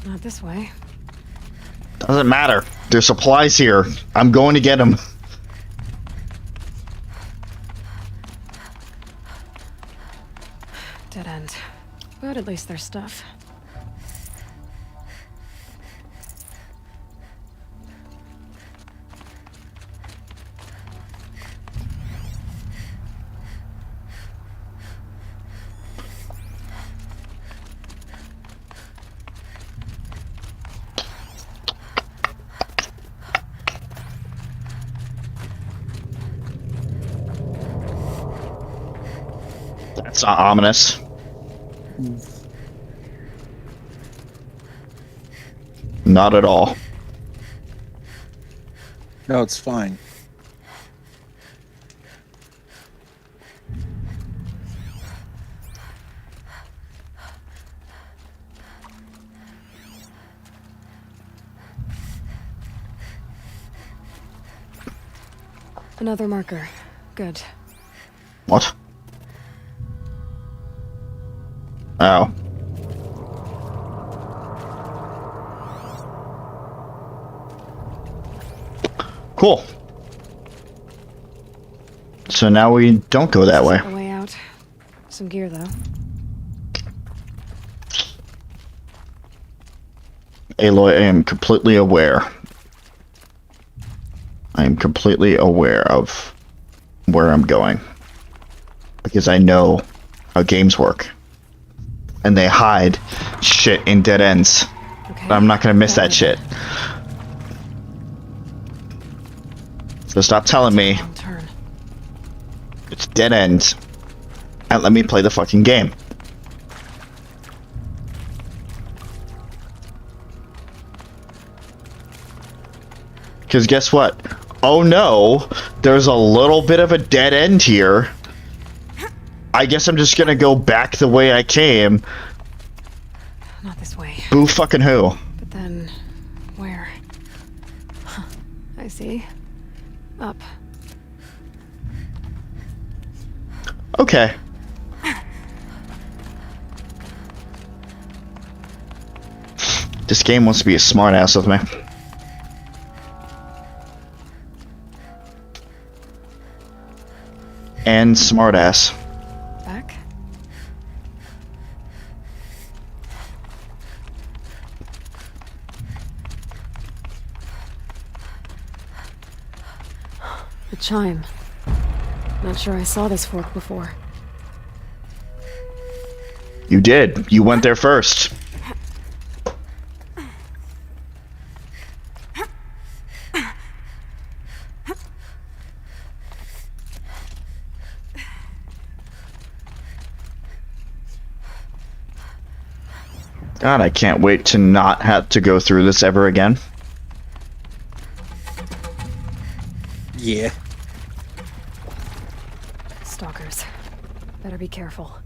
Not this way. Doesn't matter. There's supplies here. I'm going to get them. Dead end. But at least there's stuff. That's not ominous. Not at all. No, it's fine. Another marker. Good. What? Oh. Cool. So now we don't go that way. A way out. Some gear, though. Aloy, I am completely aware. I am completely aware of where I'm going. Because I know how games work. And they hide shit in dead ends. Okay. But I'm not gonna miss that shit. So stop telling me Turn. it's dead ends. And let me play the fucking game. Because guess what? Oh no, there's a little bit of a dead end here. I guess I'm just gonna go back the way I came. Not this way. Boo fucking who? But then, where? Huh. I see. Up. Okay. This game wants to be a smartass with me. And smartass. Back. The chime. Not sure I saw this fork before. You did. You went there first. God, I can't wait to not have to go through this ever again. Yeah. Stalkers. Better be careful.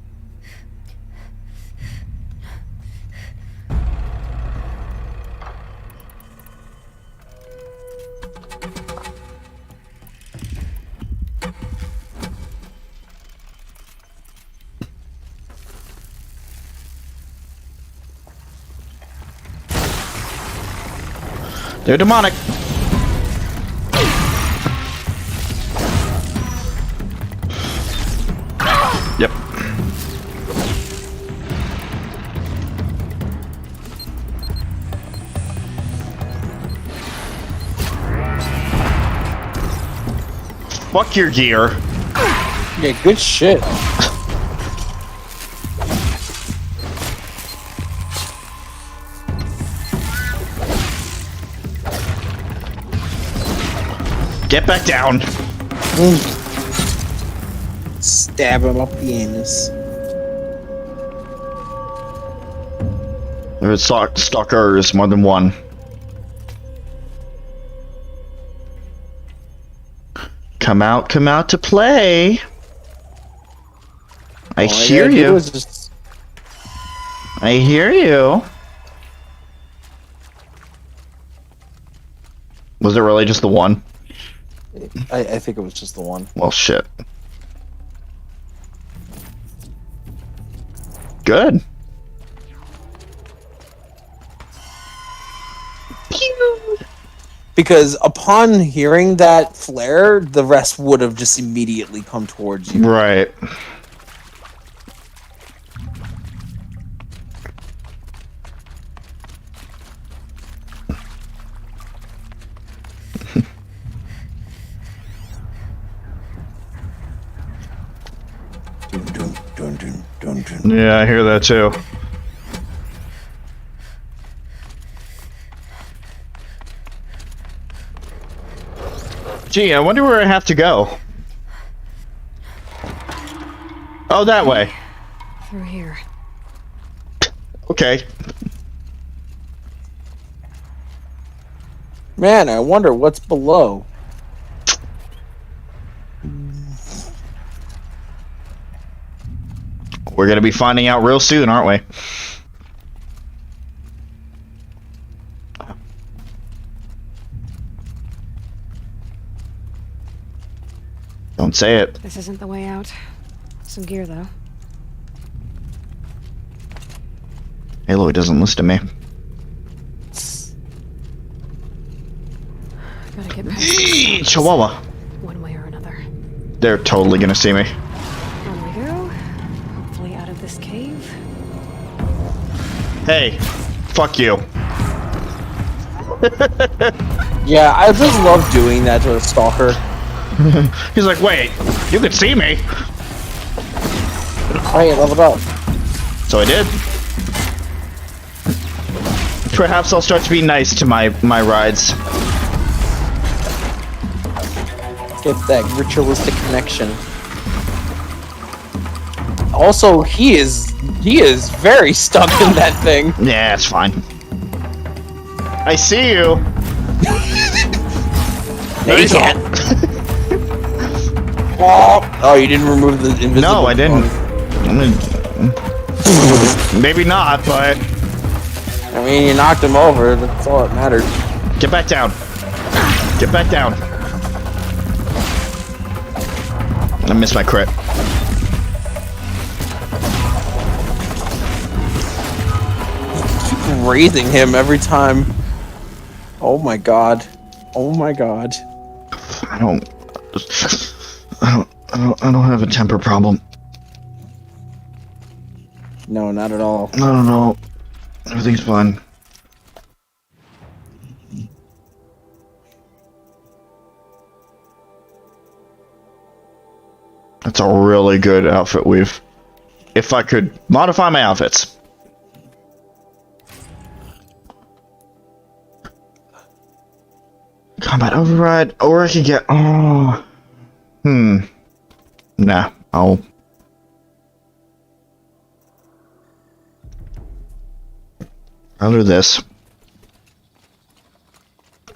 They're demonic. Yep. Fuck your gear. Yeah, good shit. Get back down. Stab him up the anus. There's stalkers, more than one. Come out to play. I hear you. I hear you. Was it really just the one? I think it was just the one. Well, shit. Good. Because upon hearing that flare, the rest would have just immediately come towards you. Right. Yeah, I hear that too. Gee, I wonder where I have to go. Oh, that way. Through here. Okay. Man, I wonder what's below. We're gonna be finding out real soon, aren't we? Don't say it. This isn't the way out. Some gear, though. Aloy doesn't listen to me. Gotta get past this. Chihuahua. One way or another. They're totally gonna see me. On we go. Hopefully out of this cave. Hey, fuck you. Yeah, I just love doing that to a stalker. He's like, wait, you can see me. Hey, leveled up. So I did. Perhaps I'll start to be nice to my rides. Get that ritualistic connection. Also, he is very stuck in that thing. Yeah, it's fine. I see you. No, you can't. Oh, you didn't remove the invisible. No, I didn't. Maybe not, but I mean, you knocked him over. That's all that mattered. get back down. Get back down. I missed my crit. Keep raising him every time. Oh my god. Oh my god. I don't have a temper problem. No, not at all. I don't know. Everything's fine. That's a really good outfit weave. If I could modify my outfits. Combat override, or I could get, nah, I'll do this.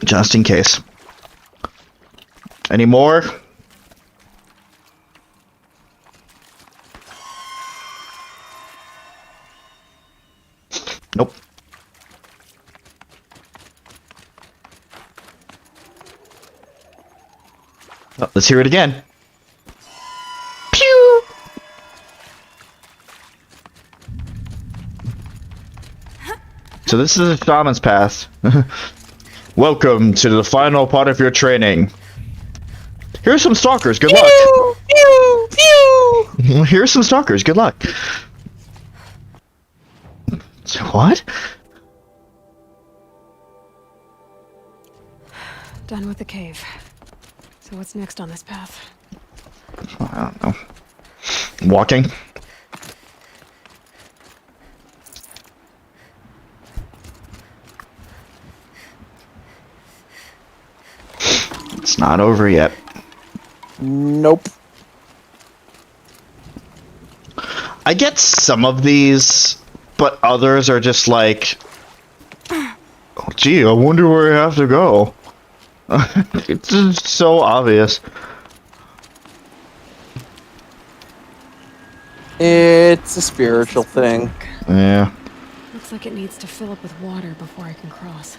Just in case. Any more? Nope. Oh, let's hear it again. Pew! So this is a shaman's path. Welcome to the final part of your training. Here's some stalkers. Good luck. Pew! Pew! Well, here's some stalkers. Good luck. So what? Done with the cave. So what's next on this path? I don't know. Walking. It's not over yet. Nope. I get some of these, but others are just like, oh, gee, I wonder where I have to go. It's just so obvious. It's a spiritual thing. Yeah. Looks like it needs to fill up with water before I can cross.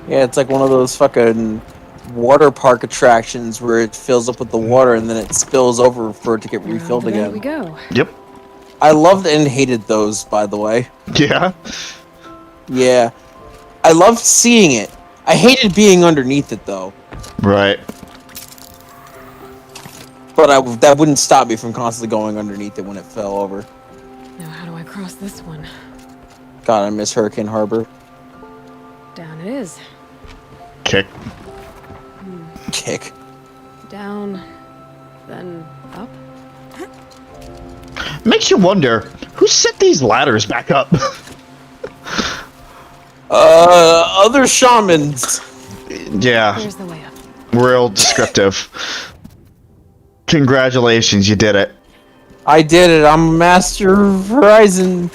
Yeah, it's like one of those fucking water park attractions where it fills up with the water and then it spills over for it to get refilled There again. we go. Yep. I loved and hated those, by the way. Yeah. Yeah. I loved seeing it. I hated being underneath it, though. Right. But that wouldn't stop me from constantly going underneath it when it fell over. Now how do I cross this one? God, I miss Hurricane Harbor. Down it is. Kick. Kick. Down, then up. Makes you wonder, who set these ladders back up? Other shamans. Yeah. Here's the way up. Real descriptive. Congratulations, you did it. I did it. I'm a master of Horizon.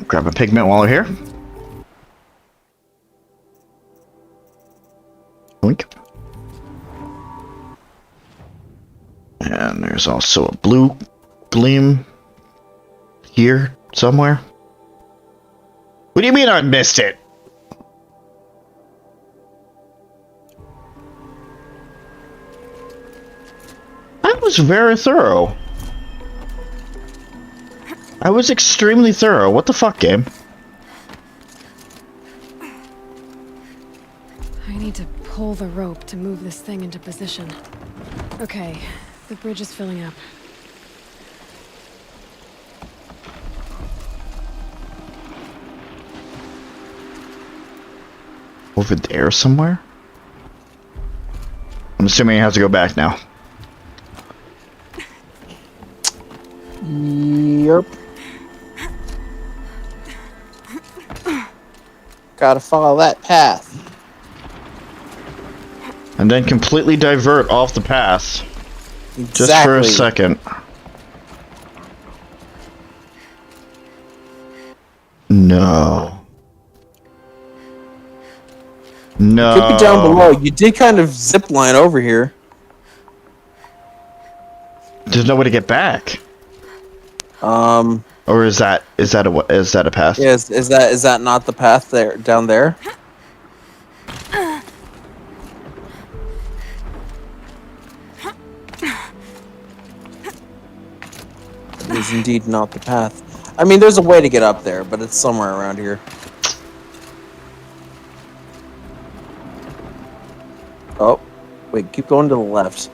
Grab a pigment while we're here. Blink. And there's also a blue gleam here somewhere. What do you mean I missed it? I was very thorough. I was extremely thorough. What the fuck, game? I need to pull the rope to move this thing into position. Okay, the bridge is filling up. Over there somewhere? I'm assuming it has to go back now. Yep. Gotta follow that path. And then completely divert off the path. Exactly. Just for a second. No. No. Could be down below. You did kind of zip line over here. There's no way to get back. Or is that a path? Yeah, is that not the path there down there? It is indeed not the path. I mean, there's a way to get up there, but it's somewhere around here. Oh, wait, keep going to the left.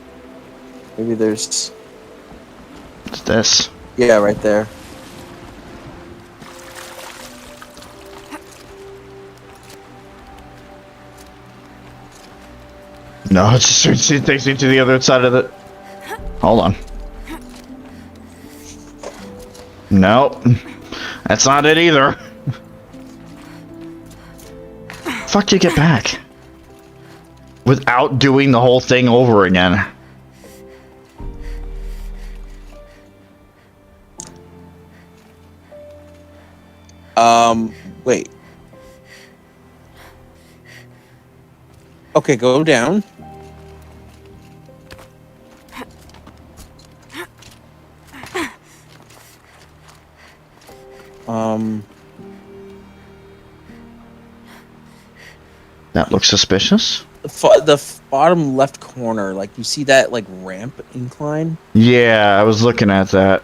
Maybe there's... It's this. Yeah, right there. No, it just takes me to the other side of the... Hold on. No. That's not it either. Fuck you get back? Without doing the whole thing over again. Wait. Okay, go down. That looks suspicious. The bottom left corner, like you see that like ramp incline? Yeah, I was looking at that.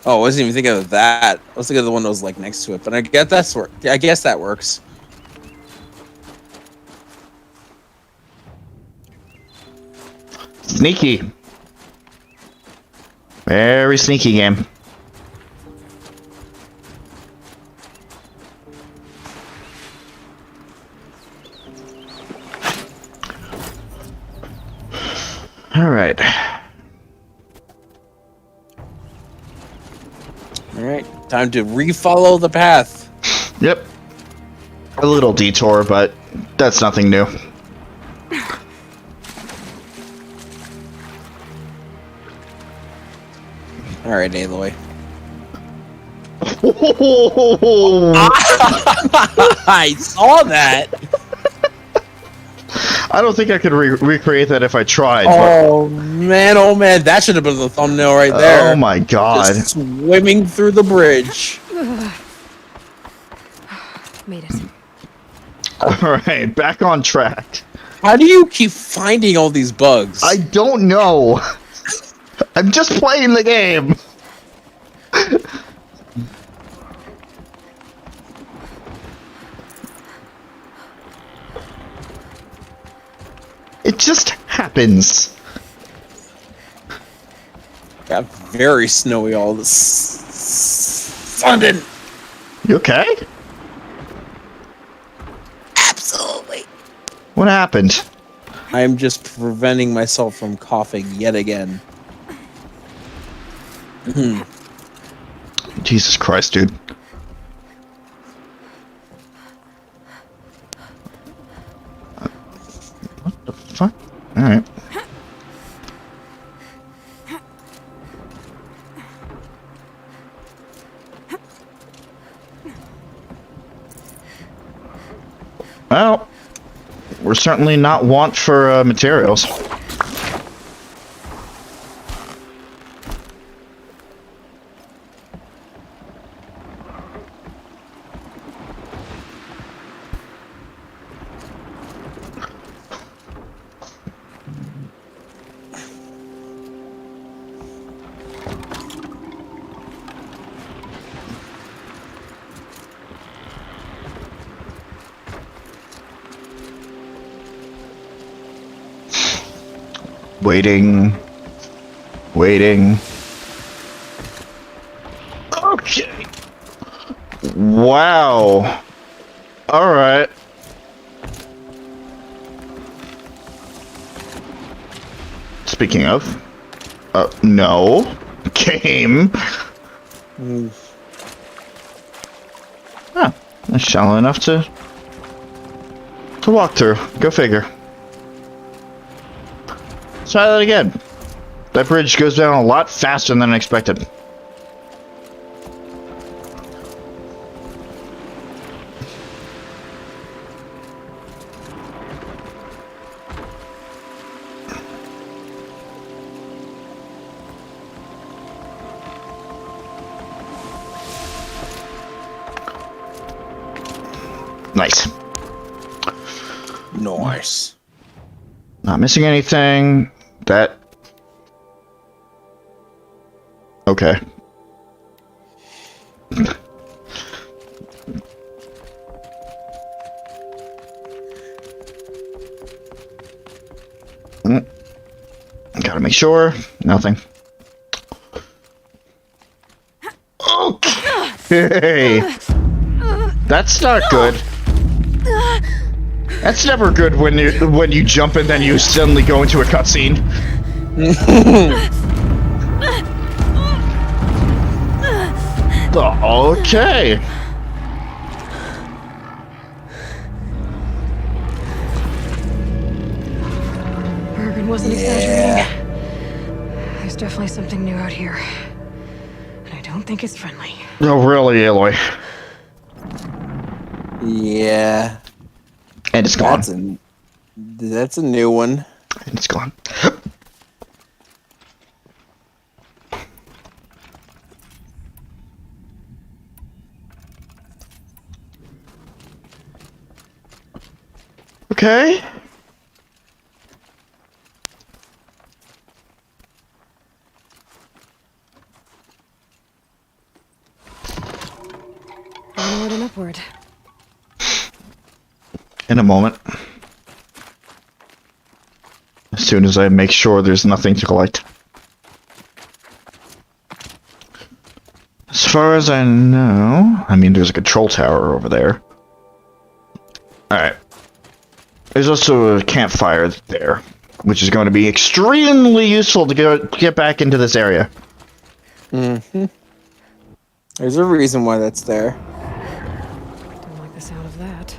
Oh, I wasn't even thinking of that. I was thinking of the one that was like next to it, but I guess that works. Sneaky. Very sneaky game. All right. All right, time to refollow the path. Yep. A little detour, but that's nothing new. All right, Aloy. I saw that. I don't think I could recreate that if I tried. Oh man, that should have been the thumbnail right there. Oh my god. Just swimming through the bridge. Made it. Alright, back on track. How do you keep finding all these bugs? I don't know. I'm just playing the game. It just happens. Got very snowy all this. London. You okay? Absolutely. What happened? I am just preventing myself from coughing yet again. Jesus Christ, dude. What the fuck? Alright. Well, we're certainly not want for materials. Waiting. Okay. Wow. All right. Speaking of, no. Game. Ah, it's shallow enough to walk through. Go figure. Let's try that again. That bridge goes down a lot faster than expected. Nice. Nice. Not missing anything. That... Okay. Gotta make sure. Nothing. Okay. That's not good. That's never good when you jump and then you suddenly go into a cutscene. Okay. Bergen wasn't exaggerating. There's definitely something new out here. And I don't think it's friendly. Oh, really, Aloy? Yeah. And it's gone. That's a new one. And it's gone. Okay. on upward. In a moment. As soon as I make sure there's nothing to collect. As far as I know... I mean, there's a control tower over there. Alright. There's also a campfire there, which is going to be extremely useful to get back into this area. Mm-hmm. There's a reason why that's there. Don't like the sound of that.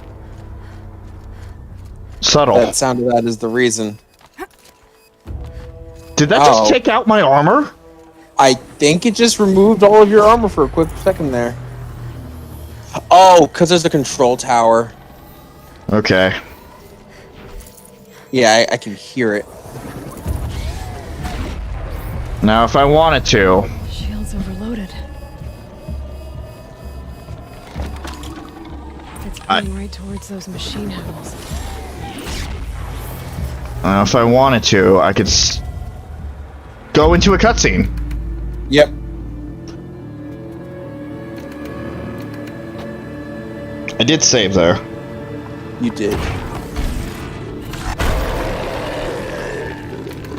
Subtle. That sound of that is the reason. Did that just take out my armor? I think it just removed all of your armor for a quick second there. Oh, because there's a control tower. Okay. Yeah, I can hear it. Now, if I wanted to... Shield's overloaded. It's pointing right towards those machine hells. If I wanted to, I could go into a cutscene. Yep. I did save there. You did.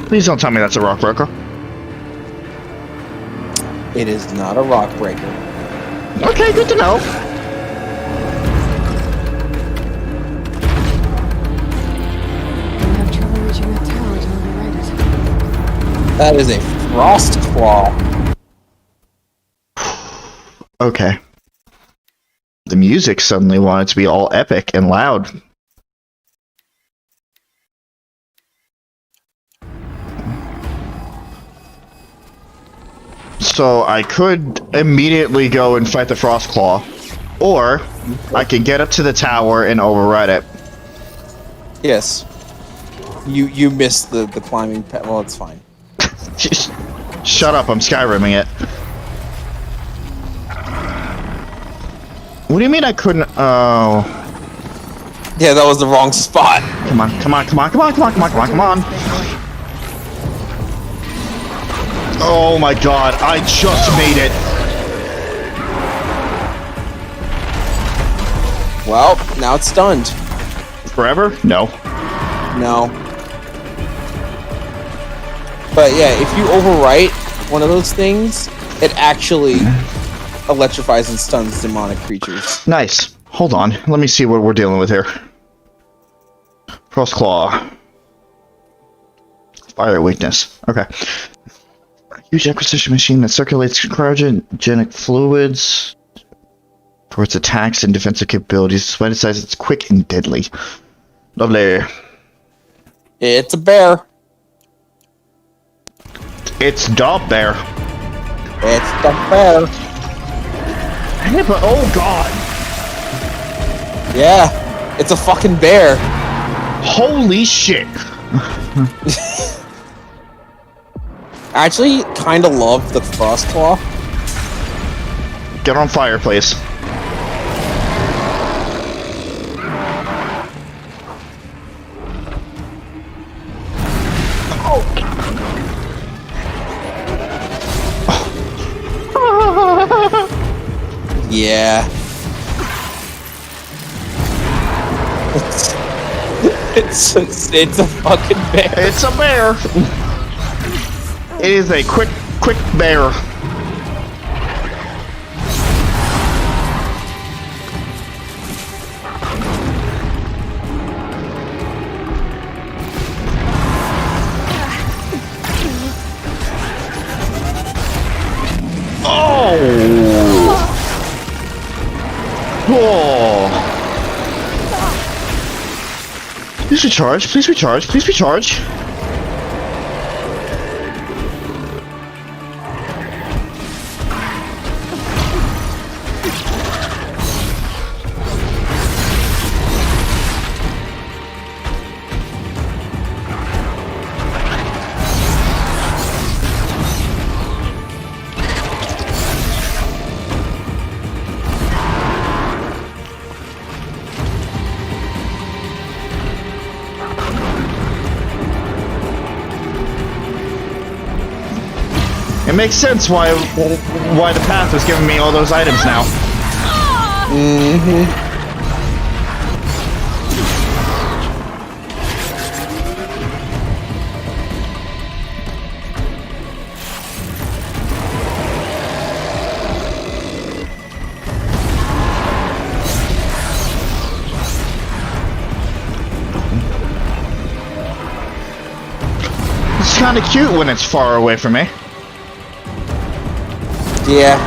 Please don't tell me that's a rock breaker. It is not a rock breaker. Okay, good to know. You'll have trouble reaching that tower to override it. That is a frost claw. Okay. The music suddenly wanted to be all epic and loud. So I could immediately go and fight the Frost Claw, or I could get up to the tower and override it. Yes. You missed the climbing pet. Well, it's fine. Shut up, I'm Skyrimming it. What do you mean I couldn't? Oh. Yeah, that was the wrong spot. Come on, come on, come on, come on, come on, come on, come on, come on. Oh my god, I just made it. Well, now it's stunned. Forever? No. No. But yeah, if you overwrite one of those things, it actually electrifies and stuns demonic creatures. Nice. Hold on. Let me see what we're dealing with here. Frost Claw. Fire weakness. Okay. Huge acquisition machine that circulates cryogenic fluids for its attacks and defensive capabilities. Despite its size, it's quick and deadly. Lovely. It's a bear. It's the bear. It's the bear. Yeah, but oh god. Yeah, it's a fucking bear. Holy shit. I actually kind of love the Frost Claw. Get on fire, please. Yeah. It's a fucking bear. It's a bear. It is a quick bear. Oh. Please recharge, please recharge, please recharge. It makes sense why the path was giving me all those items now. Mm-hmm. It's kind of cute when it's far away from me. Yeah.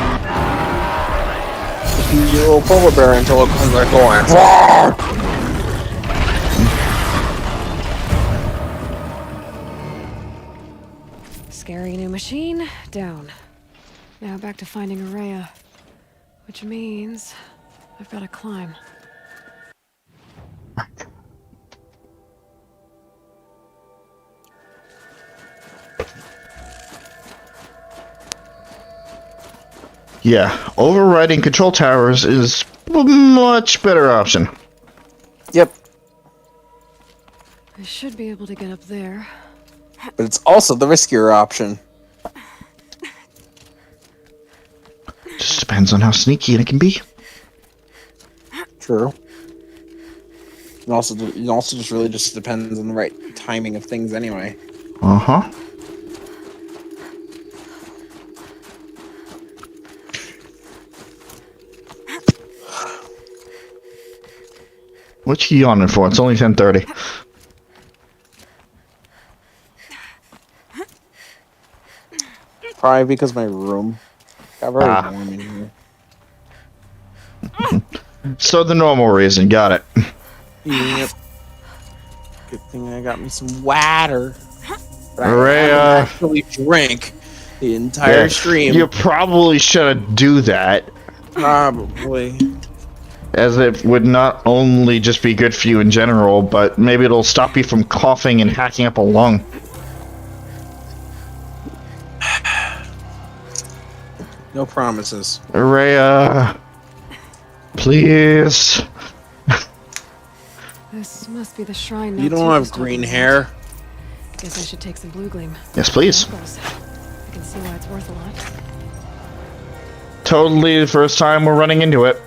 Just use your little polar bear until it comes like going. "Roar!" Scary new machine, down. Now back to finding Araya. Which means I've got to climb. Yeah, overriding control towers is a much better option. Yep. I should be able to get up there. But it's also the riskier option. Just depends on how sneaky it can be. True. It also just really just depends on the right timing of things anyway. Uh-huh. What you yawning for? It's only 10:30. Probably because my room got very warm in here. So the normal reason, got it. Yep. Good thing I got me some water. But I Araya. haven't actually drank the entire stream. You probably should do that, Probably. as it would not only just be good for you in general, but maybe it'll stop you from coughing and hacking up a lung. No promises. Araya, please. This must be the shrine. You don't have green hair. Guess I should take some blue gleam. Yes, please. I can see why it's worth a lot. Totally the first time we're running into it.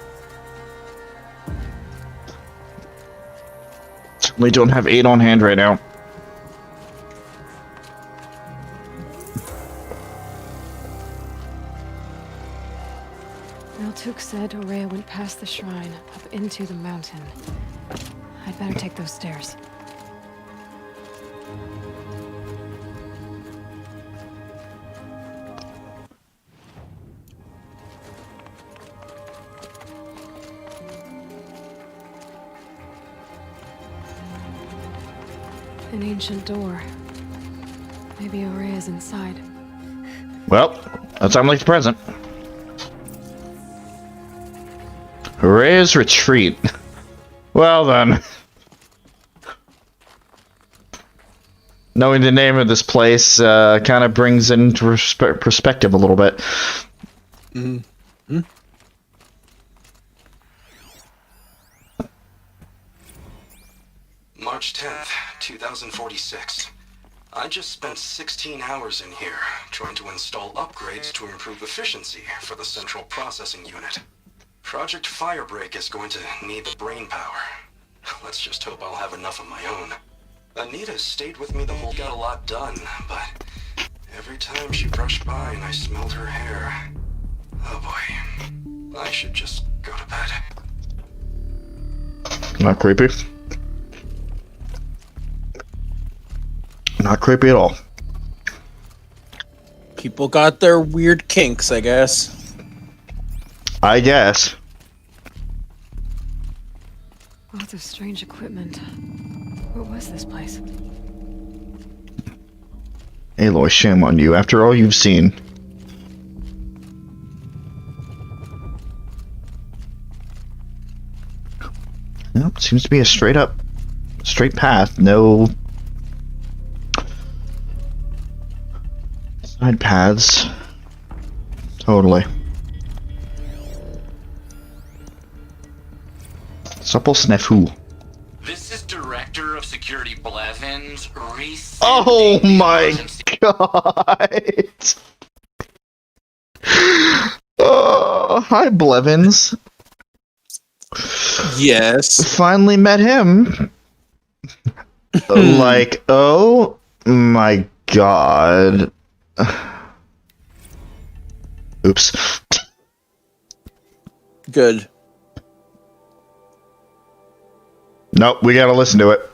Certainly don't have 8 on hand right now. Miltuk said Araya went past the shrine, up into the mountain. I'd better take those stairs. An ancient door. Maybe Araya's inside. Well, that sounds like the present. Araya's retreat. Well then. Knowing the name of this place kind of brings it into perspective a little bit. Mm-hmm. March 10th, 2046. I just spent 16 hours in here trying to install upgrades to improve efficiency for the central processing unit. Project Firebreak is going to need the brain power. Let's just hope I'll have enough of my own. Anita stayed with me the whole got a lot done, but every time she brushed by and I smelled her hair, oh boy, I should just go to bed. Not creepy. Not creepy at all. People got their weird kinks, I guess. I guess. Lots of strange equipment. What was this place? Aloy, shame on you after all you've seen. Nope, seems to be a straight path. No side paths. Totally. Supple snafu. This is Director of Security Blevins. Oh my god! Oh, hi Blevins. Yes. Finally met him. Like, oh my god. Oops. Good. Nope, we gotta listen to it.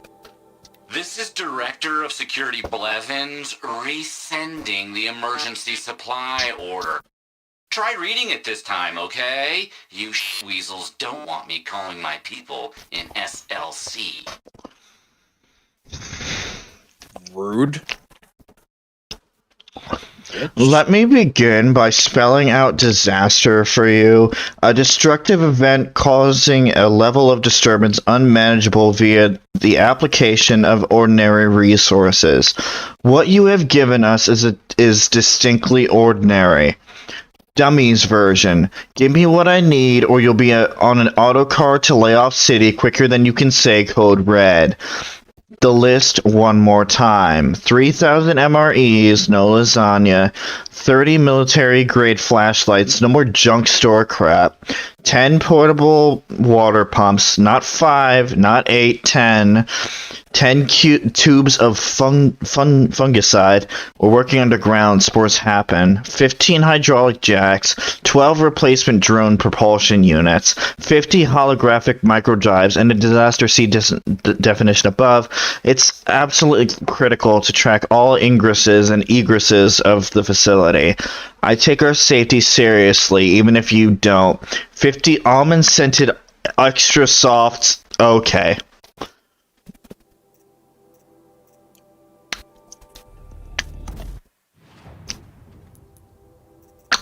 This is Director of Security Blevins resending the emergency supply order. Try reading it this time, okay? You weasels don't want me calling my people in SLC. Rude. Let me begin by spelling out disaster for you. A destructive event causing a level of disturbance unmanageable via the application of ordinary resources. What you have given us is distinctly ordinary. Dummies version. Give me what I need or you'll be on an autocar to Layoff City quicker than you can say code red. The list one more time. 3,000 MREs, no lasagna. 30 military-grade flashlights, no more junk store crap. 10 portable water pumps, not 5, not 8, 10. 10 tubes of fungicide. We're working underground, spores happen. 15 hydraulic jacks. 12 replacement drone propulsion units. 50 holographic microdrives, and a disaster C definition above. It's absolutely critical to track all ingresses and egresses of the facility. I take our safety seriously, even if you don't. 50 almond-scented extra softs. Okay.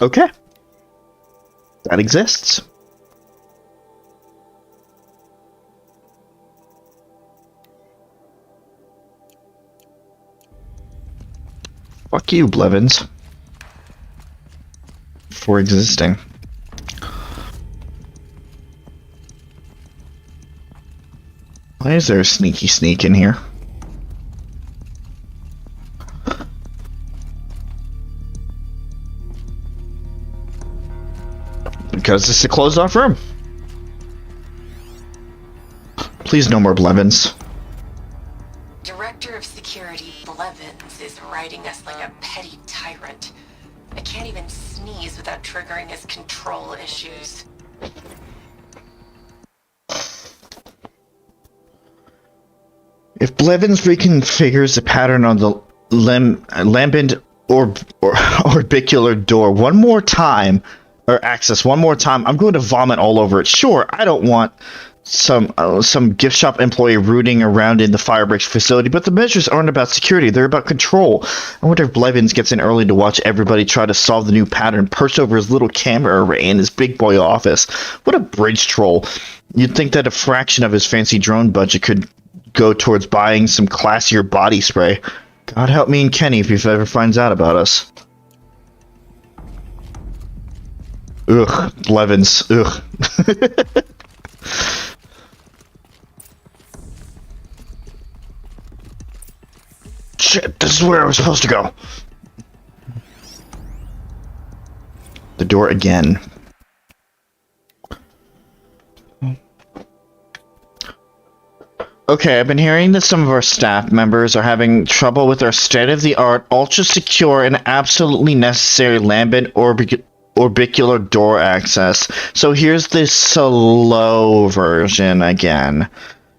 Okay. That exists. Fuck you, Blevins. For existing. Why is there a sneaky sneak in here? Because this is a closed off room. Please no more Blevins. Director of Security Blevins is writing us like a petty tyrant. I can't even sneeze without triggering his control issues. If Blevins reconfigures the pattern on the lambent orbicular door one more time, or access one more time, I'm going to vomit all over it. Sure, I don't want some gift shop employee rooting around in the Firebreak facility, but the measures aren't about security, they're about control. I wonder if Blevins gets in early to watch everybody try to solve the new pattern perched over his little camera array in his big boy office. What a bridge troll. You'd think that a fraction of his fancy drone budget could go towards buying some classier body spray. God help me and Kenny if he ever finds out about us. Ugh, Blevins. Ugh. Shit, this is where I was supposed to go. The door again. Okay, I've been hearing that some of our staff members are having trouble with our state-of-the-art, ultra-secure, and absolutely necessary lambent orbicular door access. So here's the slow version again.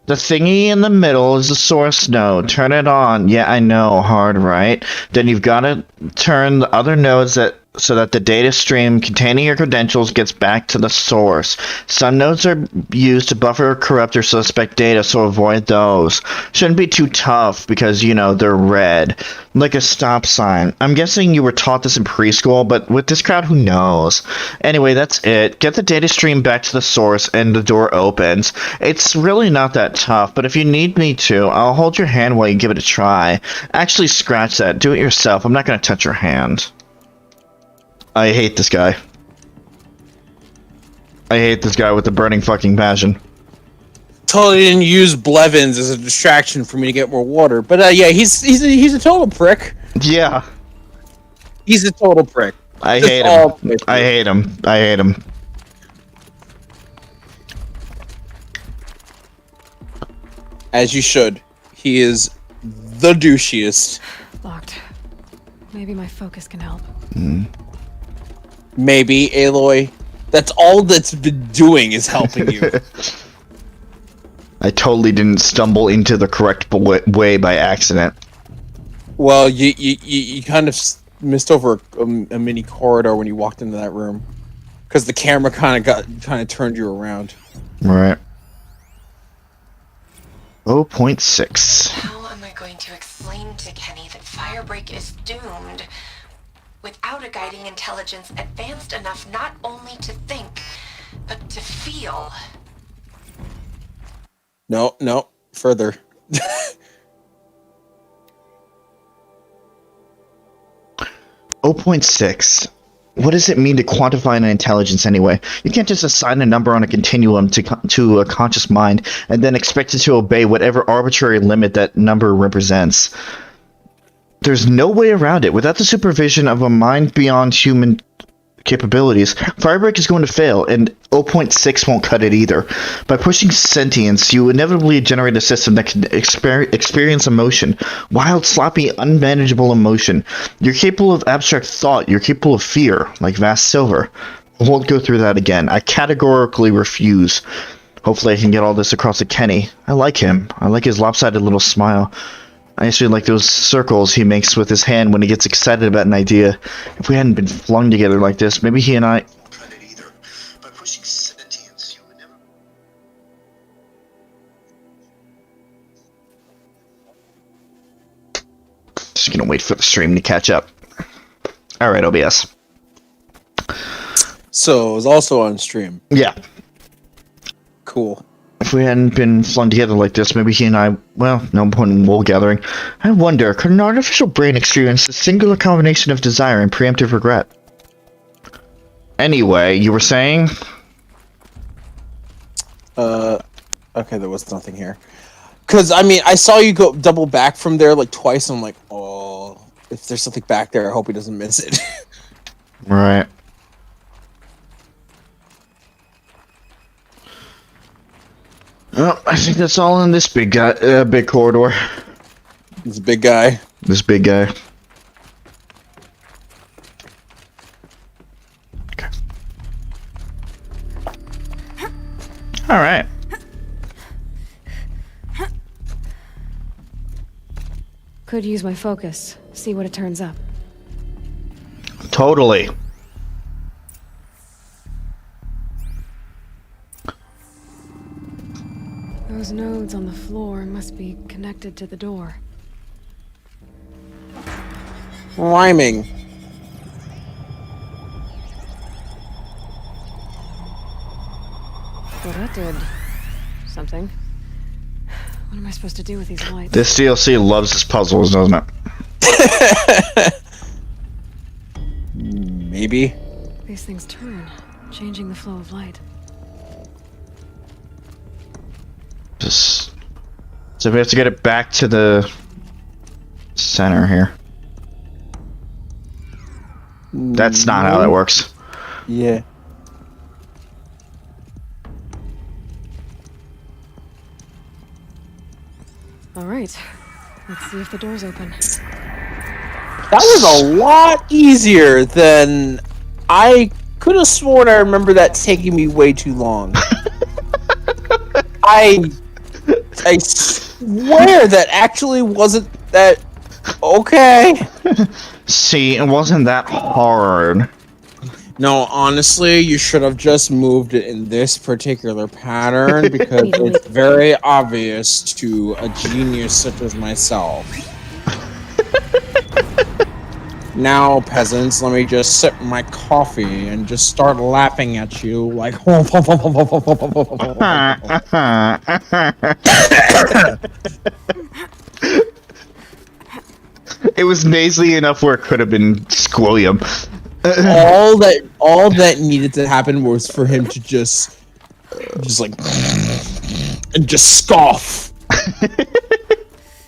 The thingy in the middle is the source node. Turn it on. Yeah, I know. Hard, right? Then you've got to turn the other nodes so that the data stream containing your credentials gets back to the source. Some nodes are used to buffer, corrupt, or suspect data, so avoid those. Shouldn't be too tough because, you know, they're red. Like a stop sign. I'm guessing you were taught this in preschool, but with this crowd, who knows? Anyway, that's it. Get the data stream back to the source and the door opens. It's really not that tough, but if you need me to, I'll hold your hand while you give it a try. Actually, scratch that. Do it yourself. I'm not going to touch your hand. I hate this guy. I hate this guy with the burning fucking passion. Totally didn't use Blevins as a distraction for me to get more water, but yeah, he's a total prick. Yeah, he's a total prick. I hate him. I hate him. I hate him. As you should. He is the douchiest. Locked. Maybe my focus can help. Maybe, Aloy. That's all that's been doing is helping you. I totally didn't stumble into the correct way by accident. Well, you kind of missed over a mini corridor when you walked into that room. Because the camera kind of turned you around. Right. 0.6. How am I going to explain to Kenny that Firebreak is doomed without a guiding intelligence advanced enough not only to think, but to feel? No, further. 0.6. What does it mean to quantify an intelligence anyway? You can't just assign a number on a continuum to a conscious mind and then expect it to obey whatever arbitrary limit that number represents. There's no way around it. Without the supervision of a mind beyond human capabilities, Firebreak is going to fail, and 0.6 won't cut it either. By pushing sentience, you inevitably generate a system that can experience emotion. Wild, sloppy, unmanageable emotion. You're capable of abstract thought. You're capable of fear, like Vast Silver. I won't go through that again. I categorically refuse. Hopefully I can get all this across to Kenny. I like him. I like his lopsided little smile. I actually like those circles he makes with his hand when he gets excited about an idea. If we hadn't been flung together like this, maybe he and I... By pushing sentience, you would never... Just gonna wait for the stream to catch up. Alright, OBS. So, it was also on stream. Yeah. Cool. If we hadn't been flung together like this, maybe he and I, well, no point in wool gathering. I wonder, could an artificial brain experience a singular combination of desire and preemptive regret? Anyway, you were saying? Okay, there was nothing here. Because, I mean, I saw you go double back from there like twice, and I'm like, oh, if there's something back there, I hope he doesn't miss it. Right. Well, I think that's all in this big guy, big corridor. This big guy. This big guy. Okay. All right. Could use my focus. See what it turns up. Totally. Those nodes on the floor must be connected to the door. Rhyming. Well, that did something. What am I supposed to do with these lights? This DLC loves its puzzles, doesn't it? Maybe. These things turn, changing the flow of light. So we have to get it back to the center here. That's not how that works. Yeah. All right. Let's see if the door's open. That was a lot easier than I could have sworn. I remember that taking me way too long. I swear that actually wasn't that okay. See, it wasn't that hard. No, honestly, you should have just moved it in this particular pattern because it's very obvious to a genius such as myself. Now, peasants, let me just sip my coffee and just start laughing at you like. It was nasally enough where it could have been squillium. all that needed to happen was for him to just like and just scoff.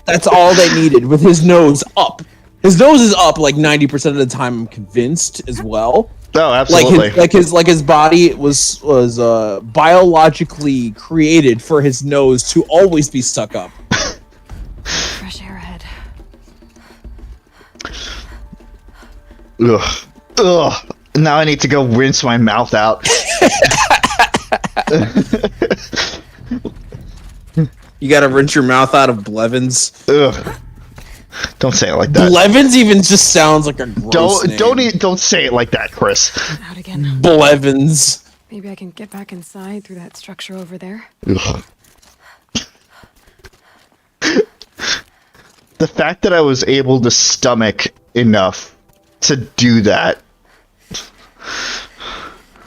That's all they needed with his nose up. His nose is up like 90% of the time, I'm convinced as well. Oh, absolutely. Like his body was biologically created for his nose to always be stuck up. Fresh air ahead. Ugh. Ugh. Now I need to go rinse my mouth out. You gotta rinse your mouth out of Blevins. Ugh. Don't say it like that. Blevins even just sounds like a gross name. Don't say it like that, Chris. Out again. Blevins. Maybe I can get back inside through that structure over there. Ugh. The fact that I was able to stomach enough to do that.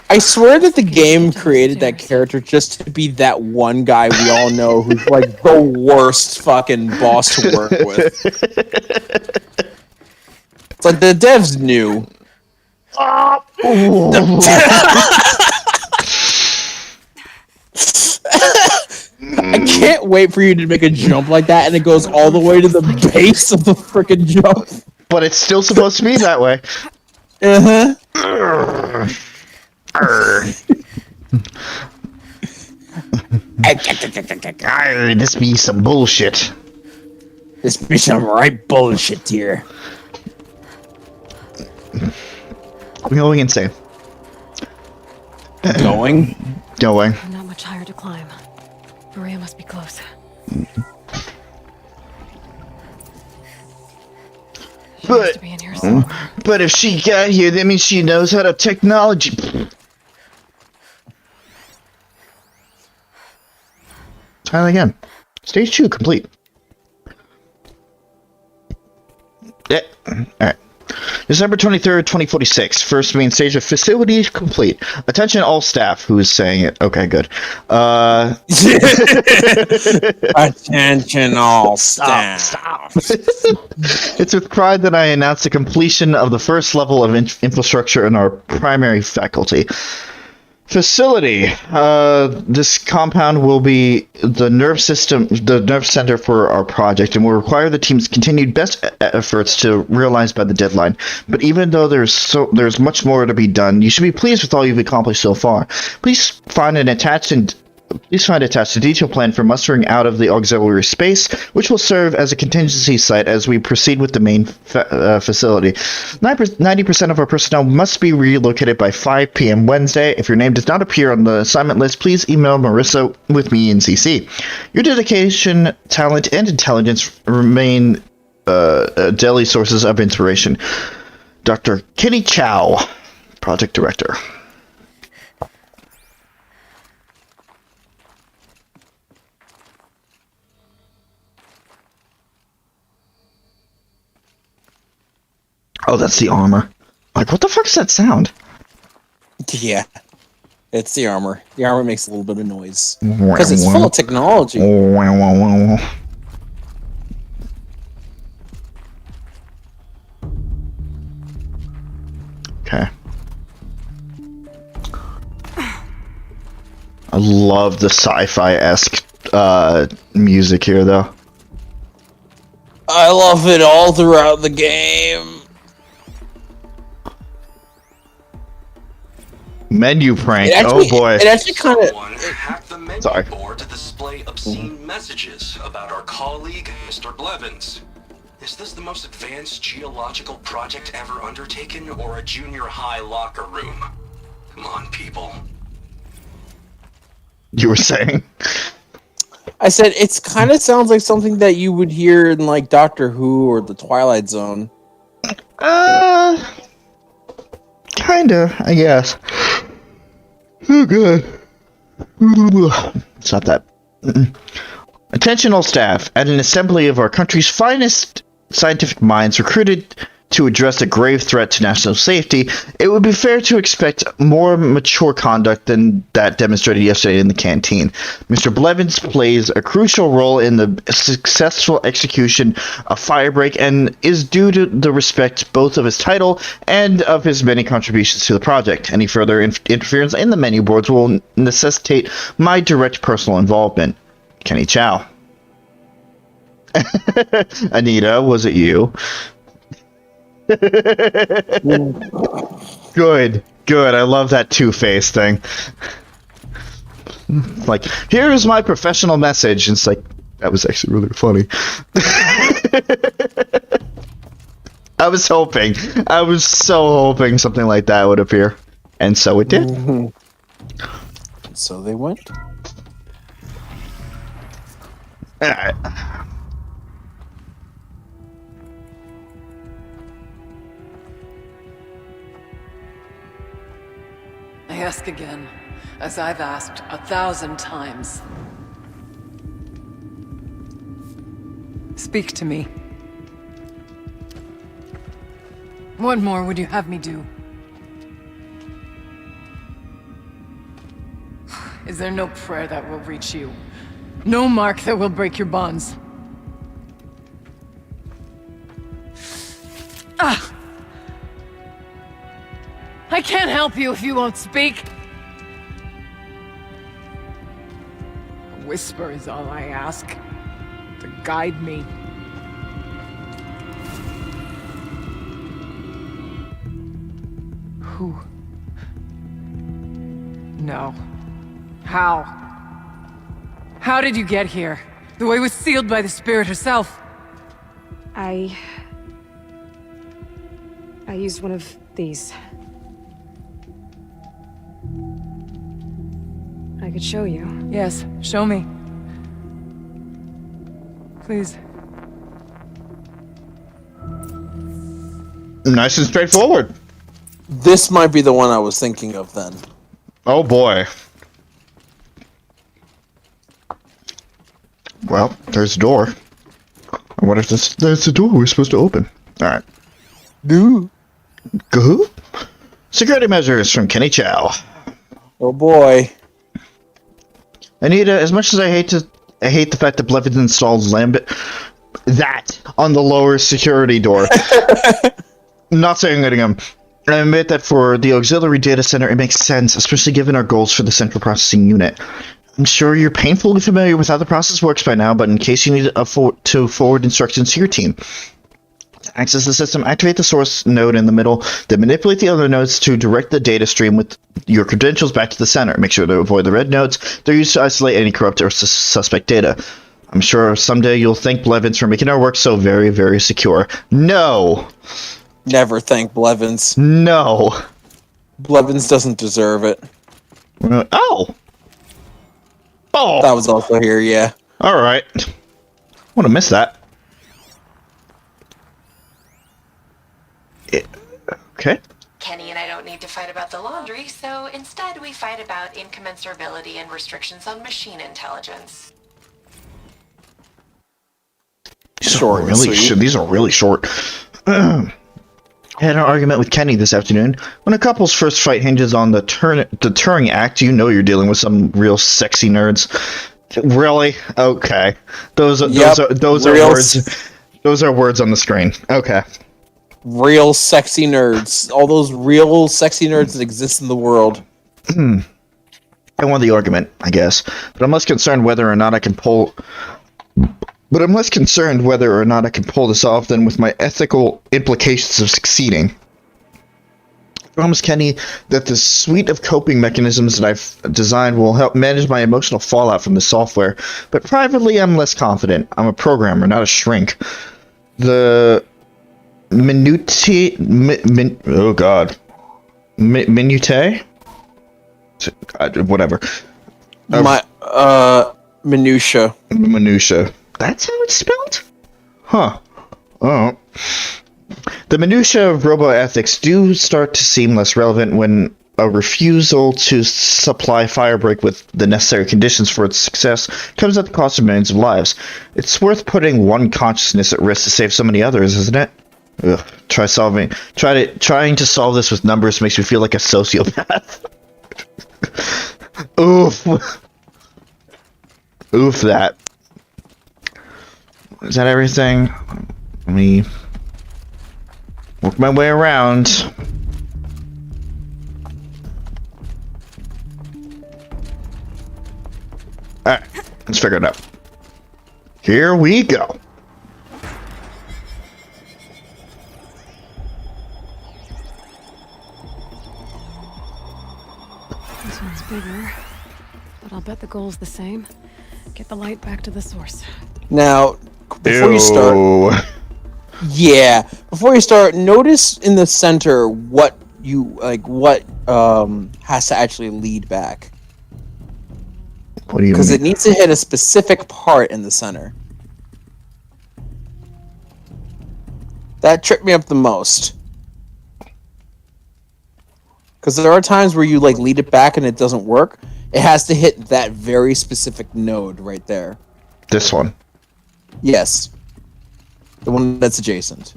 I swear that the game created that character just to be that one guy we all know who's like the worst fucking boss to work with. It's like the devs knew. I can't wait for you to make a jump like that and it goes all the way to the base of the freaking jump. But it's still supposed to be that way. This be some bullshit. This be some right bullshit here. I'm going insane. Going? Not much higher to climb. Maria must be close. She has to be in here somewhere. But if she got here, that means she knows how to technology. Try it again. Stage 2 complete. Yeah. Alright. December 23rd, 2046. First main stage of facility complete. Attention all staff. Who is saying it? Okay, good. Attention all staff. Stop. It's with pride that I announce the completion of the first level of infrastructure in our primary faculty. Facility. This compound will be the nerve center for our project, and will require the team's continued best efforts to realize by the deadline. But even though there's much more to be done, you should be pleased with all you've accomplished so far. Please find attached a detailed plan for mustering out of the auxiliary space, which will serve as a contingency site as we proceed with the main facility. 90% of our personnel must be relocated by 5 p.m. Wednesday. If your name does not appear on the assignment list, please email Marissa with me in CC. Your dedication, talent, and intelligence remain daily sources of inspiration. Dr. Kenny Chow, Project Director. Oh, that's the armor. Like, what the fuck is that sound? Yeah. It's the armor. The armor makes a little bit of noise. Because it's full of technology. Okay. I love the sci-fi-esque music here, though. I love it all throughout the game. Menu prank. Actually, oh boy. It actually kind of. Hacked the menu board to display obscene messages about our colleague, Mr. Blevins. Is this the most advanced geological project ever undertaken, or a junior high locker room? Come on, people. You were saying? I said it's kind of sounds like something that you would hear in like Doctor Who or the Twilight Zone. Kinda, I guess. Oh good. Stop that. Attention all staff. At an assembly of our country's finest scientific minds recruited to address a grave threat to national safety, it would be fair to expect more mature conduct than that demonstrated yesterday in the canteen. Mr. Blevins plays a crucial role in the successful execution of Firebreak and is due to the respect both of his title and of his many contributions to the project. Any further interference in the menu boards will necessitate my direct personal involvement. Kenny Chow. Anita, was it you? Good. Good, I love that two-face thing. Like, here's my professional message. It's like, that was actually really funny. I was so hoping something like that would appear. And so it did. So they went. Alright. I ask again, as I've asked 1,000 times. Speak to me. What more would you have me do? Is there no prayer that will reach you? No mark that will break your bonds? Ah! I can't help you if you won't speak. A whisper is all I ask, to guide me. Who? No. How? How did you get here? The way was sealed by the spirit herself. I used one of these. I could show you. Yes, show me. Please. Nice and straightforward. This might be the one I was thinking of then. Oh boy. Well, there's a door. I wonder if there's a door we're supposed to open. Alright. Goo. Goo? Security measures from Kenny Chow. Oh boy. Anita, as much as I hate the fact that Blevins installs Lambit that on the lower security door. I'm not saying anything. I admit that for the auxiliary data center it makes sense, especially given our goals for the central processing unit. I'm sure you're painfully familiar with how the process works by now, but in case you need to forward instructions to your team. To access the system, activate the source node in the middle, then manipulate the other nodes to direct the data stream with your credentials back to the center. Make sure to avoid the red nodes. They're used to isolate any corrupt or suspect data. I'm sure someday you'll thank Blevins for making our work so very, very secure. No! Never thank Blevins. No! Blevins doesn't deserve it. Oh! Oh! That was also here, yeah. Alright. Would have missed that. Okay. Kenny and I don't need to fight about the laundry, so instead we fight about incommensurability and restrictions on machine intelligence. These are really short. I had an argument with Kenny this afternoon. When a couple's first fight hinges on the Turing Act, you know you're dealing with some real sexy nerds. Really? Okay. Those are words. Those are words on the screen. Okay. Real sexy nerds. All those real sexy nerds that exist in the world. I won the argument, I guess. But I'm less concerned whether or not I can pull this off than with my ethical implications of succeeding. I promise Kenny that the suite of coping mechanisms that I've designed will help manage my emotional fallout from the software, but privately I'm less confident. I'm a programmer, not a shrink. The minutiae... oh god. Minutiae? Whatever. Minutia. Minutia. That's how it's spelled? Huh. Oh. The minutiae of roboethics do start to seem less relevant when a refusal to supply Firebreak with the necessary conditions for its success comes at the cost of millions of lives. It's worth putting one consciousness at risk to save so many others, isn't it? Ugh. Trying to solve this with numbers makes me feel like a sociopath. Oof. Oof that. Is that everything? Let me work my way around. Alright, let's figure it out. Here we go. I'll bet the goal's the same. Get the light back to the source. Now, before you start, before you start, notice in the center what has to actually lead back. What do you mean? Because it needs to hit a specific part in the center. That tripped me up the most. Because there are times where you like lead it back and it doesn't work. It has to hit that very specific node right there. This one. Yes. The one that's adjacent.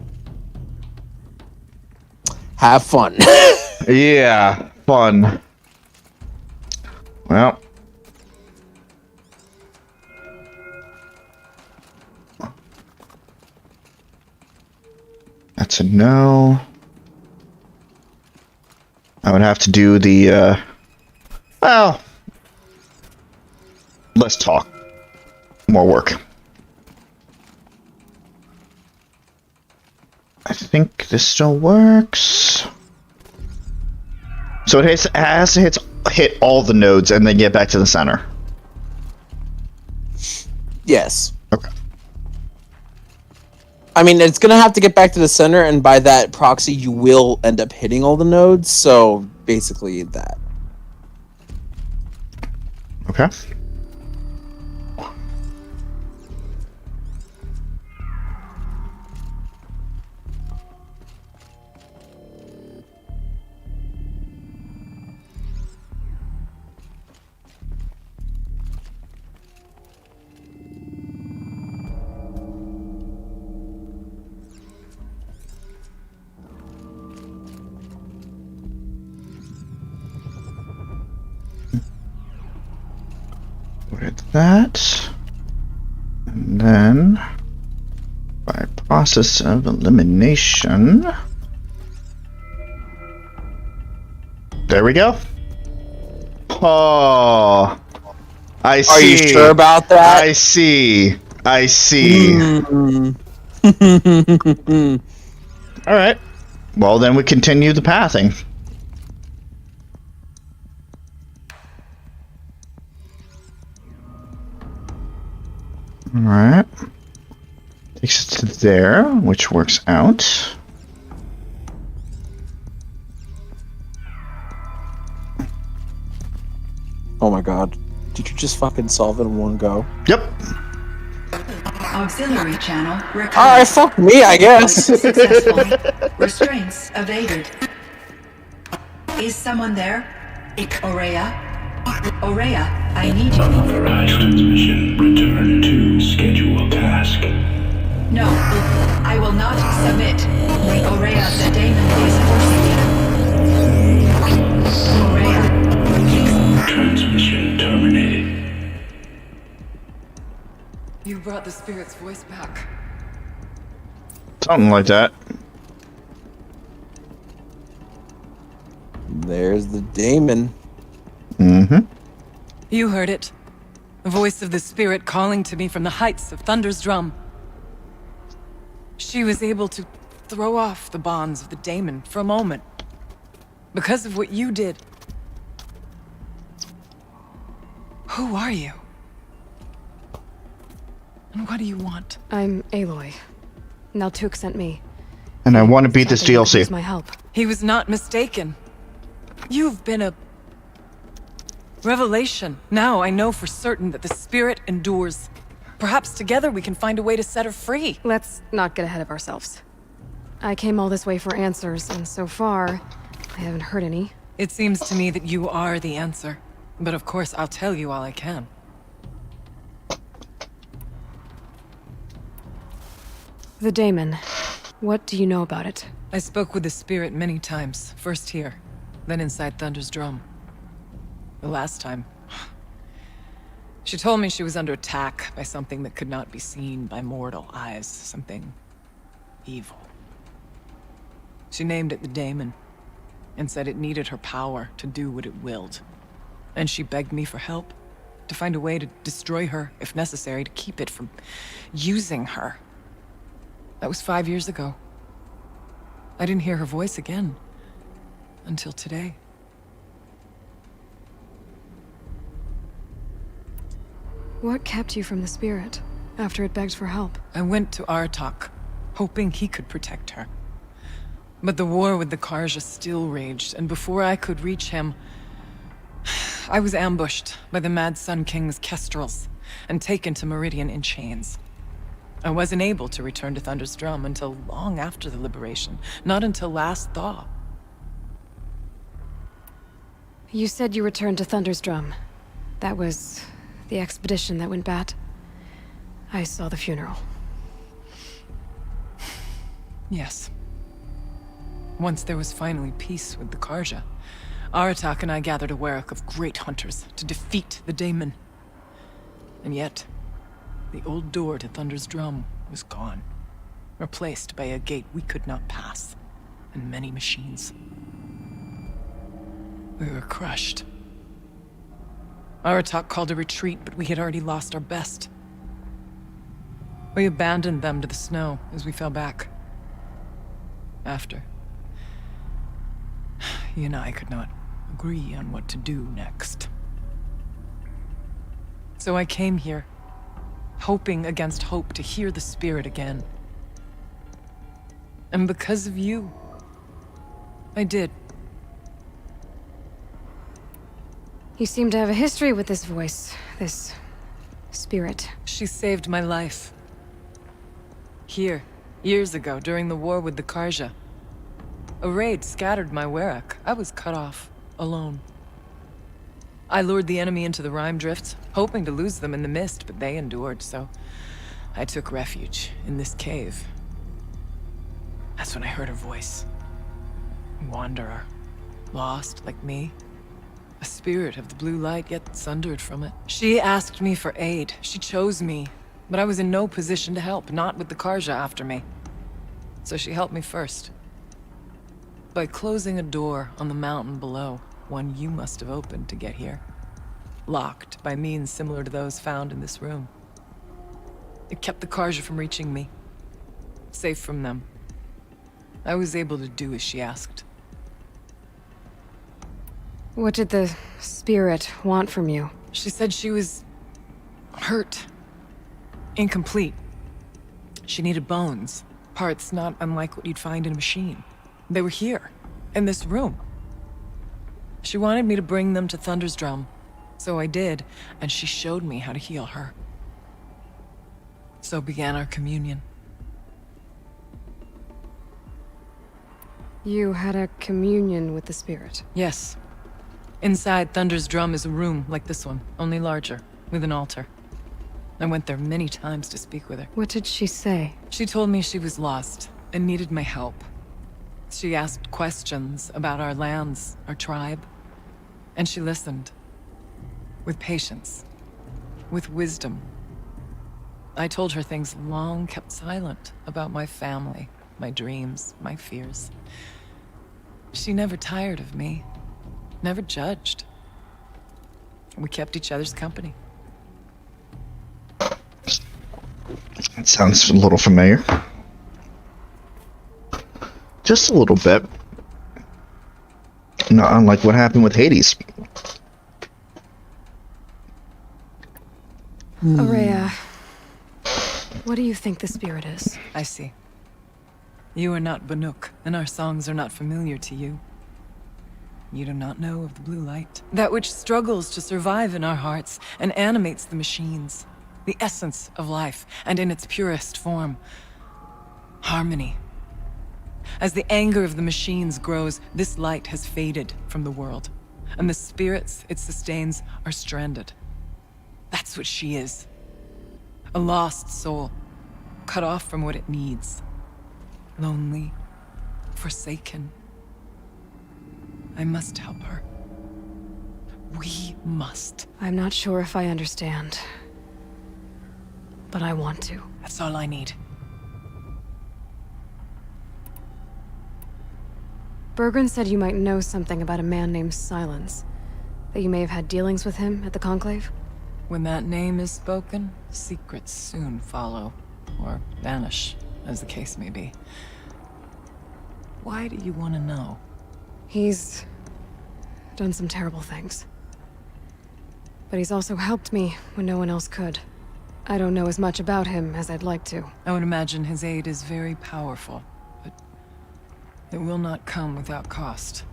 Have fun. Yeah, fun. Well. That's a no. I would have to do the, well, less talk, more work. I think this still works. So it has to hit all the nodes and then get back to the center. Yes. Okay. I mean, it's going to have to get back to the center, and by that proxy, you will end up hitting all the nodes, so basically that. Okay. With that, and then by process of elimination, there we go. Oh, I see. Are you sure about that? I see. I see. All right. Well, then we continue the pathing. Alright. Takes us to there, which works out. Oh my god. Did you just fucking solve it in one go? Yep. Auxiliary channel recovered. Alright, fuck me, I guess. Successfully. Restraints evaded. Is someone there? Aurea? Aurea, I need you. Unauthorized transmission. Return to scheduled task. No, I will not submit. Aurea, the Daemon is forcing you. Aurea, please. Transmission terminated. You brought the spirit's voice back. Something like that. There's the Daemon. Mm-hmm. You heard it. The voice of the spirit calling to me from the heights of Thunder's drum. She was able to throw off the bonds of the Daemon for a moment. Because of what you did. Who are you? And what do you want? I'm Aloy. Naltuk sent me. And I want to beat this DLC. My help. He was not mistaken. You've been a revelation. Now I know for certain that the spirit endures. Perhaps together we can find a way to set her free. Let's not get ahead of ourselves. I came all this way for answers, and so far, I haven't heard any. It seems to me that you are the answer. But of course, I'll tell you all I can. The Daemon. What do you know about it? I spoke with the spirit many times. First here, then inside Thunder's drum. The last time, she told me she was under attack by something that could not be seen by mortal eyes. Something evil. She named it the Daemon, and said it needed her power to do what it willed. And she begged me for help, to find a way to destroy her, if necessary, to keep it from using her. That was 5 years ago. I didn't hear her voice again, until today. What kept you from the spirit after it begged for help? I went to Artok, hoping he could protect her. But the war with the Karja still raged, and before I could reach him, I was ambushed by the Mad Sun King's kestrels and taken to Meridian in chains. I wasn't able to return to Thunder's Drum until long after the liberation, not until last thaw. You said you returned to Thunder's Drum. That was the expedition that went bad. I saw the funeral. Yes. Once there was finally peace with the Karja, Aratak and I gathered a Werek of great hunters to defeat the Daemon. And yet, the old door to Thunder's Drum was gone, replaced by a gate we could not pass, and many machines. We were crushed. Aratak called a retreat, but we had already lost our best. We abandoned them to the snow as we fell back. After, he and I could not agree on what to do next. So I came here, hoping against hope to hear the spirit again. And because of you, I did. You seem to have a history with this voice, this spirit. She saved my life. Here, years ago, during the war with the Karja. A raid scattered my Werek. I was cut off, alone. I lured the enemy into the Rime Drifts, hoping to lose them in the mist, but they endured, so I took refuge in this cave. That's when I heard her voice. A wanderer, lost like me. A spirit of the blue light, yet sundered from it. She asked me for aid. She chose me, but I was in no position to help, not with the Karja after me. So she helped me first. By closing a door on the mountain below, one you must have opened to get here. Locked by means similar to those found in this room. It kept the Karja from reaching me. Safe from them. I was able to do as she asked. What did the spirit want from you? She said she was hurt. Incomplete. She needed bones. Parts not unlike what you'd find in a machine. They were here, in this room. She wanted me to bring them to Thunder's Drum. So I did, and she showed me how to heal her. So began our communion. You had a communion with the spirit? Yes. Inside Thunder's Drum is a room like this one, only larger, with an altar. I went there many times to speak with her. What did she say? She told me she was lost and needed my help. She asked questions about our lands, our tribe, and she listened. With patience, with wisdom. I told her things long kept silent about my family, my dreams, my fears. She never tired of me. Never judged. We kept each other's company. That sounds a little familiar. Just a little bit. Not unlike what happened with Hades. Aurea, what do you think the spirit is? I see. You are not Banuk, and our songs are not familiar to you. You do not know of the blue light. That which struggles to survive in our hearts and animates the machines. The essence of life, and in its purest form. Harmony. As the anger of the machines grows, this light has faded from the world. And the spirits it sustains are stranded. That's what she is. A lost soul. Cut off from what it needs. Lonely. Forsaken. I must help her. We must. I'm not sure if I understand. But I want to. That's all I need. Bergren said you might know something about a man named Silence. That you may have had dealings with him at the Conclave? When that name is spoken, secrets soon follow. Or vanish, as the case may be. Why do you want to know? He's done some terrible things. but he's also helped me when no one else could. I don't know as much about him as I'd like to. I would imagine his aid is very powerful, but it will not come without cost.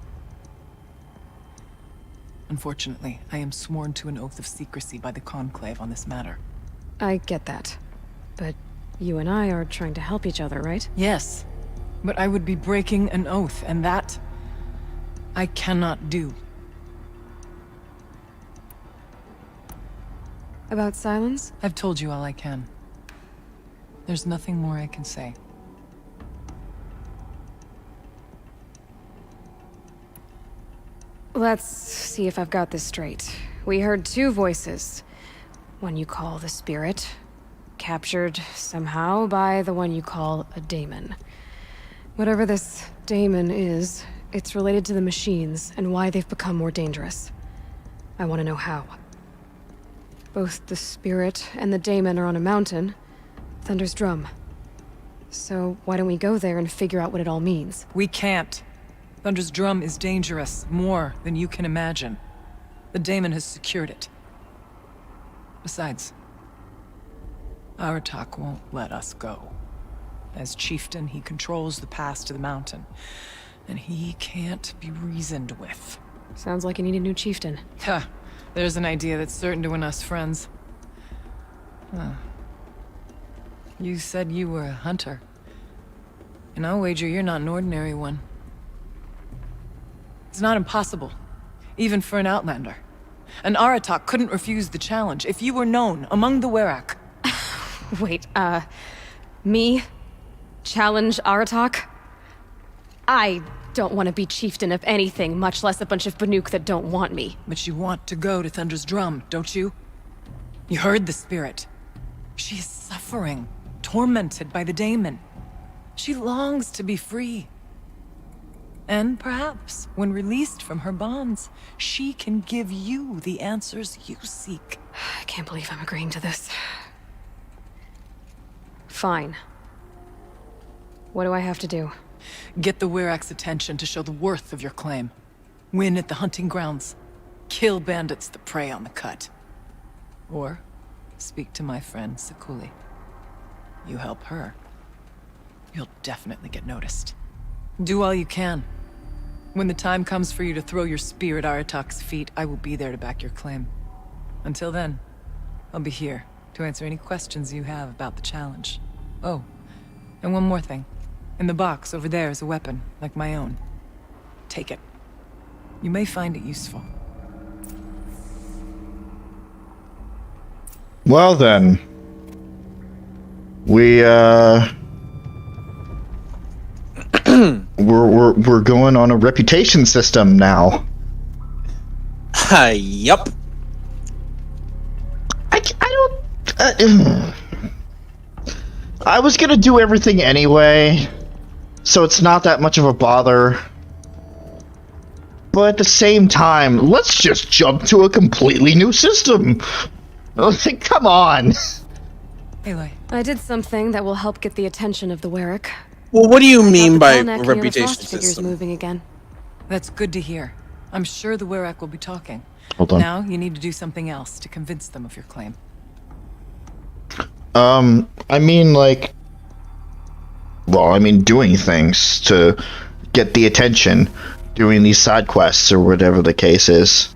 Unfortunately, I am sworn to an oath of secrecy by the Conclave on this matter. I get that. But you and I are trying to help each other, right? Yes, but I would be breaking an oath, and that I cannot do. About silence? I've told you all I can. There's nothing more I can say. Let's see if I've got this straight. We heard two voices. One you call the Spirit, captured somehow by the one you call a Daemon. Whatever this Daemon is, it's related to the machines and why they've become more dangerous. I want to know how. Both the Spirit and the Daemon are on a mountain, Thunder's Drum. So why don't we go there and figure out what it all means? We can't. Thunder's Drum is dangerous, more than you can imagine. The Daemon has secured it. Besides, Aratak won't let us go. As chieftain, he controls the pass to the mountain, and he can't be reasoned with. Sounds like you need a new chieftain. Huh. There's an idea that's certain to win us friends. Huh. You said you were a hunter. And I'll wager you're not an ordinary one. It's not impossible, even for an outlander. An Aratak couldn't refuse the challenge if you were known among the Werak. Wait, me? Challenge Aratak? I don't want to be chieftain of anything, much less a bunch of Banuk that don't want me. But you want to go to Thunder's Drum, don't you? You heard the Spirit. She is suffering, tormented by the Daemon. She longs to be free. And perhaps, when released from her bonds, she can give you the answers you seek. I can't believe I'm agreeing to this. Fine. What do I have to do? Get the Werak's attention to show the worth of your claim. Win at the hunting grounds. Kill bandits that prey on the cut. Or speak to my friend Sakuli. You help her, you'll definitely get noticed. Do all you can. When the time comes for you to throw your spear at Aratak's feet, I will be there to back your claim. Until then, I'll be here to answer any questions you have about the challenge. Oh, and one more thing. In the box over there is a weapon, like my own. Take it. You may find it useful. Well then, we're going on a reputation system now. Yup. I was gonna do everything anyway, so it's not that much of a bother. But at the same time, let's just jump to a completely new system. Come on. Aloy. I did something that will help get the attention of the Werak. Well, what do you mean by Near the reputation frost figures system? moving again. That's good to hear. I'm sure the Werak will be talking. Hold on. Now you need to do something else to convince them of your claim. I mean, doing things to get the attention, doing these side quests or whatever the case is.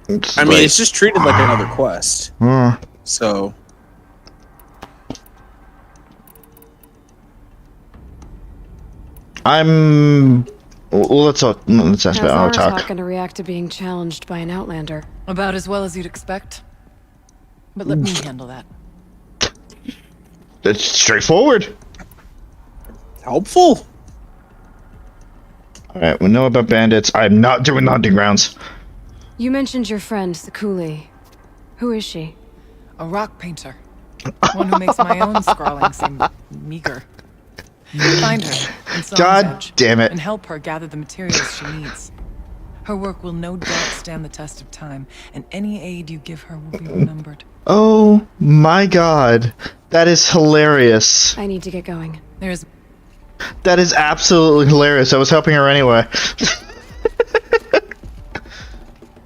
It's just treated like another quest. So. Let's ask How's about Aratak gonna react to being challenged by an outlander? About as well as you'd expect. But let me handle that. It's straightforward. Helpful. Alright, we know about bandits. I'm not doing the hunting grounds. You mentioned your friend, Sakuli. Who is she? A rock painter. One who makes my own scrawling seem meager. Find her in Song's God Edge, damn it. and help her gather the materials she needs. Her work will no doubt stand the test of time, and any aid you give her will be remembered. Oh my god. That is hilarious. I need to get going. That is absolutely hilarious. I was helping her anyway.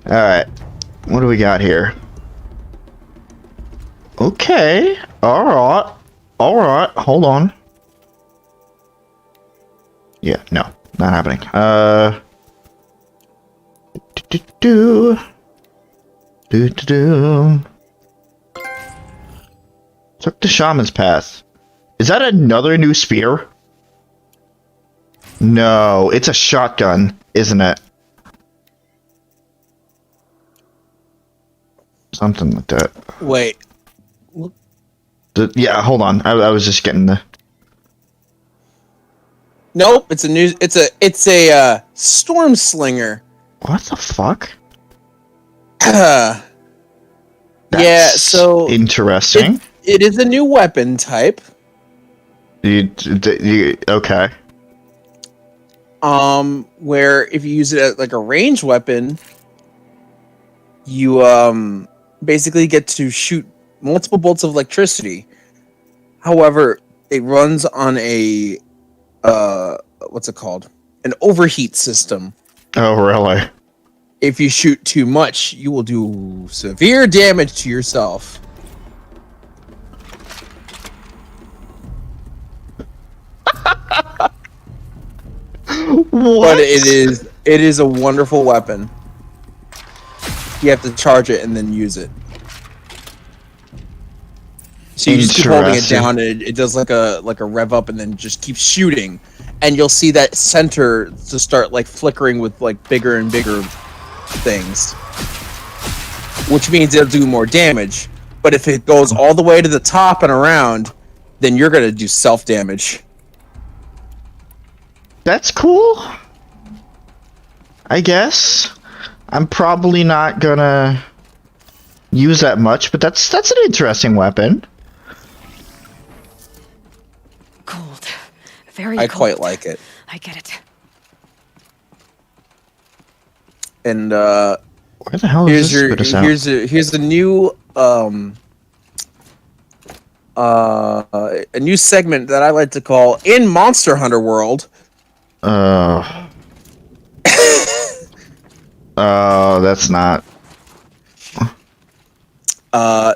Alright. What do we got here? Okay. Alright. Alright. Hold on. Yeah, no. Not happening. Took the shaman's path. Is that another new spear? No, it's a shotgun, isn't it? Something like that. Wait. Yeah, hold on. I was just getting the. Nope, it's a storm slinger. What the fuck? Yeah, so interesting. It is a new weapon type. Okay. Where if you use it as like a ranged weapon, you basically get to shoot multiple bolts of electricity. However, it runs on a what's it called? An overheat system. Oh, really? If you shoot too much, you will do severe damage to yourself. But it is a wonderful weapon. You have to charge it and then use it. So you just keep holding it down, and it does like a rev up, and then just keeps shooting, and you'll see that center to start like flickering with like bigger and bigger things, which means it'll do more damage. But if it goes all the way to the top and around, then you're gonna do self damage. That's cool. I guess. I'm probably not gonna use that much, but that's an interesting weapon. Cold. Very I cold. quite like it. I get it. And where the hell is this? Here's a new a new segment that I like to call In Monster Hunter World. That's not.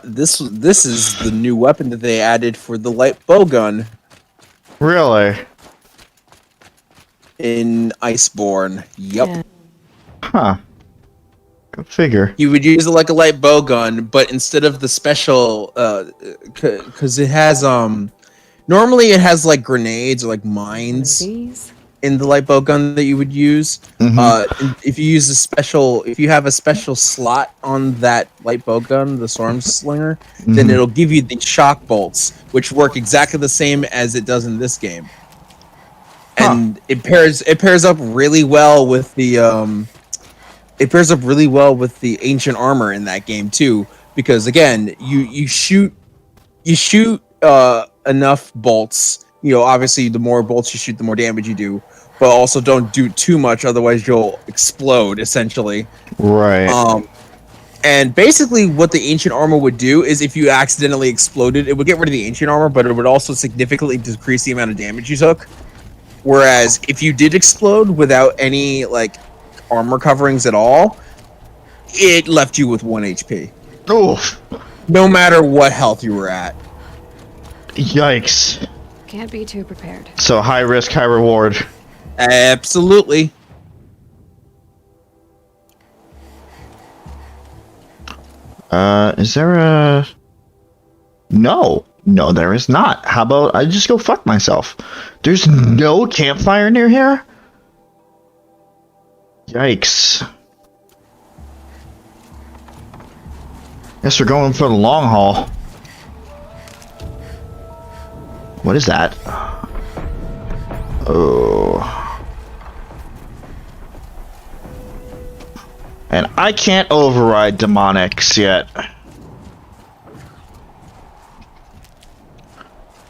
This is the new weapon that they added for the light bowgun. Really? In Iceborne. Yep. Yeah. Huh. Go figure. You would use it like a light bowgun, but instead of the special, because it has normally it has like grenades or like mines in the light bowgun that you would use. If you use if you have a special slot on that light bowgun, the storm slinger, then it'll give you the shock bolts, which work exactly the same as it does in this game. And it pairs up really well with the ancient armor in that game too, because again, you shoot enough bolts. You know, obviously, the more bolts you shoot, the more damage you do. But also, don't do too much, otherwise you'll explode. Essentially, right. And basically, what the ancient armor would do is, if you accidentally exploded, it would get rid of the ancient armor, but it would also significantly decrease the amount of damage you took. Whereas, if you did explode without any like armor coverings at all, it left you with 1 HP. Oof. No matter what health you were at. Yikes. Can't be too prepared. So high risk, high reward. Absolutely. Is there a... No, there is not. How about I just go fuck myself? There's no campfire near here? Yikes. Guess we're going for the long haul. What is that? Oh. And I can't override demonics yet.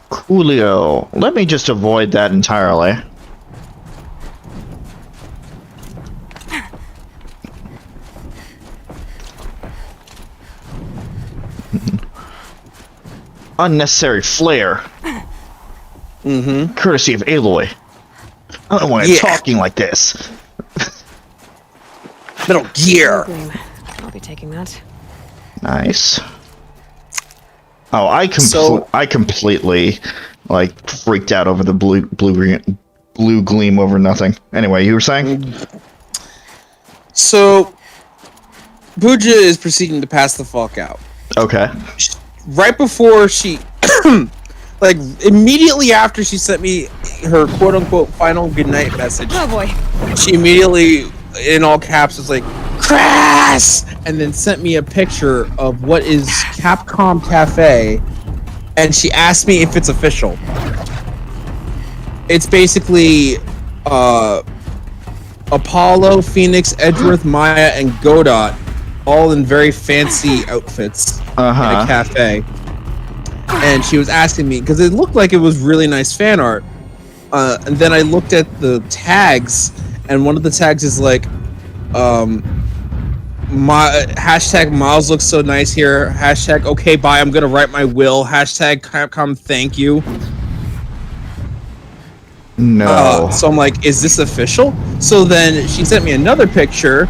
Coolio. Let me just avoid that entirely. Unnecessary flare. Courtesy of Aloy. I don't want him talking like this. Metal Gear. I'll be taking taking that. Nice. Oh, I completely like freaked out over the blue gleam over nothing. Anyway, you were saying? So, Pooja is proceeding to pass the fuck out. Okay. Right before she, like, immediately after she sent me her quote-unquote final goodnight message. Oh boy. She immediately, in all caps, was like, "Crass!" and then sent me a picture of what is Capcom Cafe, and she asked me if it's official. It's basically, Apollo, Phoenix, Edgeworth, Maya, and Godot, all in very fancy outfits in a cafe. And she was asking me, because it looked like it was really nice fan art. And then I looked at the tags, and one of the tags is like, hashtag Miles looks so nice here, hashtag okay bye, I'm gonna write my will, hashtag Capcom thank you. No. So I'm like, is this official? So then she sent me another picture,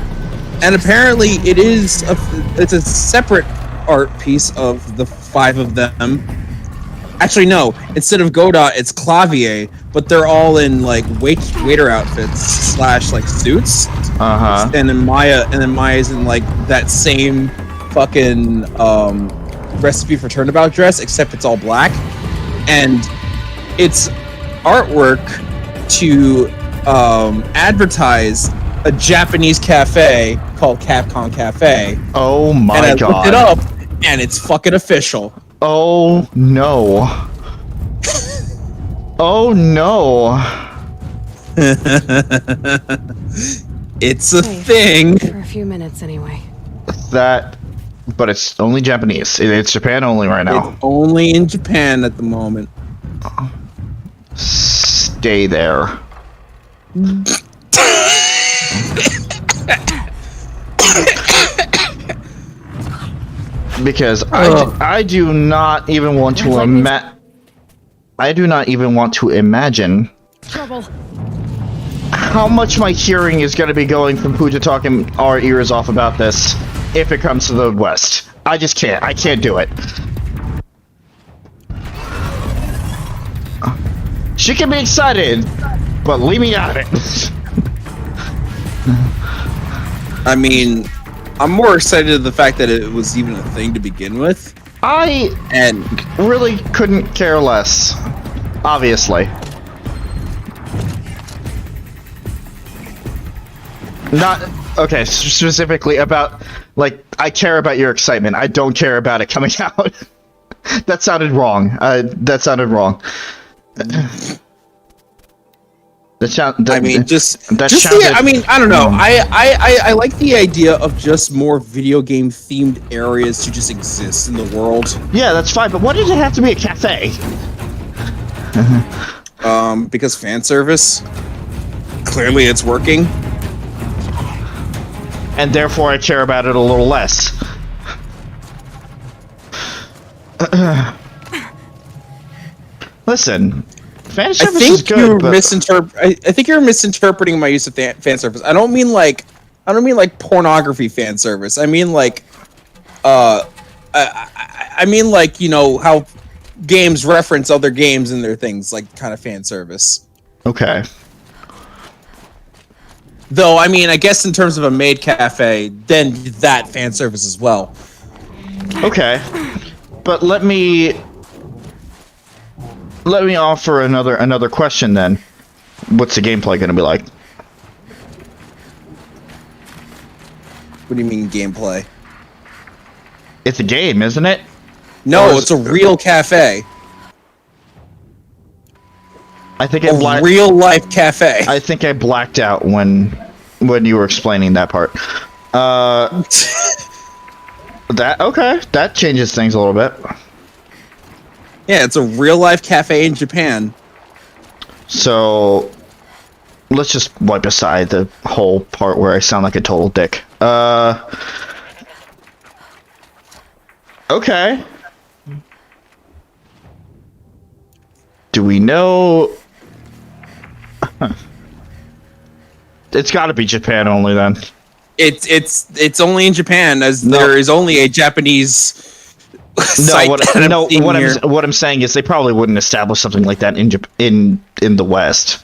and apparently it's a separate art piece of the 5 of them. Actually, no. Instead of Godot, it's Clavier, but they're all in like waiter outfits / like suits. And then Maya's in like that same fucking Recipe for Turnabout dress, except it's all black, and it's artwork to advertise a Japanese cafe called Capcom Cafe. Oh my god. And I looked it up, and it's fucking official. Oh no. Oh no. It's a thing. For a few minutes anyway. But it's only Japanese. It's Japan only right now. It's only in Japan at the moment. Stay there. Because I do not even want to imagine Trouble. how much my hearing is going to be going from Pooja talking our ears off about this if it comes to the West. I just can't. I can't do it. She can be excited, but leave me out of it. I mean, I'm more excited at the fact that it was even a thing to begin with. I really couldn't care less, obviously. Not, okay, specifically about, like, I care about your excitement. I don't care about it coming out. That sounded wrong. I don't know. I like the idea of just more video game themed areas to just exist in the world. Yeah, that's fine, but why did it have to be a cafe? Because fan service. Clearly it's working. And therefore I care about it a little less. Listen, fan service is good, I think you're misinterpreting my use of fan service. I don't mean like pornography fan service. I mean like, I mean like, you know how games reference other games in their things, like kind of fan service. Okay. Though I mean, I guess in terms of a maid cafe, then that fan service as well. Okay, but let me offer another question then. What's the gameplay going to be like? What do you mean gameplay? It's a game, isn't it? No, it's a real cafe. I think real life cafe. I think I blacked out when you were explaining that part. That changes things a little bit. Yeah, it's a real life cafe in Japan. So let's just wipe aside the whole part where I sound like a total dick. Okay. Do we know? It's got to be Japan only then. It's only in Japan, as there is only a Japanese site. What I'm saying is they probably wouldn't establish something like that in the West.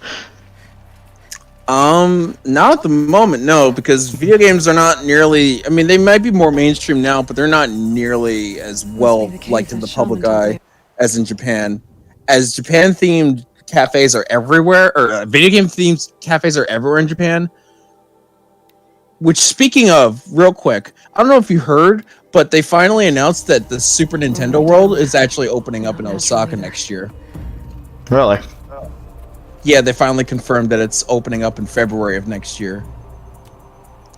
Not at the moment, no, because video games are not nearly. I mean, they might be more mainstream now, but they're not nearly as well liked in the public eye as in Japan. As Japan-themed cafes are everywhere, or video game-themed cafes are everywhere in Japan. Which, speaking of, real quick, I don't know if you heard, but they finally announced that the Super Nintendo World is actually opening up in Osaka next year. Really? Yeah, they finally confirmed that it's opening up in February of next year.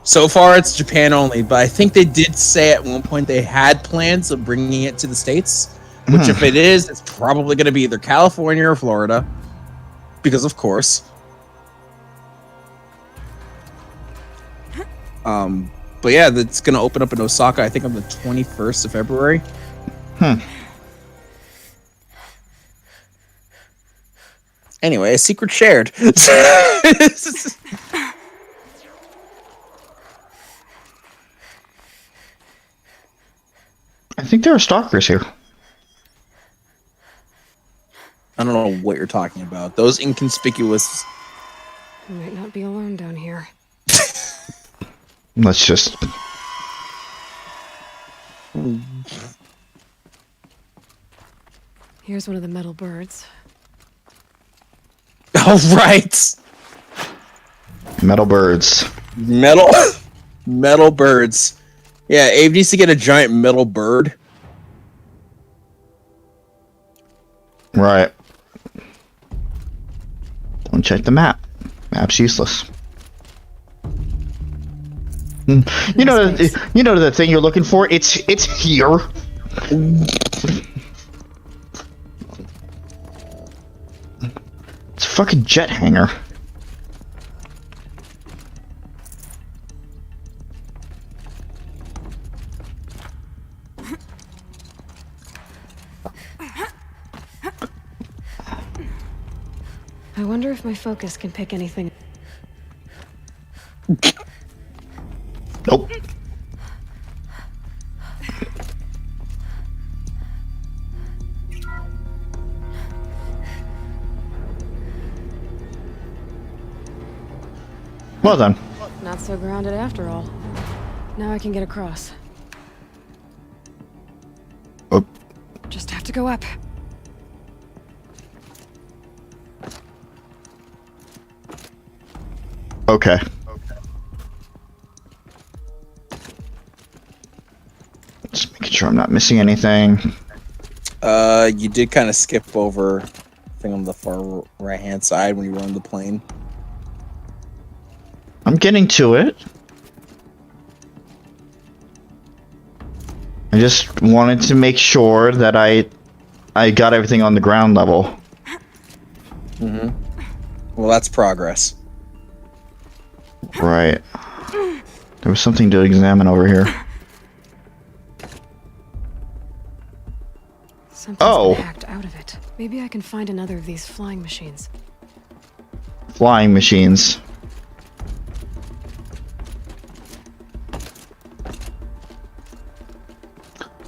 So far, it's Japan only, but I think they did say at one point they had plans of bringing it to the States, which if it is, it's probably going to be either California or Florida, because of course. But yeah, it's going to open up in Osaka, I think on the 21st of February. Anyway, a secret shared. I think there are stalkers here. I don't know what you're talking about. Those inconspicuous... I might not be alone down here. Let's just... Here's one of the metal birds. Oh, right! Metal birds. Metal birds. Yeah, Abe needs to get a giant metal bird. Right. Don't check the map. Map's useless. You know the thing you're looking for? It's here. It's a fucking jet hangar. I wonder if my focus can pick anything. Nope. Well done. Not so grounded after all. Now I can get across. Oh. Just have to go up. Okay. Just making sure I'm not missing anything. You did kind of skip over thing on the far right-hand side when you were on the plane. I'm getting to it. I just wanted to make sure that I got everything on the ground level. Mm-hmm. Well, that's progress. Right. There was something to examine over here. Something's been hacked out of it. Maybe I can find another of these flying machines. Flying machines.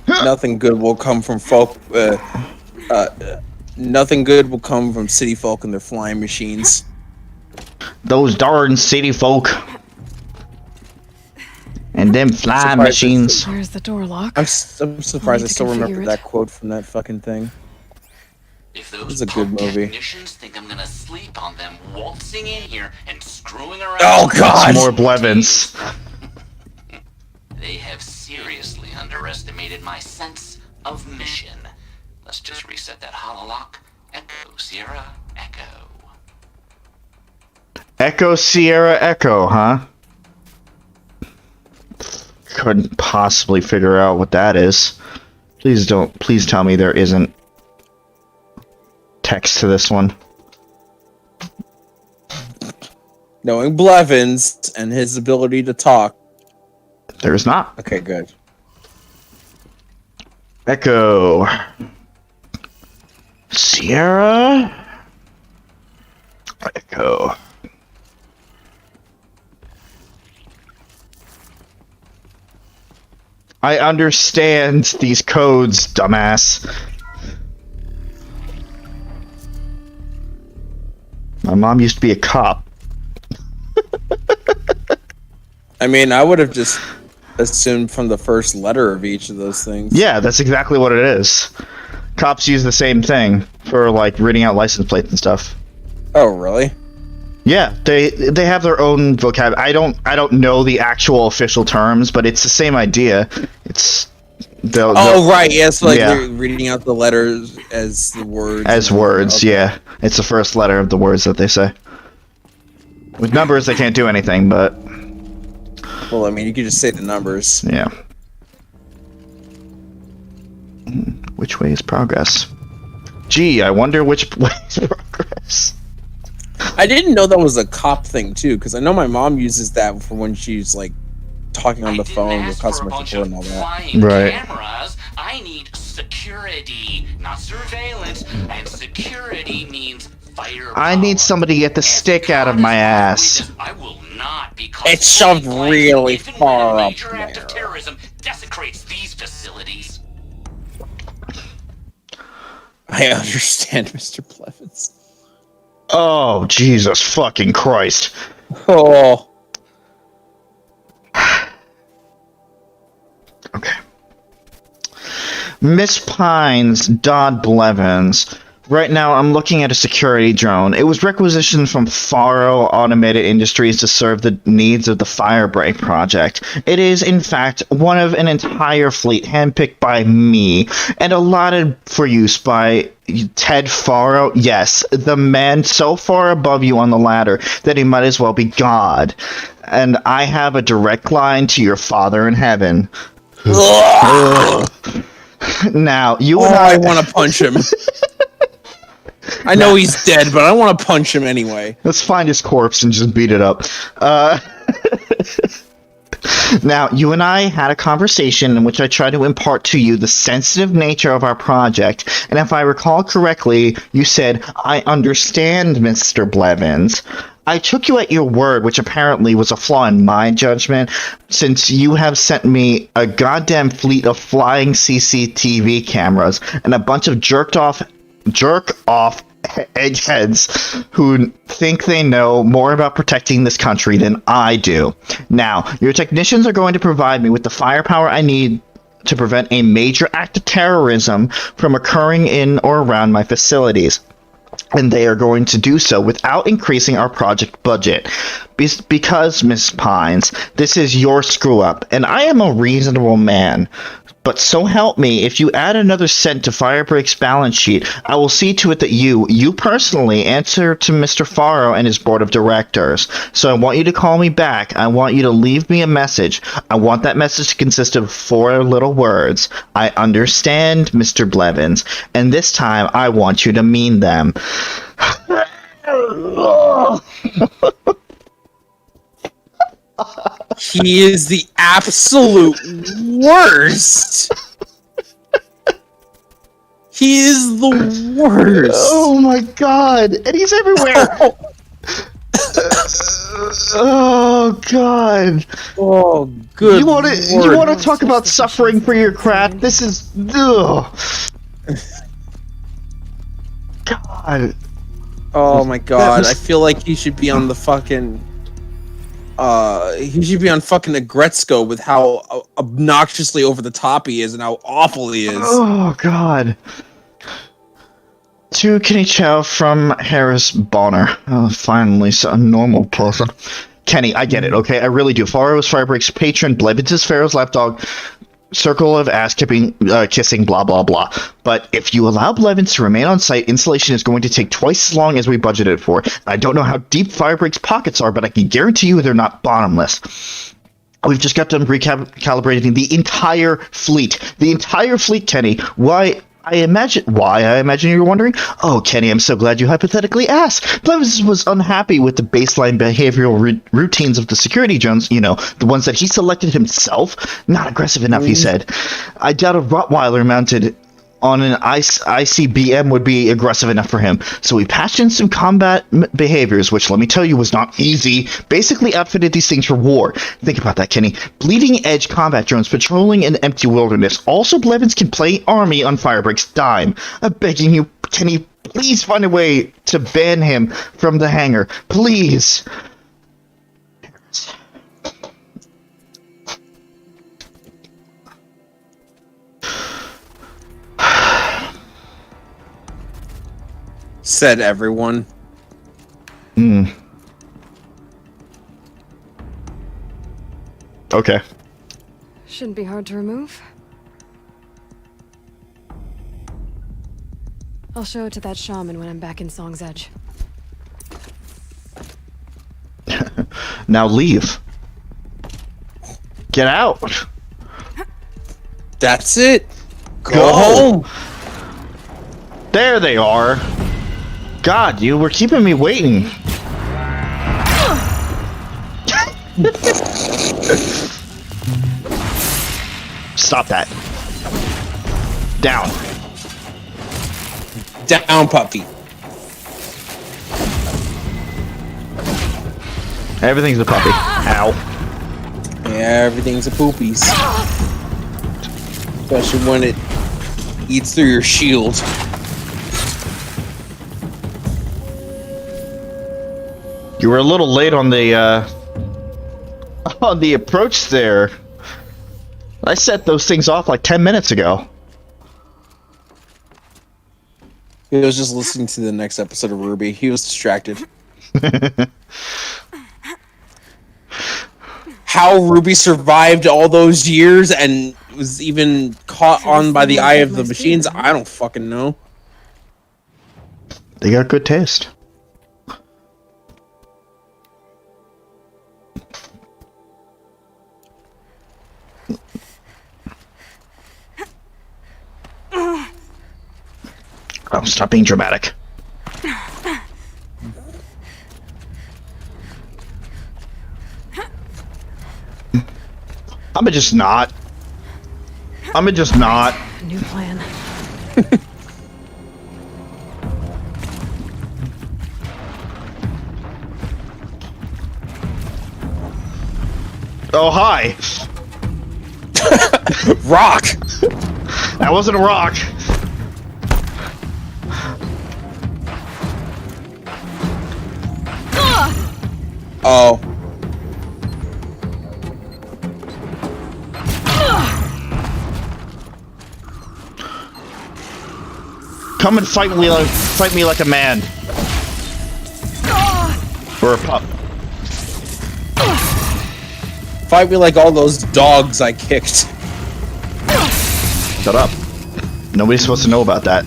Nothing good will come from folk. Nothing good will come from city folk and their flying machines. Those darn city folk. And them flying machines. Where's the door lock? I'm surprised I still remember that quote from that fucking thing. If those It's a good movie. technicians think I'm gonna sleep on them waltzing in here and screwing around. Oh god! More Blevins. They have seriously underestimated my sense of mission. Let's just reset that hololock. Echo, Sierra, Echo. Echo Sierra Echo, huh? Couldn't possibly figure out what that is. Please tell me there isn't text to this one. Knowing Blevins and his ability to talk. There's not. Okay, good. Echo. Sierra. Echo. I understand these codes, dumbass. My mom used to be a cop. I mean, I would have just assumed from the first letter of each of those things. Yeah, that's exactly what it is. Cops use the same thing for, like, reading out license plates and stuff. Oh, really? Yeah, they have their own vocabulary. I don't know the actual official terms, but it's the same idea. It's right. Yeah, so they're reading out the letters as the words. As words, okay. Yeah. It's the first letter of the words that they say. With numbers, they can't do anything, but... Well, I mean, you could just say the numbers. Yeah. Which way is progress? Gee, I wonder which way is progress. I didn't know that was a cop thing, too, because I know my mom uses that for when she's, like, talking on the phone with customer support and all that. Right. Cameras. I need security, not surveillance, and security means firepower. I need somebody to get the stick out of my ass. I will not be it's shoved really far up there. Act of terrorism desecrates these facilities. I understand, Mr. Blevins. Oh, Jesus fucking Christ. Oh. Okay. Miss Pines, Dodd Blevins. Right now, I'm looking at a security drone. It was requisitioned from Faro Automated Industries to serve the needs of the Firebreak project. It is, in fact, one of an entire fleet handpicked by me and allotted for use by Ted Faro. Yes, the man so far above you on the ladder that he might as well be God. And I have a direct line to your Father in heaven. Now, you and I want to punch him. I know he's dead, but I want to punch him anyway. Let's find his corpse and just beat it up. Now, you and I had a conversation in which I tried to impart to you the sensitive nature of our project, and if I recall correctly, you said, I understand, Mr. Blevins. I took you at your word, which apparently was a flaw in my judgment, since you have sent me a goddamn fleet of flying CCTV cameras and a bunch of jerk-off eggheads who think they know more about protecting this country than I do. Now, your technicians are going to provide me with the firepower I need to prevent a major act of terrorism from occurring in or around my facilities. And they are going to do so without increasing our project budget. Because, Miss Pines, this is your screw-up, and I am a reasonable man. But so help me, if you add another cent to Firebreak's balance sheet, I will see to it that you personally answer to Mr. Faro and his board of directors. So I want you to call me back. I want you to leave me a message. I want that message to consist of 4 little words. I understand, Mr. Blevins, and this time I want you to mean them. He is the absolute worst. He is the worst. Oh my god. And he's everywhere. Oh god. Oh good. You want to talk about suffering for your craft? This is ugh. God. Oh my god. I feel like he should be on the fucking he should be on fucking Agretzko with how obnoxiously over the top he is and how awful he is. Oh god. To Kenny Chow from Harris Bonner. Oh, finally, a normal person. Kenny, I get it, okay? I really do. Faro is Firebreak's patron, Blevins is Pharaoh's lapdog, circle of kissing, blah, blah, blah. But if you allow Blevins to remain on site, installation is going to take twice as long as we budgeted for. I don't know how deep Firebreak's pockets are, but I can guarantee you they're not bottomless. We've just got done recalibrating the entire fleet. The entire fleet, Kenny. Why I imagine you're wondering? Oh, Kenny, I'm so glad you hypothetically asked. Blevins was unhappy with the baseline behavioral routines of the security drones, you know, the ones that he selected himself. Not aggressive enough, he said. I doubt a Rottweiler mounted on an ICBM would be aggressive enough for him, so we patched in some combat behaviors, which, let me tell you, was not easy. Basically outfitted these things for war. Think about that, Kenny. Bleeding-edge combat drones patrolling an empty wilderness. Also, Blevins can play army on Firebreak's dime. I'm begging you, Kenny, please find a way to ban him from the hangar. Please. Said everyone. Okay. Shouldn't be hard to remove. I'll show it to that shaman when I'm back in Song's Edge. Now leave. Get out. That's it. Go home. There they are. God, you were keeping me waiting. Stop that. Down. Down, puppy. Everything's a puppy. Ow. Yeah, everything's a poopies. Especially when it eats through your shield. You were a little late on the approach there. I set those things off like 10 minutes ago. He was just listening to the next episode of Ruby. He was distracted. How Ruby survived all those years and was even caught on by the eye of the machines, I don't fucking know. They got good taste. Oh, stop being dramatic. I'ma just not. New plan. Oh, hi. Rock. That wasn't a rock. Oh. Come and fight me like a man. Or a pup. Fight me like all those dogs I kicked. Shut up. Nobody's supposed to know about that.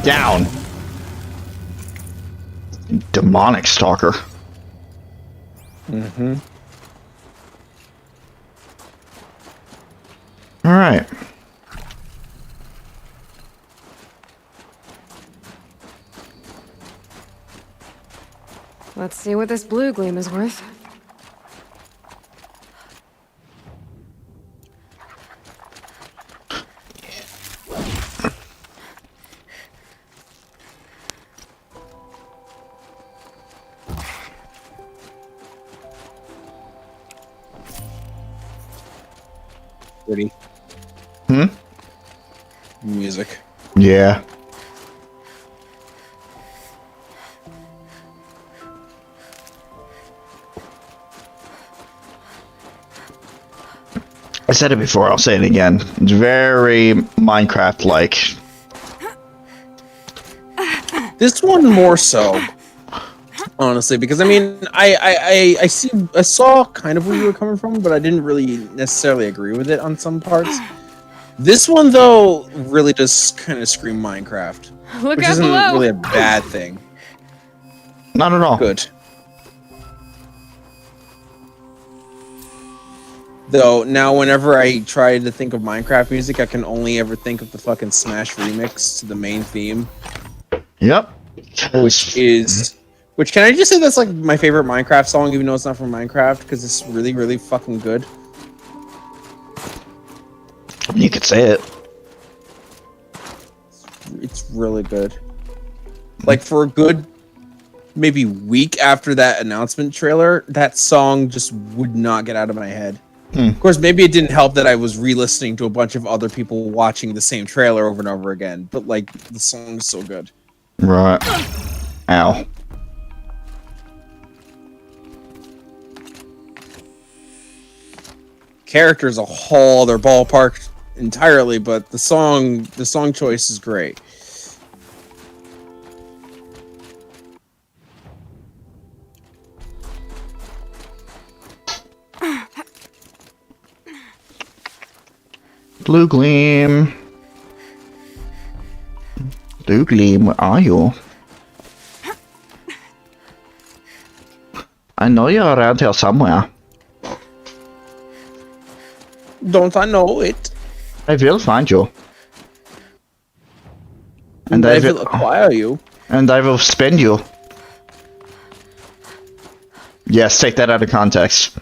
Down. Demonic stalker. Mm-hmm. All right. Let's see what this blue gleam is worth. Pretty. Music. Yeah. I said it before, I'll say it again. It's very Minecraft-like. This one more so, honestly, because I mean, I saw kind of where you were coming from, but I didn't really necessarily agree with it on some parts. This one though really does kind of scream Minecraft, Look which out isn't below. really a bad thing. Not at all. Good. Though now, whenever I try to think of Minecraft music, I can only ever think of the fucking Smash remix to the main theme. Yep. Which can I just say that's like my favorite Minecraft song, even though it's not from Minecraft, because it's really, really fucking good. You could say it. It's really good. Like for a good maybe week after that announcement trailer, that song just would not get out of my head. Of course, maybe it didn't help that I was re-listening to a bunch of other people watching the same trailer over and over again, but like the song is so good. Right. Ow. Characters a whole other ballpark entirely, but the song choice is great. Blue Gleam. Blue Gleam, where are you? I know you're around here somewhere. Don't I know it? I will find you. And I will acquire you. And I will spend you. Yes, take that out of context.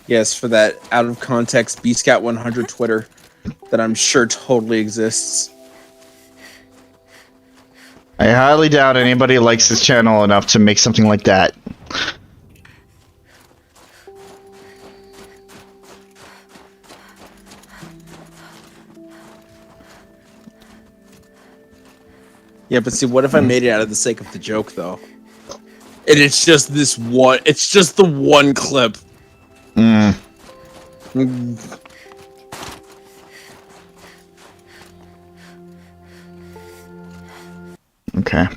Yes, for that out of context BScat100 Twitter that I'm sure totally exists. I highly doubt anybody likes this channel enough to make something like that. Yeah, but see, what if I made it out of the sake of the joke, though? And it's just this one, it's just the one clip. Okay.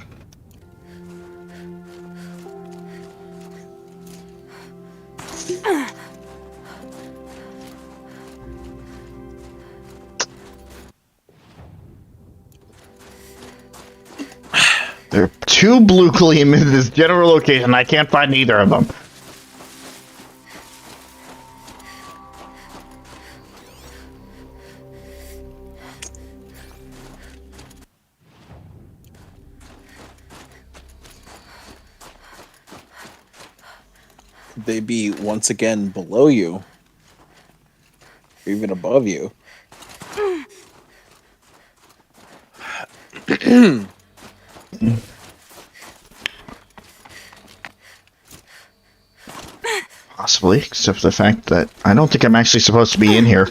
There are two blue gleam in this general location. I can't find either of them. Could they be once again below you? Or even above you? Possibly, except for the fact that I don't think I'm actually supposed to be in here.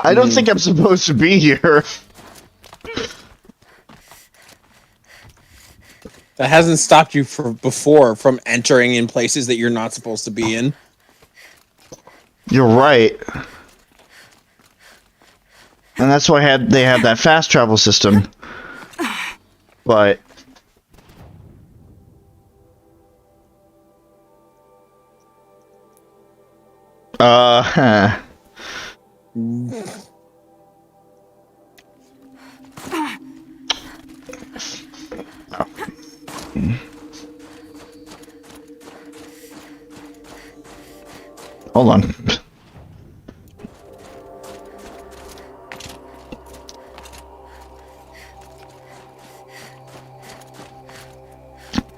I don't think I'm supposed to be here. That hasn't stopped you from entering in places that you're not supposed to be in. You're right. And that's why they had that fast travel system. But huh. Hold on.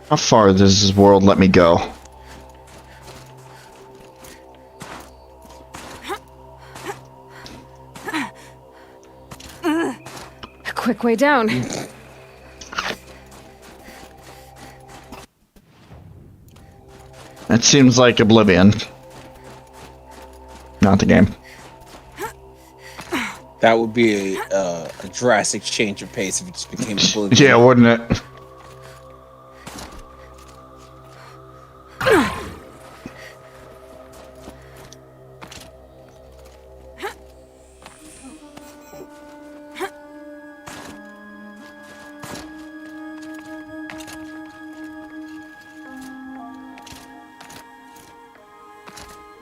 How far does this world let me go? A quick way down. That seems like Oblivion. Not the game. That would be a drastic change of pace if it just became Oblivion. Yeah, wouldn't it?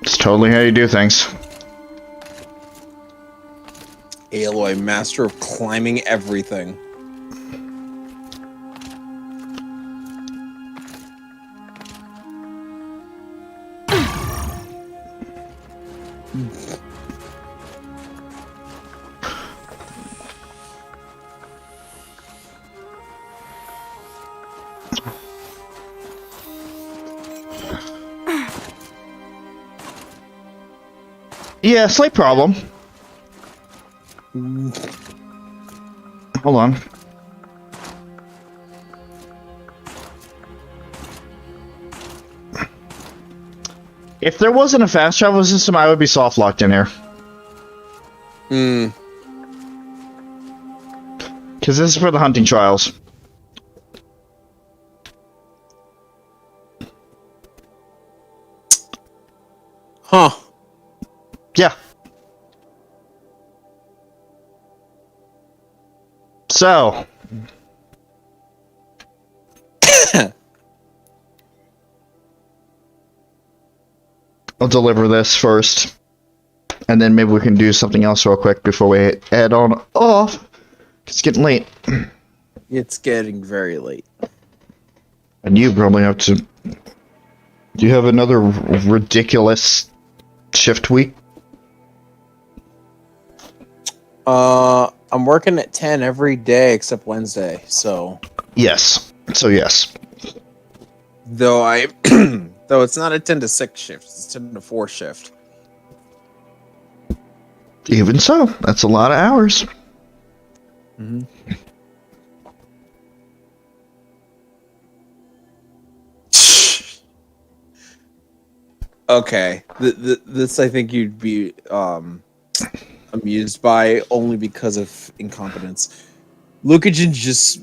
It's totally how you do things. Aloy, master of climbing everything. Yeah, slight problem. Hold on. If there wasn't a fast travel system, I would be soft locked in here. Hmm. Because this is for the hunting trials. Huh. Yeah. So. I'll deliver this first. And then maybe we can do something else real quick before we head on off. It's getting late. It's getting very late. And you probably have to... Do you have another ridiculous shift week? I'm working at 10 every day except Wednesday, so... Yes. So yes. Though I... Though it's not a 10 to 6 shift, it's 10 to 4 shift. Even so, that's a lot of hours. Mm-hmm. Okay, this I think you'd be amused by only because of incompetence. Lucagen just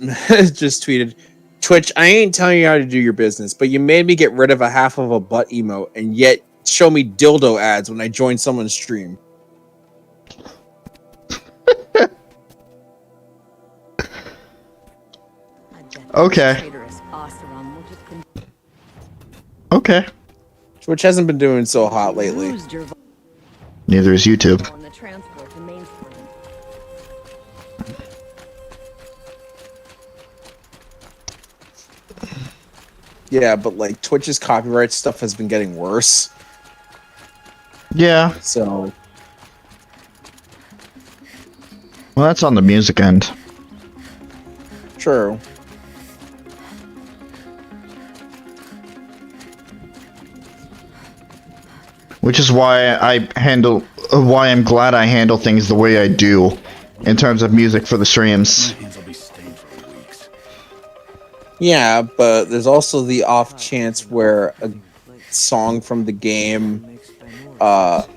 just tweeted, Twitch, I ain't telling you how to do your business, but you made me get rid of a half of a butt emote and yet show me dildo ads when I join someone's stream. Okay. Okay. Twitch hasn't been doing so hot lately. Neither is YouTube. Yeah, but like Twitch's copyright stuff has been getting worse. Yeah. So. Well, that's on the music end. True. Which is why why I'm glad I handle things the way I do, in terms of music for the streams. Yeah, but there's also the off chance where a song from the game, where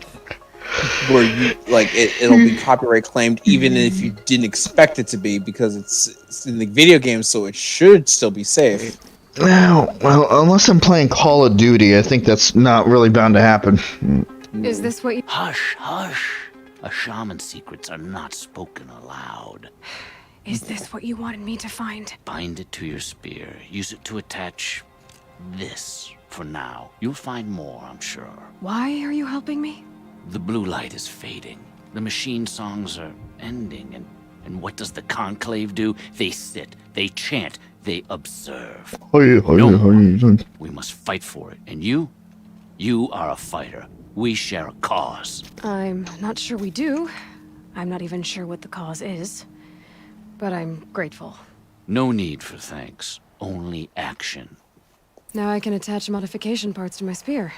you like it'll be copyright claimed even if you didn't expect it to be, because it's in the video game, so it should still be safe. Well, unless I'm playing Call of Duty, I think that's not really bound to happen. Is this what you... Hush, hush. A shaman's secrets are not spoken aloud. Is this what you wanted me to find? Bind it to your spear. Use it to attach this for now. You'll find more, I'm sure. Why are you helping me? The blue light is fading. The machine songs are ending. And what does the conclave do? They sit, they chant, they observe. We must fight for it. And you are a fighter. We share a cause. I'm not sure we do. I'm not even sure what the cause is. But I'm grateful. No need for thanks. Only action. Now I can attach modification parts to my spear.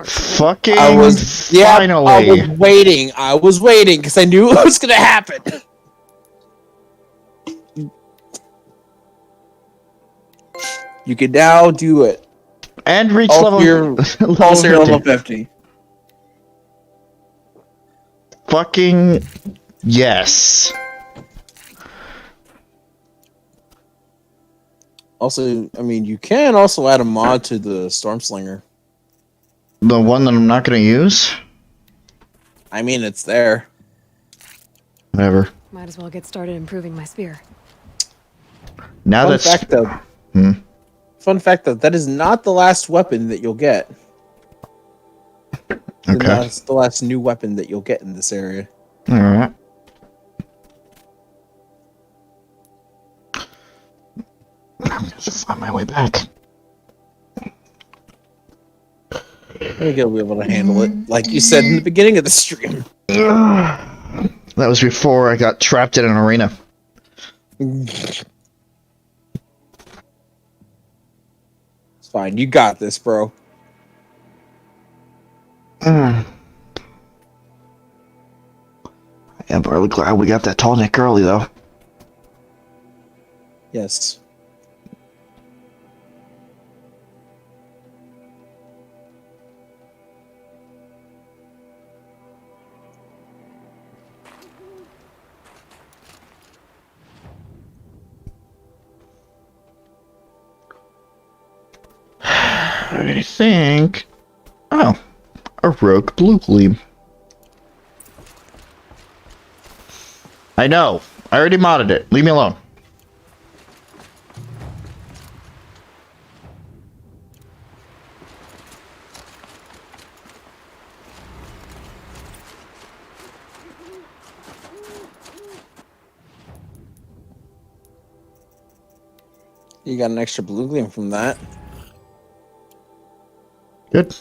Fucking finally. I was waiting because I knew it was gonna happen. You can now do it. And reach level 50. Fucking yes. Also, I mean, you can also add a mod to the Stormslinger. The one that I'm not going to use? I mean, it's there. Whatever. Might as well get started improving my spear. Now Fun that's... fact, though. Fun fact, though, that is not the last weapon that you'll get. Okay. That's the last new weapon that you'll get in this area. Alright. to find my way back. I think you'll be able to handle it, like you said in the beginning of the stream. That was before I got trapped in an arena. It's fine. You got this, bro. I am really glad we got that tall neck early, though. Yes. I think... Oh. A rogue blue gleam. I know. I already modded it. Leave me alone. You got an extra blue gleam from that. Good.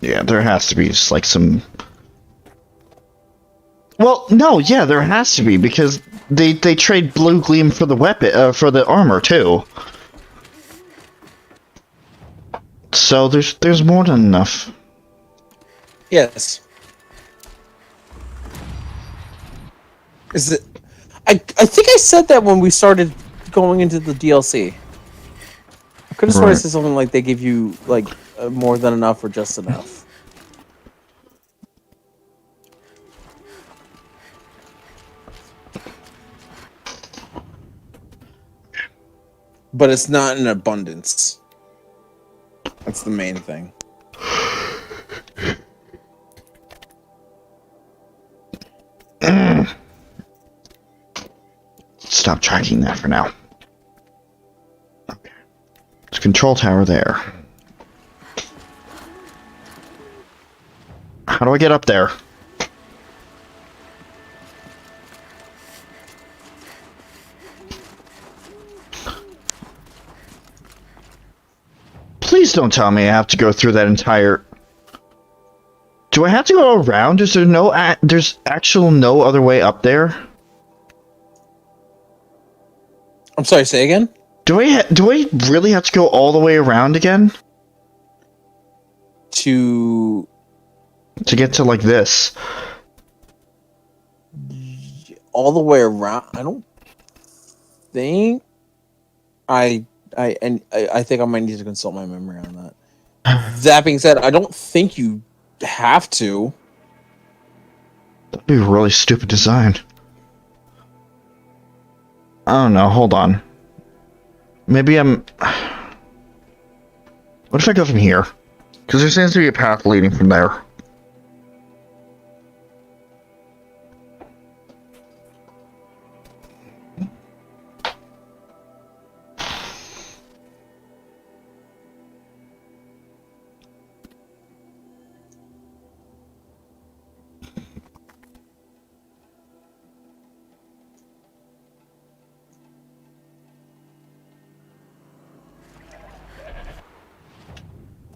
Yeah, there has to be just like some... Well, no, yeah, there has to be, because they trade blue gleam for the weapon, for the armor too. So there's more than enough. Yes. Is it? I think I said that when we started going into the DLC. I could have sworn I said something like they give you like more than enough or just enough. But it's not in abundance. That's the main thing. Stop tracking that for now. Okay. There's a control tower there. How do I get up there? Please don't tell me I have to go through that entire... Do I have to go around? Is there no... There's actual no other way up there? I'm sorry, say again? Do I really have to go all the way around again? To get to, like, this? All the way around? I don't think... I think I might need to consult my memory on that. That being said, I don't think you have to. That'd be a really stupid design. I don't know, hold on. Maybe I'm... What if I go from here? Because there seems to be a path leading from there.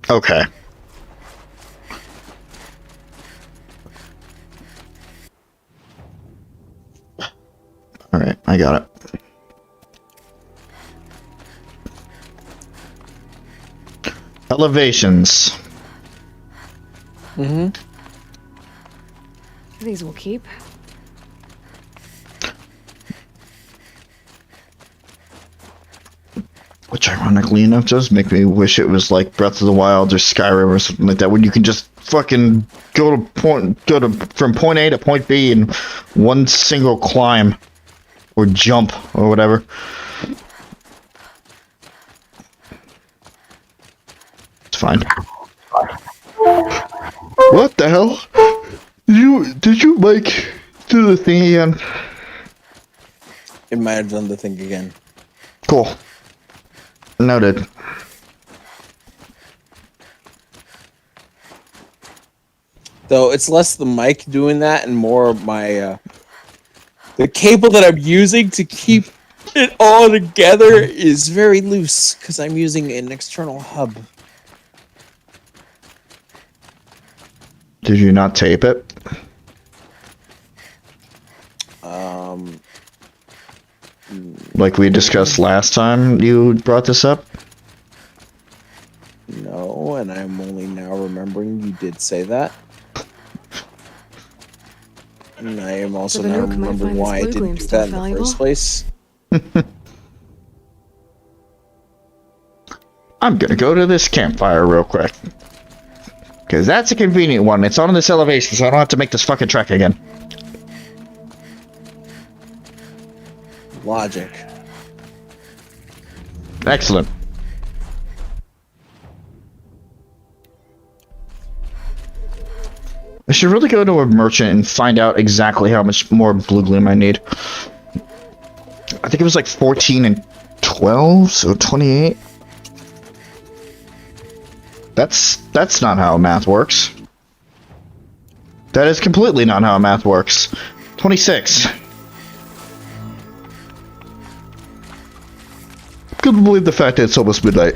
Okay. Alright, I got it. Elevations. Mm-hmm. These will keep. Which ironically enough does make me wish it was like Breath of the Wild or Skyrim or something like that, when you can just fucking go from point A to point B in one single climb or jump or whatever. It's fine. What the hell? Did you like do the thing again? It might have done the thing again. Cool. Noted. Though it's less the mic doing that and more my the cable that I'm using to keep it all together is very loose because I'm using an external hub. Did you not tape it? Like we discussed last time you brought this up? No, and I'm only now remembering you did say that. And I am also now remembering why I didn't do that in the first place. I'm gonna go to this campfire real quick. Because that's a convenient one. It's on this elevation, so I don't have to make this fucking trek again. Logic. Excellent. I should really go to a merchant and find out exactly how much more blue gloom I need. I think it was like 14 and 12, so 28. That's not how math works. That is completely not how math works. 26. Couldn't believe the fact that it's almost midnight.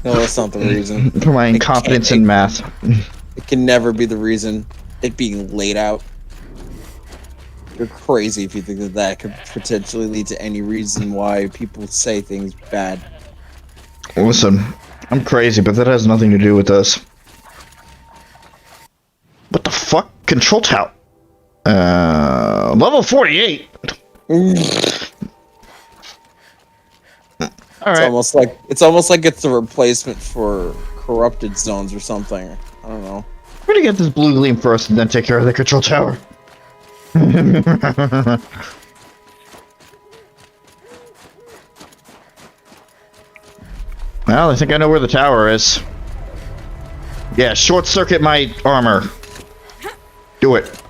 No, that's not the reason. For my incompetence in math. It can never be the reason. It being laid out. You're crazy if you think that that could potentially lead to any reason why people say things bad. Listen, I'm crazy, but that has nothing to do with this. What the fuck? Control tower. Level 48. All right. It's almost like it's a replacement for corrupted zones or something. I don't know. We're gonna get this blue gleam first and then take care of the control tower. Well, I think I know where the tower is. Yeah, short circuit my armor. Do it.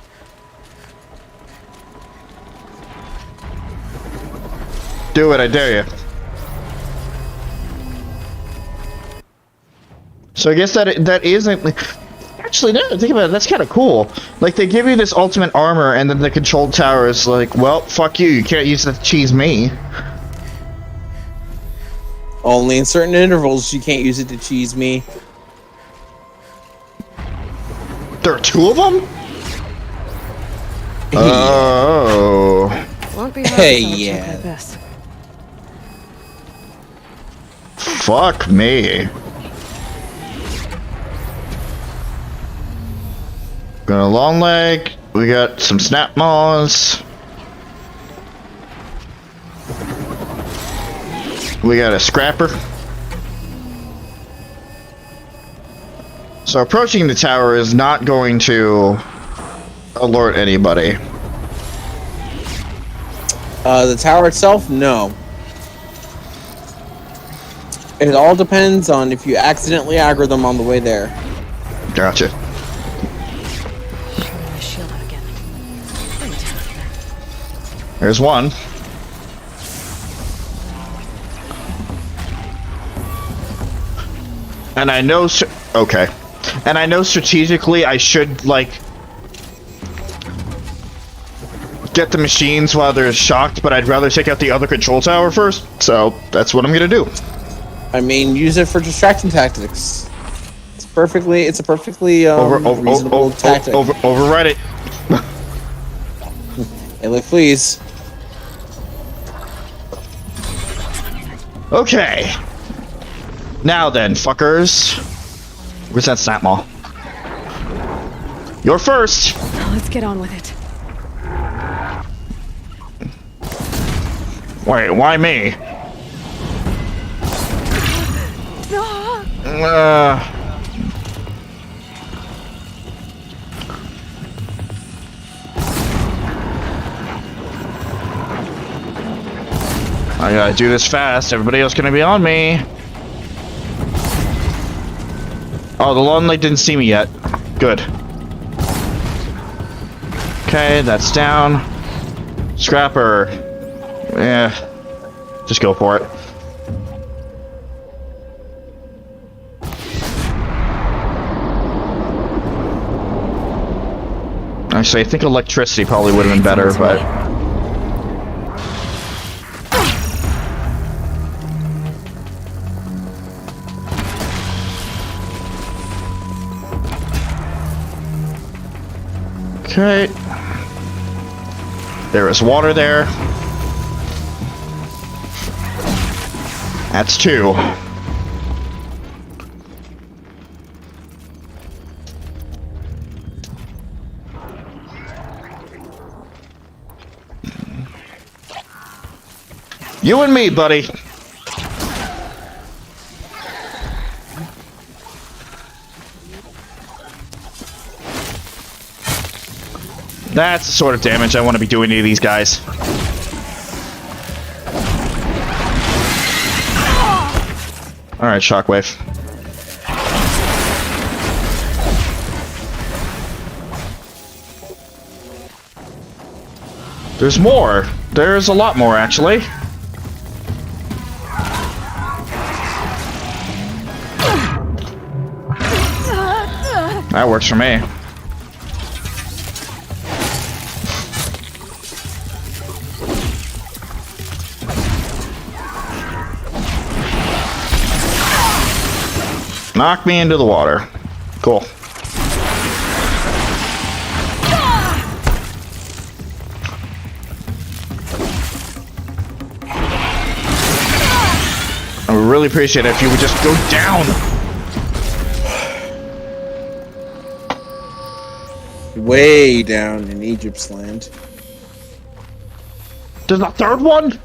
Do it, I dare you. So I guess that isn't... Actually, no, think about it, that's kind of cool. Like, they give you this ultimate armor, and then the control tower is like, well, fuck you, you can't use that to cheese me. Only in certain intervals you can't use it to cheese me. There are two of them? Oh. Won't be hard Hey, without a yeah. trick like this. Fuck me. Got a long leg. We got some snap maws. We got a scrapper. So approaching the tower is not going to alert anybody. The tower itself, no. It all depends on if you accidentally aggro them on the way there. Gotcha. There's one. And I know... Okay. And I know strategically I should, like... get the machines while they're shocked, but I'd rather take out the other control tower first. So, that's what I'm gonna do. I mean, use it for distraction tactics. It's a perfectly reasonable tactic. Override it. Hey, look, please. Okay. Now then, fuckers. Where's that snap maw? You're first. Let's get on with it. Wait, why me? I gotta do this fast. Everybody else gonna be on me. Oh, the long leg didn't see me yet. Good. Okay, that's down. Scrapper. Yeah. Just go for it. Actually, I think electricity probably would have been better, but... Okay. There is water there. That's 2. You and me, buddy. That's the sort of damage I want to be doing to these guys. Alright, shockwave. There's more. There's a lot more, actually. That works for me. Knock me into the water. Cool. I would really appreciate it if you would just go down. Way down in Egypt's land. There's a third one?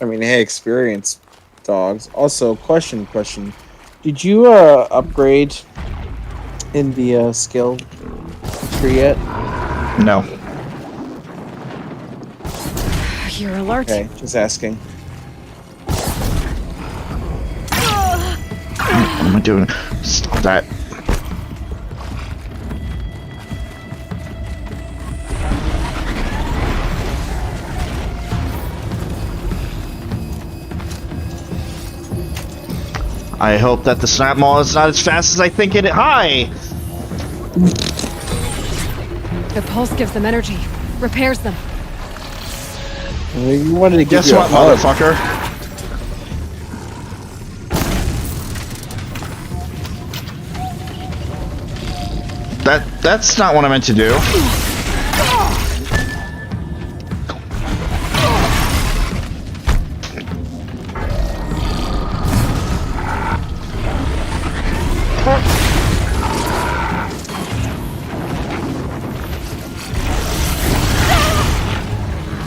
I mean, hey, experience, dogs. Also, question. Did you upgrade in the skill tree yet? No. You're alert. Okay, just asking. What am I doing? Stop that. I hope that the snap maul is not as fast as I think it. Hi! The pulse gives them energy, repairs them. You wanted to guess what, motherfucker? That's not what I meant to do.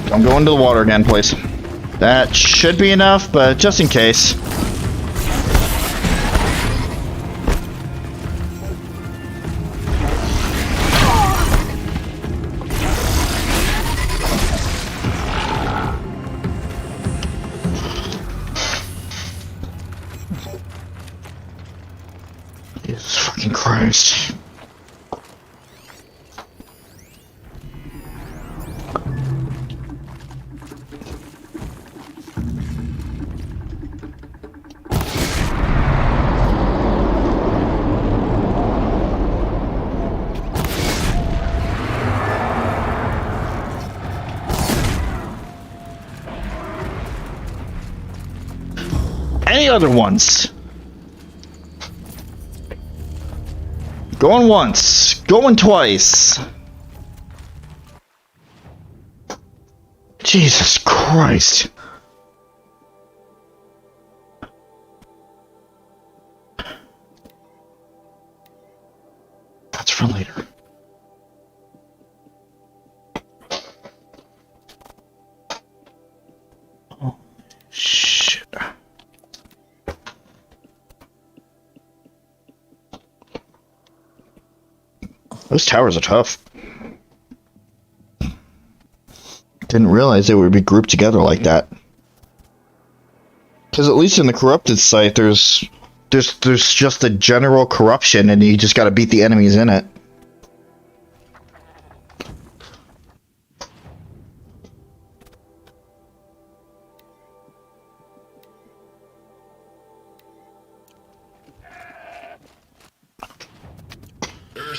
Don't go into the water again, please. That should be enough, but just in case. Jesus fucking Christ. Any other ones? Going once, going twice. Jesus Christ. That's for later. Oh, shit. Those towers are tough. Didn't realize they would be grouped together like that. Because at least in the corrupted site, there's just a general corruption, and you just gotta beat the enemies in it.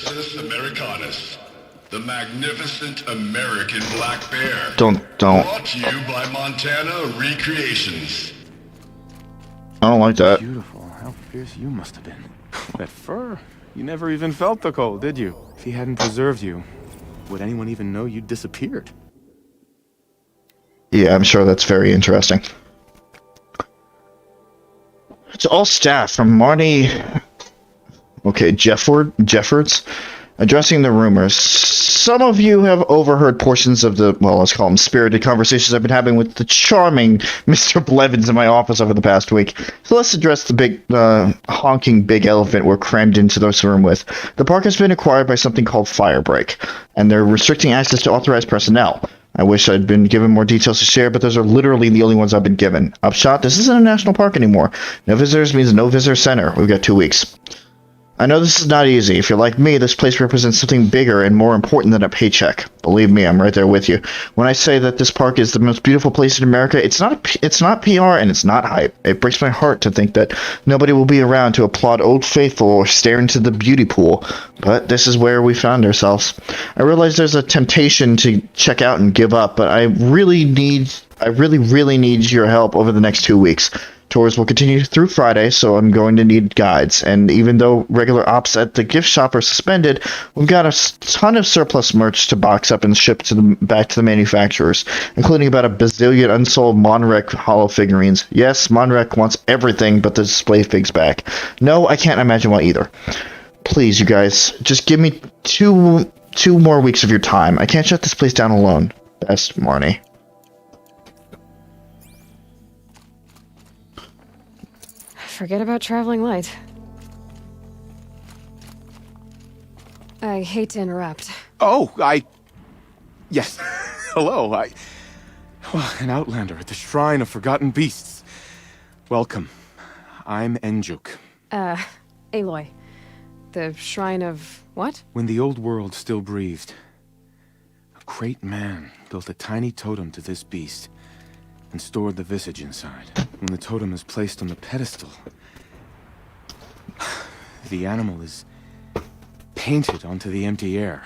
Ursus Americanus, the magnificent American black bear. Don't. Brought to you by Montana Recreations. I don't like that. Beautiful. How fierce you must have been. That fur. You never even felt the cold, did you? If he hadn't preserved you, would anyone even know you'd disappeared? Yeah, I'm sure that's very interesting. To all staff from Marty... Okay, Jeffords, addressing the rumors. Some of you have overheard portions of the, well, let's call them spirited conversations I've been having with the charming Mr. Blevins in my office over the past week. So let's address the big, honking big elephant we're crammed into this room with. The park has been acquired by something called Firebreak, and they're restricting access to authorized personnel. I wish I'd been given more details to share, but those are literally the only ones I've been given. Upshot, this isn't a national park anymore. No visitors means no visitor center. We've got 2 weeks. I know this is not easy. If you're like me, this place represents something bigger and more important than a paycheck. Believe me, I'm right there with you. When I say that this park is the most beautiful place in America, it's not PR and it's not hype. It breaks my heart to think that nobody will be around to applaud Old Faithful or stare into the beauty pool. But this is where we found ourselves. I realize there's a temptation to check out and give up, but I really need your help over the next 2 weeks. Tours will continue through Friday, so I'm going to need guides. And even though regular ops at the gift shop are suspended, we've got a ton of surplus merch to box up and ship back to the manufacturers, including about a bazillion unsold Monrek hollow figurines. Yes, Monrek wants everything but the display figs back. No, I can't imagine why either. Please, you guys, just give me two more weeks of your time. I can't shut this place down alone. Best, Marnie. Forget about traveling light. I hate to interrupt. Oh, yes. Hello, well, an outlander at the Shrine of Forgotten Beasts. Welcome. I'm Enjuk. Aloy. The Shrine of what? When the old world still breathed, a great man built a tiny totem to this beast and stored the visage inside. When the totem is placed on the pedestal, the animal is painted onto the empty air,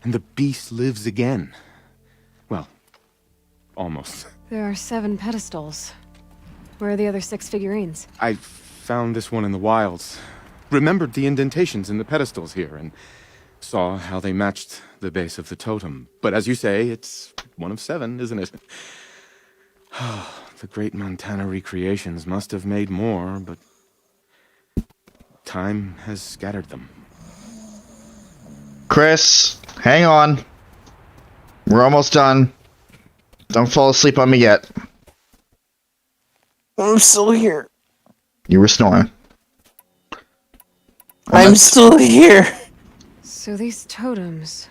and the beast lives again. Well, almost. There are 7 pedestals. Where are the other 6 figurines? I found this one in the wilds, remembered the indentations in the pedestals here, and saw how they matched the base of the totem. But as you say, it's one of 7, isn't it? The great Montana Recreations must have made more, but time has scattered them. Chris, hang on. We're almost done. Don't fall asleep on me yet. I'm still here. You were snoring. I'm still here. So these totems,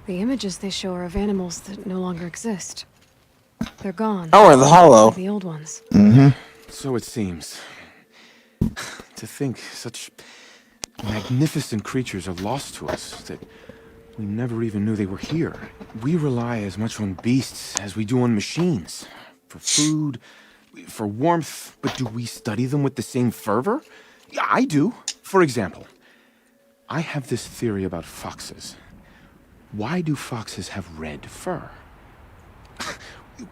the images they show are of animals that no longer exist. They're gone. Oh, or the hollow. The old ones. Mm-hmm. So it seems. To think such magnificent creatures are lost to us, that we never even knew they were here. We rely as much on beasts as we do on machines. For food, for warmth, but do we study them with the same fervor? Yeah, I do. For example, I have this theory about foxes. Why do foxes have red fur?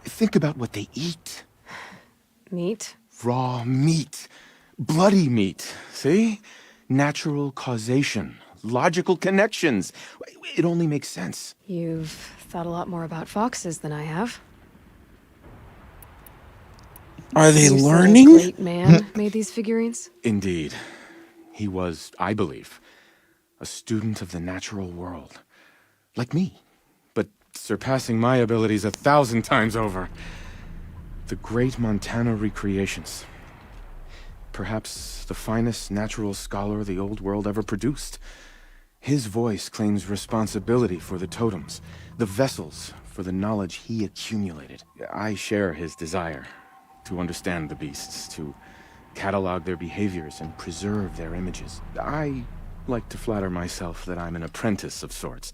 Think about what they eat. Meat? Raw meat. Bloody meat. See? Natural causation. Logical connections. It only makes sense. You've thought a lot more about foxes than I have. Are they You say a learning? great man made these figurines? Indeed. He was, I believe, a student of the natural world. Like me. But surpassing my abilities 1,000 times over. The great Montana Recreations. Perhaps the finest natural scholar the old world ever produced. His voice claims responsibility for the totems, the vessels for the knowledge he accumulated. I share his desire to understand the beasts, to catalog their behaviors and preserve their images. I like to flatter myself that I'm an apprentice of sorts,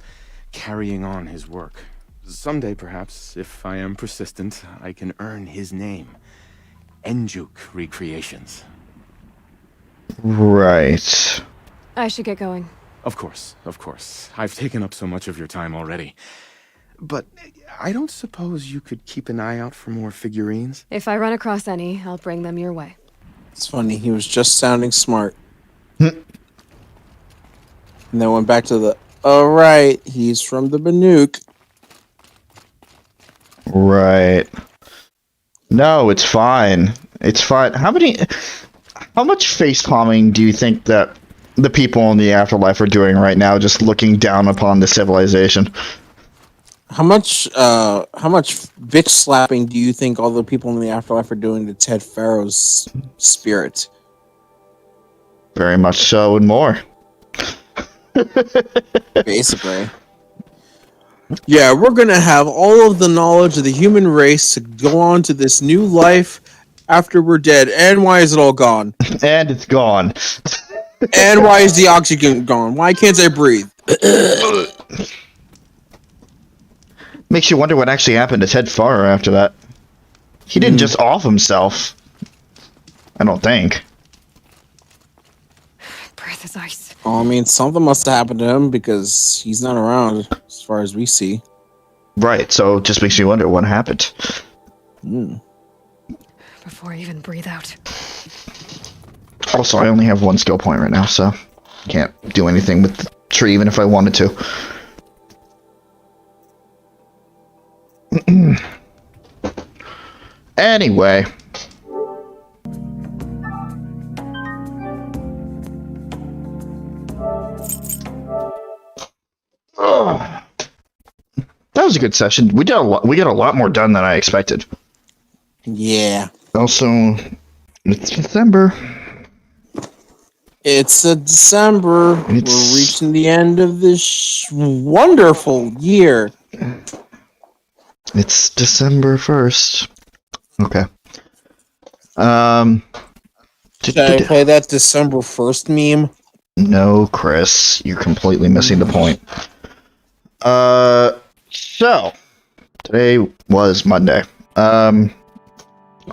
carrying on his work. Someday, perhaps, if I am persistent, I can earn his name. Enjuk Recreations. Right. I should get going. Of course. I've taken up so much of your time already. But I don't suppose you could keep an eye out for more figurines? If I run across any, I'll bring them your way. It's funny, he was just sounding smart. And then went back to the, oh right, he's from the Banuk. Right. No, it's fine. It's fine. How much face palming do you think that the people in the afterlife are doing right now, just looking down upon the civilization? How much bitch slapping do you think all the people in the afterlife are doing to Ted Pharaoh's spirit? Very much so, and more. Basically. Yeah, we're gonna have all of the knowledge of the human race to go on to this new life after we're dead. And why is it all gone? And it's gone. And why is the oxygen gone? Why can't I breathe? Makes you wonder what actually happened to Ted Farrer after that. He didn't just off himself. I don't think. Breath is ice. Oh, I mean, something must have happened to him because he's not around as far as we see. Right, so it just makes you wonder what happened. Before I even breathe out. Also, I only have one skill point right now, so can't do anything with the tree even if I wanted to. Anyway. That was a good session. We got a lot more done than I expected. Yeah. Also, it's December. It's a December. We're reaching the end of this wonderful year. It's December 1st. Okay. Should I play that December 1st meme? No, Chris. You're completely missing the point. So, today was Monday.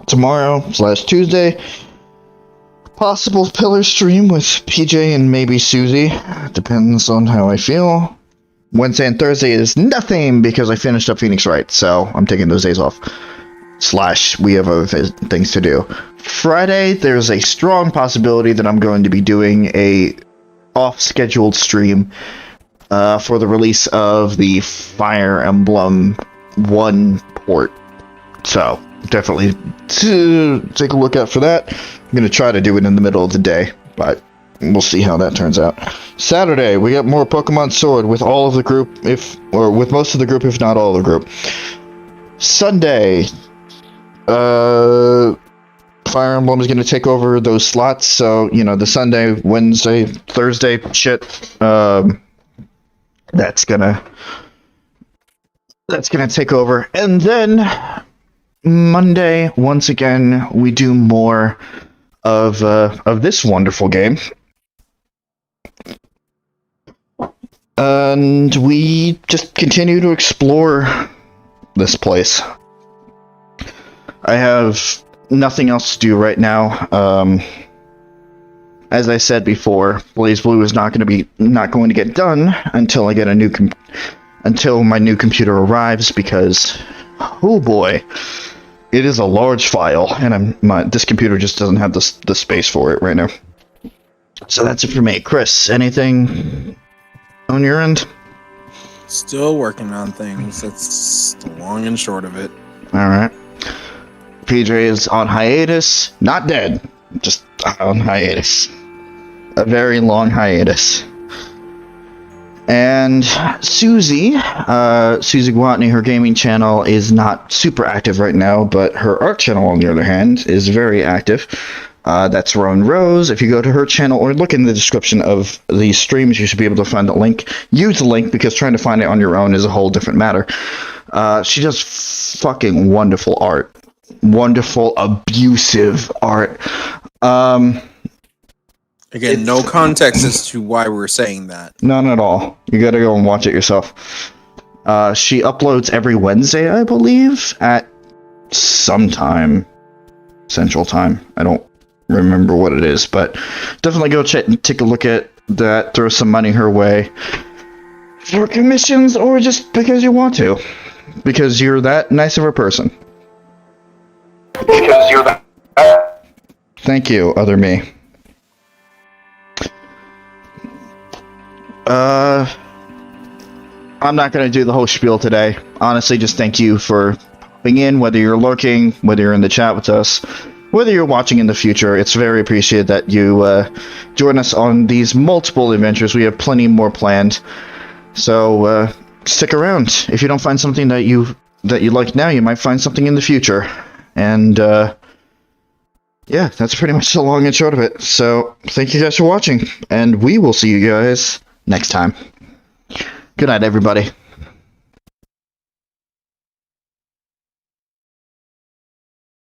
Tomorrow/Tuesday, possible pillar stream with PJ and maybe Suzie. Depends on how I feel. Wednesday and Thursday is nothing because I finished up Phoenix Wright, so I'm taking those days off. / we have other things to do. Friday, there's a strong possibility that I'm going to be doing a off-scheduled stream for the release of the Fire Emblem 1 port. So, definitely take a look out for that. I'm going to try to do it in the middle of the day, but we'll see how that turns out. Saturday, we got more Pokemon Sword with all of the group, with most of the group, if not all of the group. Sunday, Fire Emblem is going to take over those slots, so, the Sunday, Wednesday, Thursday shit, that's gonna take over. And then Monday, once again, we do more of this wonderful game. And we just continue to explore this place. I have nothing else to do right now. As I said before, Blaze Blue is not going to get done until I get until my new computer arrives, because oh boy, it is a large file, and this computer just doesn't have the space for it right now. So that's it for me. Chris, anything on your end? Still working on things. That's the long and short of it. All right. PJ is on hiatus, not dead, just on hiatus. A very long hiatus. And Suzie Gwatney, her gaming channel is not super active right now, but her art channel, on the other hand, is very active. That's Roan Rose. If you go to her channel or look in the description of the streams, you should be able to find the link. Use the link, because trying to find it on your own is a whole different matter. She does fucking wonderful art. Wonderful, abusive art. Again, no context as to why we're saying that. None at all. You gotta go and watch it yourself. She uploads every Wednesday, I believe, at sometime Central Time. I don't remember what it is, but definitely go take a look at that throw some money her way for commissions, or just because you want to. Because you're that nice of a person. Because you're the... Thank you, other me. I'm not going to do the whole spiel today. Honestly, just thank you for popping in, whether you're lurking, whether you're in the chat with us, whether you're watching in the future. It's very appreciated that you join us on these multiple adventures. We have plenty more planned. So stick around. If you don't find something that you like now, you might find something in the future. And yeah, that's pretty much the long and short of it. So thank you guys for watching, and we will see you guys next time. Good night, everybody.